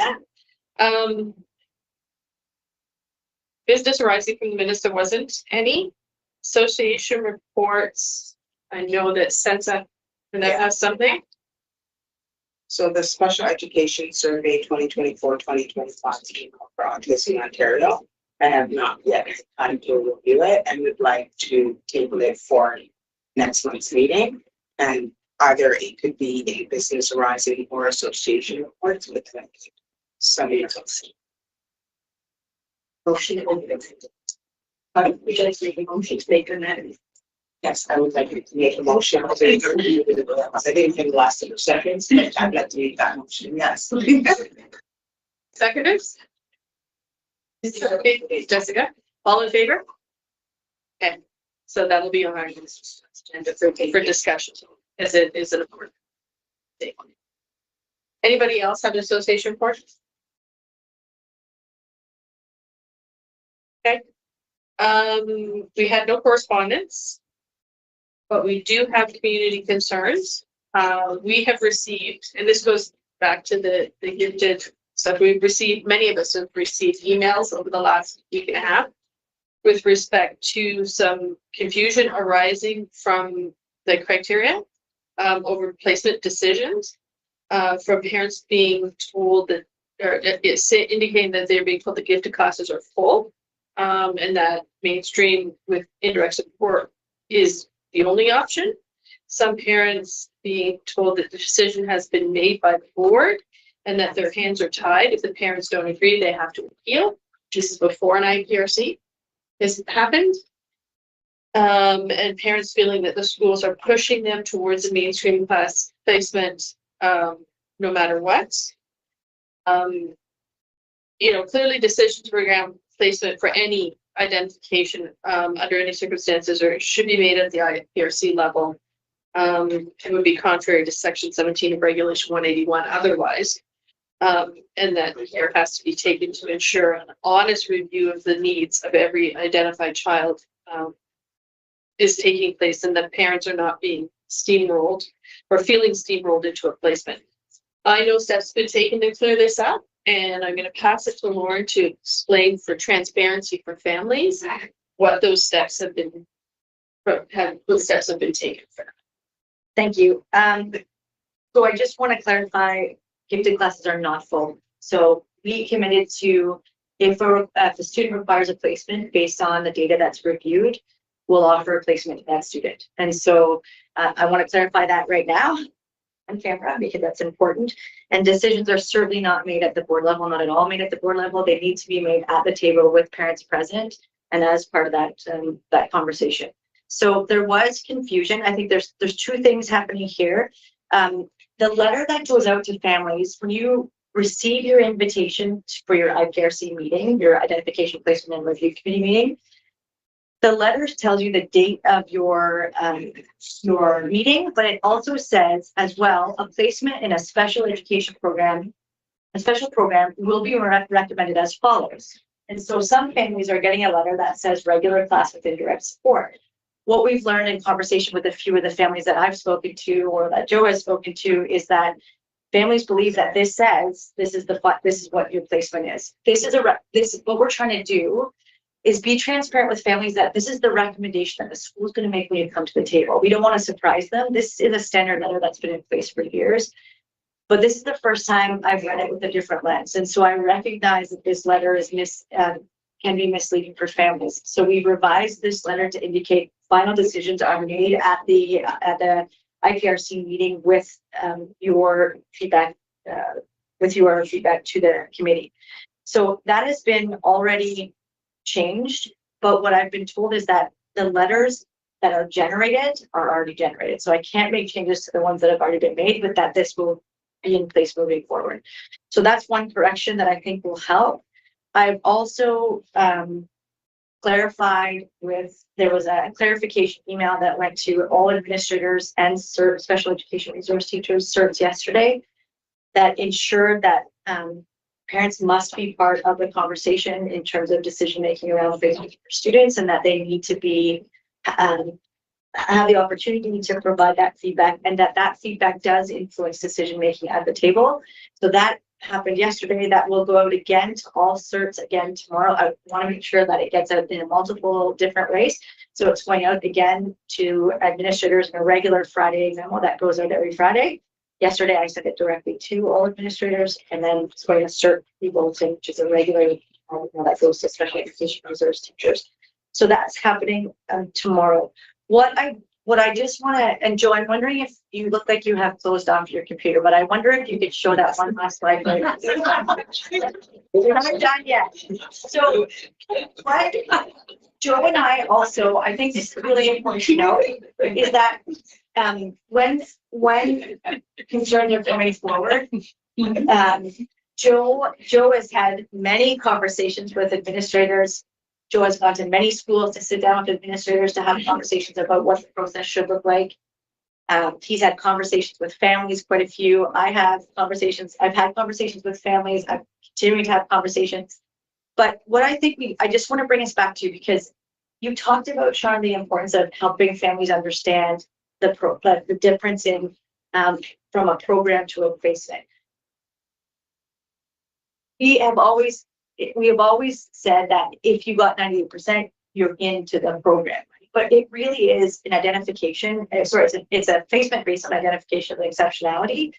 Business arising from the minutes, there wasn't any. Association reports, I know that Sensa, and that has something. So the special education survey 2024-2025 came out for autism in Ontario. I have not yet had time to review it and would like to table it for next month's meeting. And either it could be a business arising or association reports with them. Somebody else. Motion. We just make a motion to make an edit. Yes, I would like to make a motion. I didn't think it lasted 2 seconds. I'd like to make that motion, yes. Seconders? Jessica, all in favor? Okay, so that'll be on our agenda for discussion, as it is an important thing. Anybody else have an association report? Okay. We had no correspondence, but we do have community concerns. We have received, and this goes back to the gifted stuff, we've received, many of us have received emails over the last week and a half with respect to some confusion arising from the criteria over placement decisions, from parents being told that or it's indicating that they're being told the gifted classes are full. And that mainstream with indirect support is the only option. Some parents being told that the decision has been made by the board and that their hands are tied. If the parents don't agree, they have to appeal. This is before an IPRC has happened. And parents feeling that the schools are pushing them towards a mainstream class placement, no matter what. Clearly decisions around placement for any identification under any circumstances or should be made at the IPRC level. It would be contrary to section 17 of regulation 181 otherwise. And that care has to be taken to ensure an honest review of the needs of every identified child is taking place and that parents are not being steamrolled or feeling steamrolled into a placement. I know steps have been taken to clear this up, and I'm going to pass it to Lauren to explain for transparency for families what those steps have been taken for. Thank you. So I just want to clarify, gifted classes are not full. So we committed to, if the student requires a placement based on the data that's reviewed, we'll offer a placement to that student. And so I want to clarify that right now on camera because that's important. And decisions are certainly not made at the board level, not at all made at the board level. They need to be made at the table with parents present and as part of that conversation. So there was confusion. I think there's two things happening here. The letter that goes out to families, when you receive your invitation for your IPRC meeting, your Identification, Placement, and Review Committee meeting, the letter tells you the date of your meeting, but it also says as well, a placement in a special education program, a special program will be recommended as follows. And so some families are getting a letter that says regular class with indirect support. What we've learned in conversation with a few of the families that I've spoken to or that Joe has spoken to is that families believe that this says this is what your placement is. What we're trying to do is be transparent with families that this is the recommendation that the school is going to make when you come to the table. We don't want to surprise them. This is a standard letter that's been in place for years, but this is the first time I've read it with a different lens. And so I recognize that this letter is can be misleading for families. So we revised this letter to indicate final decisions are made at the IPRC meeting with your feedback to the committee. So that has been already changed, but what I've been told is that the letters that are generated are already generated. So I can't make changes to the ones that have already been made, but that this will be in place moving forward. So that's one correction that I think will help. I've also clarified there was a clarification email that went to all administrators and special education resource teachers, CERTs yesterday, that ensured that parents must be part of the conversation in terms of decision-making around placement for students, and that they need to be have the opportunity to provide that feedback, and that feedback does influence decision-making at the table. So that happened yesterday. That will go out again to all CERTs again tomorrow. I want to make sure that it gets out in multiple different ways. So it's going out again to administrators in a regular Friday memo that goes out every Friday. Yesterday, I sent it directly to all administrators, and then it's going to CERT bulletin, which is a regular that goes to special education resource teachers. So that's happening tomorrow. What I just want to, and Joe, I'm wondering if you look like you have closed off your computer, but I wonder if you could show that one last slide. We're not done yet. So what Joe and I also, I think this is really important to know, is that when concerns are coming forward, Joe has had many conversations with administrators. Joe has gone to many schools to sit down with administrators to have conversations about what the process should look like. He's had conversations with families, quite a few. I've had conversations with families. I'm continuing to have conversations. But what I think I just want to bring us back to, because you talked about, Sean, the importance of helping families understand the difference in from a program to a placement. We have always said that if you got 98%, you're into the program. But it really is an identification. It's a placement based on identification of exceptionality.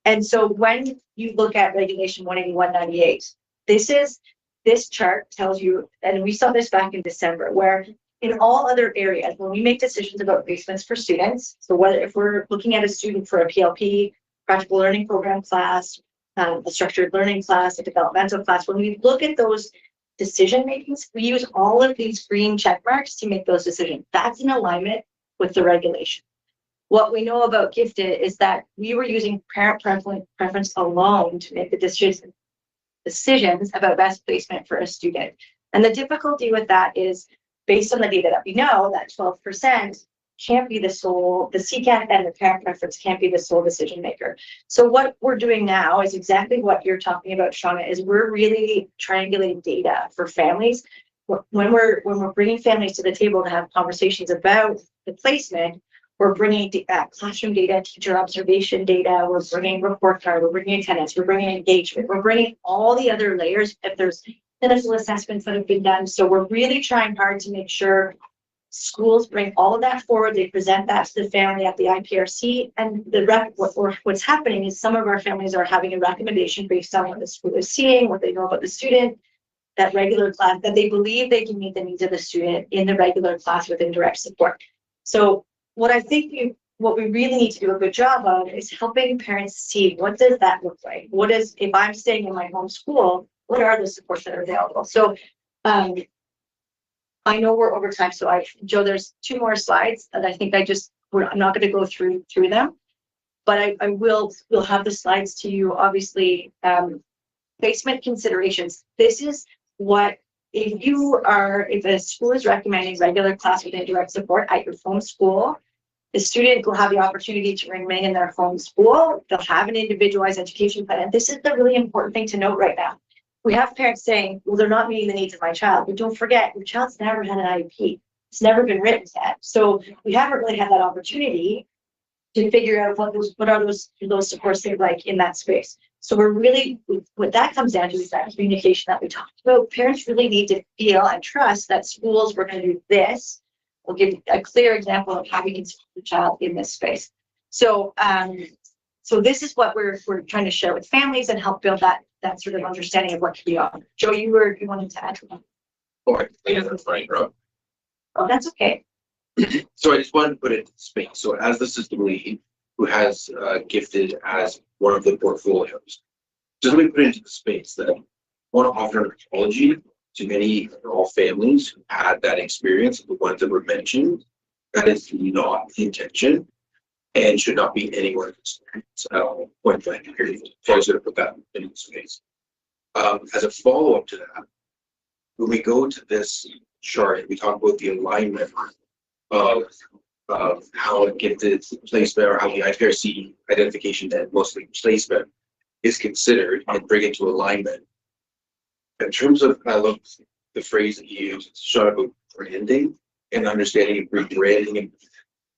And so when you look at regulation 18198, this chart tells you, and we saw this back in December, where in all other areas, when we make decisions about placements for students, so whether if we're looking at a student for a PLP, practical learning program class, a structured learning class, a developmental class, when we look at those decision makings, we use all of these green check marks to make those decisions. That's in alignment with the regulation. What we know about gifted is that we were using parent preference alone to make the decisions about best placement for a student. And the difficulty with that is, based on the data that we know, that 12% can't be the SEAC and the parent preference can't be the sole decision maker. So what we're doing now is exactly what you're talking about, Shauna, is we're really triangulating data for families. When we're bringing families to the table to have conversations about the placement, we're bringing classroom data, teacher observation data, we're bringing report card, we're bringing attendance, we're bringing engagement, we're bringing all the other layers if there's clinical assessments that have been done. So we're really trying hard to make sure schools bring all of that forward. They present that to the family at the IPRC, and what's happening is some of our families are having a recommendation based on what the school is seeing, what they know about the student, that regular class, that they believe they can meet the needs of the student in the regular class with indirect support. So what I think what we really need to do a good job of is helping parents see, what does that look like? What is, if I'm staying in my home school, what are the supports that are available? So I know we're over time, so Joe, there's 2 more slides that I think I'm not going to go through them, but we'll have the slides to you. Obviously, placement considerations. This is what, if a school is recommending regular class with indirect support at your home school, the student will have the opportunity to remain in their home school. They'll have an individualized education plan. And this is the really important thing to note right now. We have parents saying, well, they're not meeting the needs of my child. But don't forget, your child's never had an IEP. It's never been written yet. So we haven't really had that opportunity to figure out what are those supports they like in that space. So we're really, what that comes down to is that communication that we talked about. Parents really need to feel and trust that schools were going to do this. We'll give a clear example of how we can support the child in this space. So, so this is what we're trying to share with families and help build that sort of understanding of what can be offered. Joe, you wanted to add to that? Oh, I think that's fine, Rob. Oh, that's okay. So I just wanted to put it in space. So as the system lead who has gifted as one of the portfolios, just let me put it into the space that I want to offer an apology to many or all families who had that experience, the ones that were mentioned. That is not the intention and should not be anywhere. So point blank period. So I was going to put that in the space. As a follow-up to that, when we go to this chart, we talk about the alignment of how a gifted placement or how the IPRC identification and mostly placement is considered and bring it to alignment. In terms of, I love the phrase that you use, it's sort of branding and understanding and rebranding and,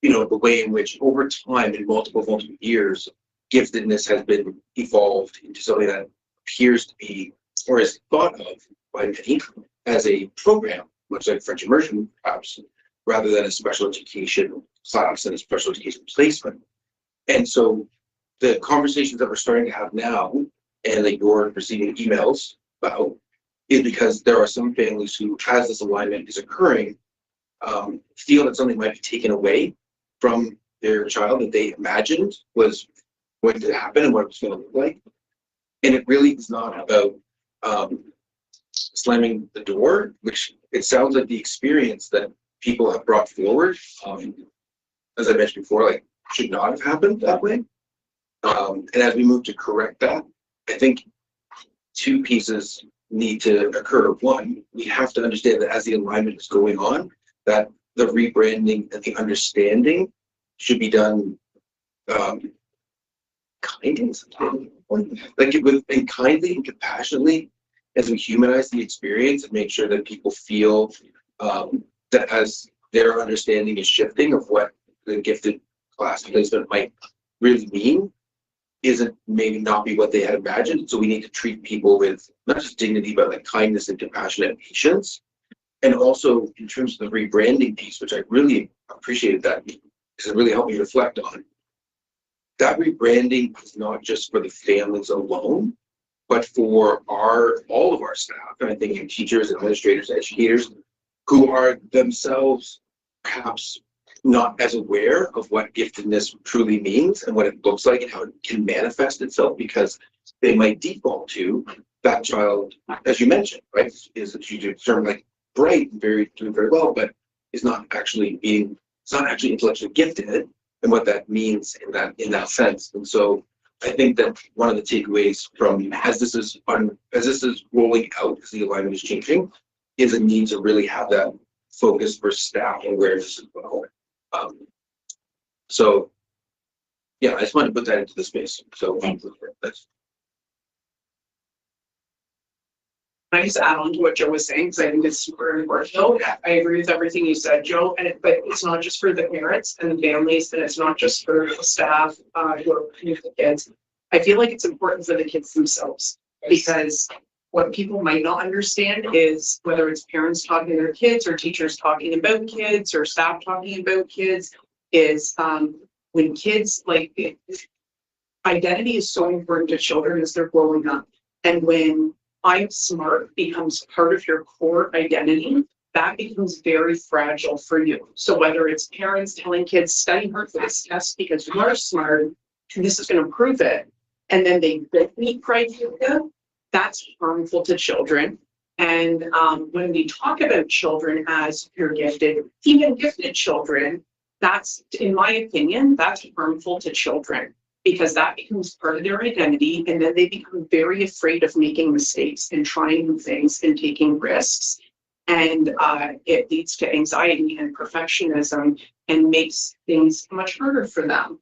the way in which over time in multiple years, giftedness has been evolved into something that appears to be, or is thought of by many as a program, much like French immersion, perhaps, rather than a special education class and a special education placement. And so the conversations that we're starting to have now and that you're receiving emails about is because there are some families who, as this alignment is occurring, feel that something might be taken away from their child that they imagined was going to happen and what it was going to look like. And it really is not about slamming the door, which it sounds like the experience that people have brought forward, as I mentioned before, like should not have happened that way. And as we move to correct that, I think 2 pieces need to occur. One, we have to understand that as the alignment is going on, that the rebranding and the understanding should be done kindly, and kindly and compassionately as we humanize the experience and make sure that people feel that as their understanding is shifting of what the gifted class placement might really mean, isn't maybe not be what they had imagined. So we need to treat people with not just dignity, but like kindness and compassion and patience. And also in terms of the rebranding piece, which I really appreciated that because it really helped me reflect on. that rebranding is not just for the families alone, but for all of our staff, and I think teachers, administrators, educators, who are themselves perhaps not as aware of what giftedness truly means and what it looks like and how it can manifest itself, because they might default to that child, as you mentioned, right? Is that you determine like bright and doing very well, but is not actually intellectually gifted, and what that means in that sense. And so I think that one of the takeaways from as this is rolling out, as the alignment is changing, is a need to really have that focus for staff awareness as well. So yeah, I just wanted to put that into the space. So that's. Can I just add on to what Joe was saying, because I think it's super important. Joe, I agree with everything you said, Joe, but it's not just for the parents and the families, and it's not just for the staff who are working with the kids. I feel like it's important for the kids themselves, because what people might not understand is whether it's parents talking to their kids or teachers talking about kids or staff talking about kids, is when kids, like, identity is so important to children as they're growing up. And when I'm smart becomes part of your core identity, that becomes very fragile for you. So whether it's parents telling kids, study hard for this test because you are smart, and this is going to prove it, and then they meet criteria, that's harmful to children. And when we talk about children as you're gifted, even gifted children, that's, in my opinion, that's harmful to children, because that becomes part of their identity, and then they become very afraid of making mistakes and trying new things and taking risks. And it leads to anxiety and perfectionism and makes things much harder for them.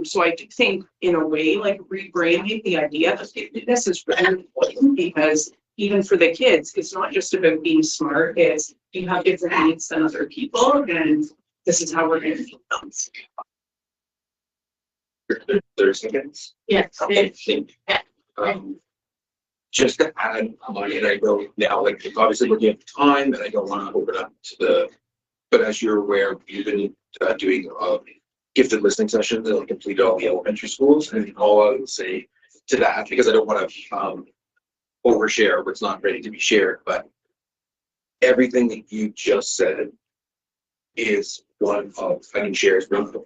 So I do think, in a way, like rebranding the idea of giftedness is really important, because even for the kids, it's not just about being smart, it's you have different needs than other people, and this is how we're going to do them. 30 seconds. Yes. Okay. Just to add on, and I know now, like, obviously we're getting time, and I don't want to open up to but as you're aware, we've been doing gifted listening sessions and completed all the elementary schools, and all I would say to that, because I don't want to overshare what's not ready to be shared, but everything that you just said is one of, I can share is one of the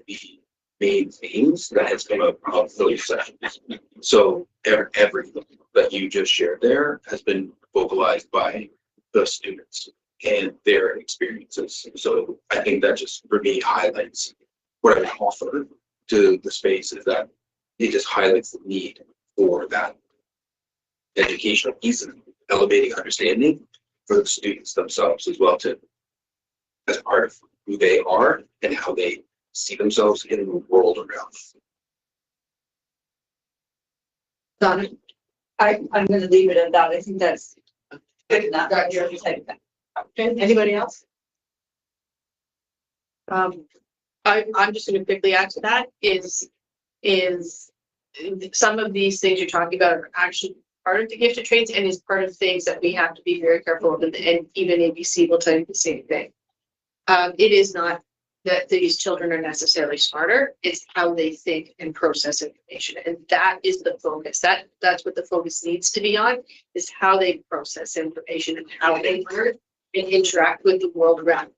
main themes that has come up of those sessions. So everything that you just shared there has been vocalized by the students and their experiences. So I think that just, for me, highlights what I would offer to the space, is that it just highlights the need for that educational piece of elevating understanding for the students themselves as well, to as part of who they are and how they see themselves in the world around. Donna, I'm going to leave it at that. I think that's good enough. Anybody else? I'm just going to quickly add to that is some of these things you're talking about are actually part of the gifted traits and is part of things that we have to be very careful of, and even ABC will tell you the same thing. It is not that these children are necessarily smarter, it's how they think and process information, and that is the focus. That's what the focus needs to be on, is how they process information and how they learn and interact with the world around them.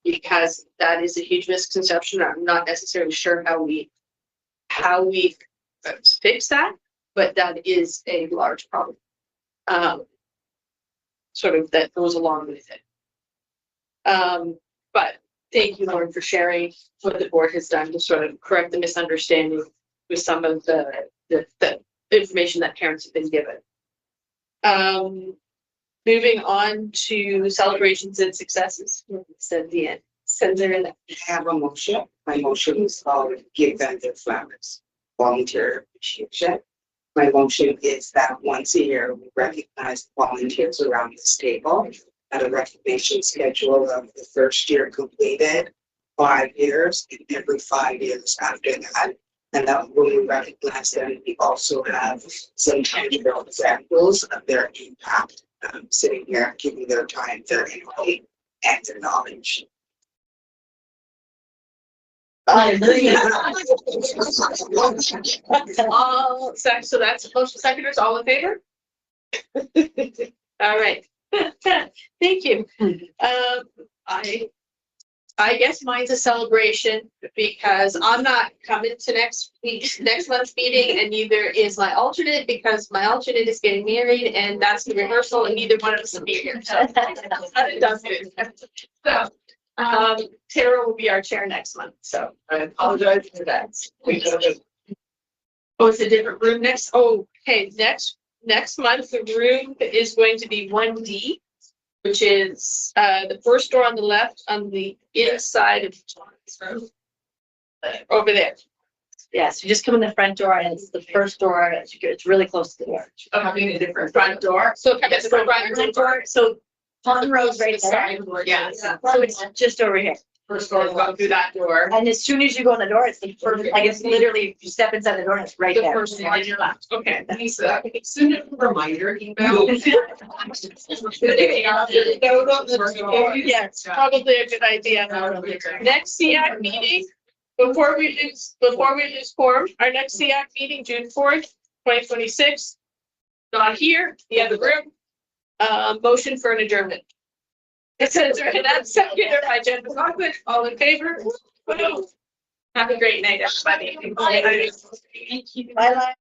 Because that is a huge misconception. I'm not necessarily sure how we fix that, but that is a large problem. Sort of that goes along with it. But thank you, Lauren, for sharing what the board has done to sort of correct the misunderstanding with some of the information that parents have been given. Moving on to celebrations and successes. Said the end. Said there in that. I have a motion. My motion is called Give Them Their Flowers, volunteer appreciation. My motion is that once a year we recognize volunteers around this table at a recognition schedule of the first year completed, 5 years, and every 5 years after that. And that when we recognize them, we also have some tangible examples of their impact, sitting here, giving their time, their energy, and their knowledge. All, so that's motion seconders, all in favor? All right. Thank you. I guess mine's a celebration because I'm not coming to next month's meeting, and neither is my alternate because my alternate is getting married and that's the rehearsal and neither one of us will be here. So it does it. So, Tara will be our chair next month, so I apologize for that. Oh, it's a different room next. Oh, okay, next month, the room is going to be 1D, which is the first door on the left on the inside of John's room. Over there. Yes, you just come in the front door and it's the first door. It's really close to the door. Having a different front door. So come to the front door. So Pond Road's right there. Side door, yeah. So it's just over here. First door, go through that door. And as soon as you go in the door, it's the first, like it's literally, you step inside the door and it's right The there. first one on your left. Okay. Lisa, send a reminder email. Yes, probably a good idea. Next SEAC meeting, before we lose form, our next SEAC meeting, June 4th, 2026. Not here, the other room. Motion for an adjournment. It says, and that's seconded by Jen McLaughlin. All in favor? Woo. Have a great night, everybody. Bye.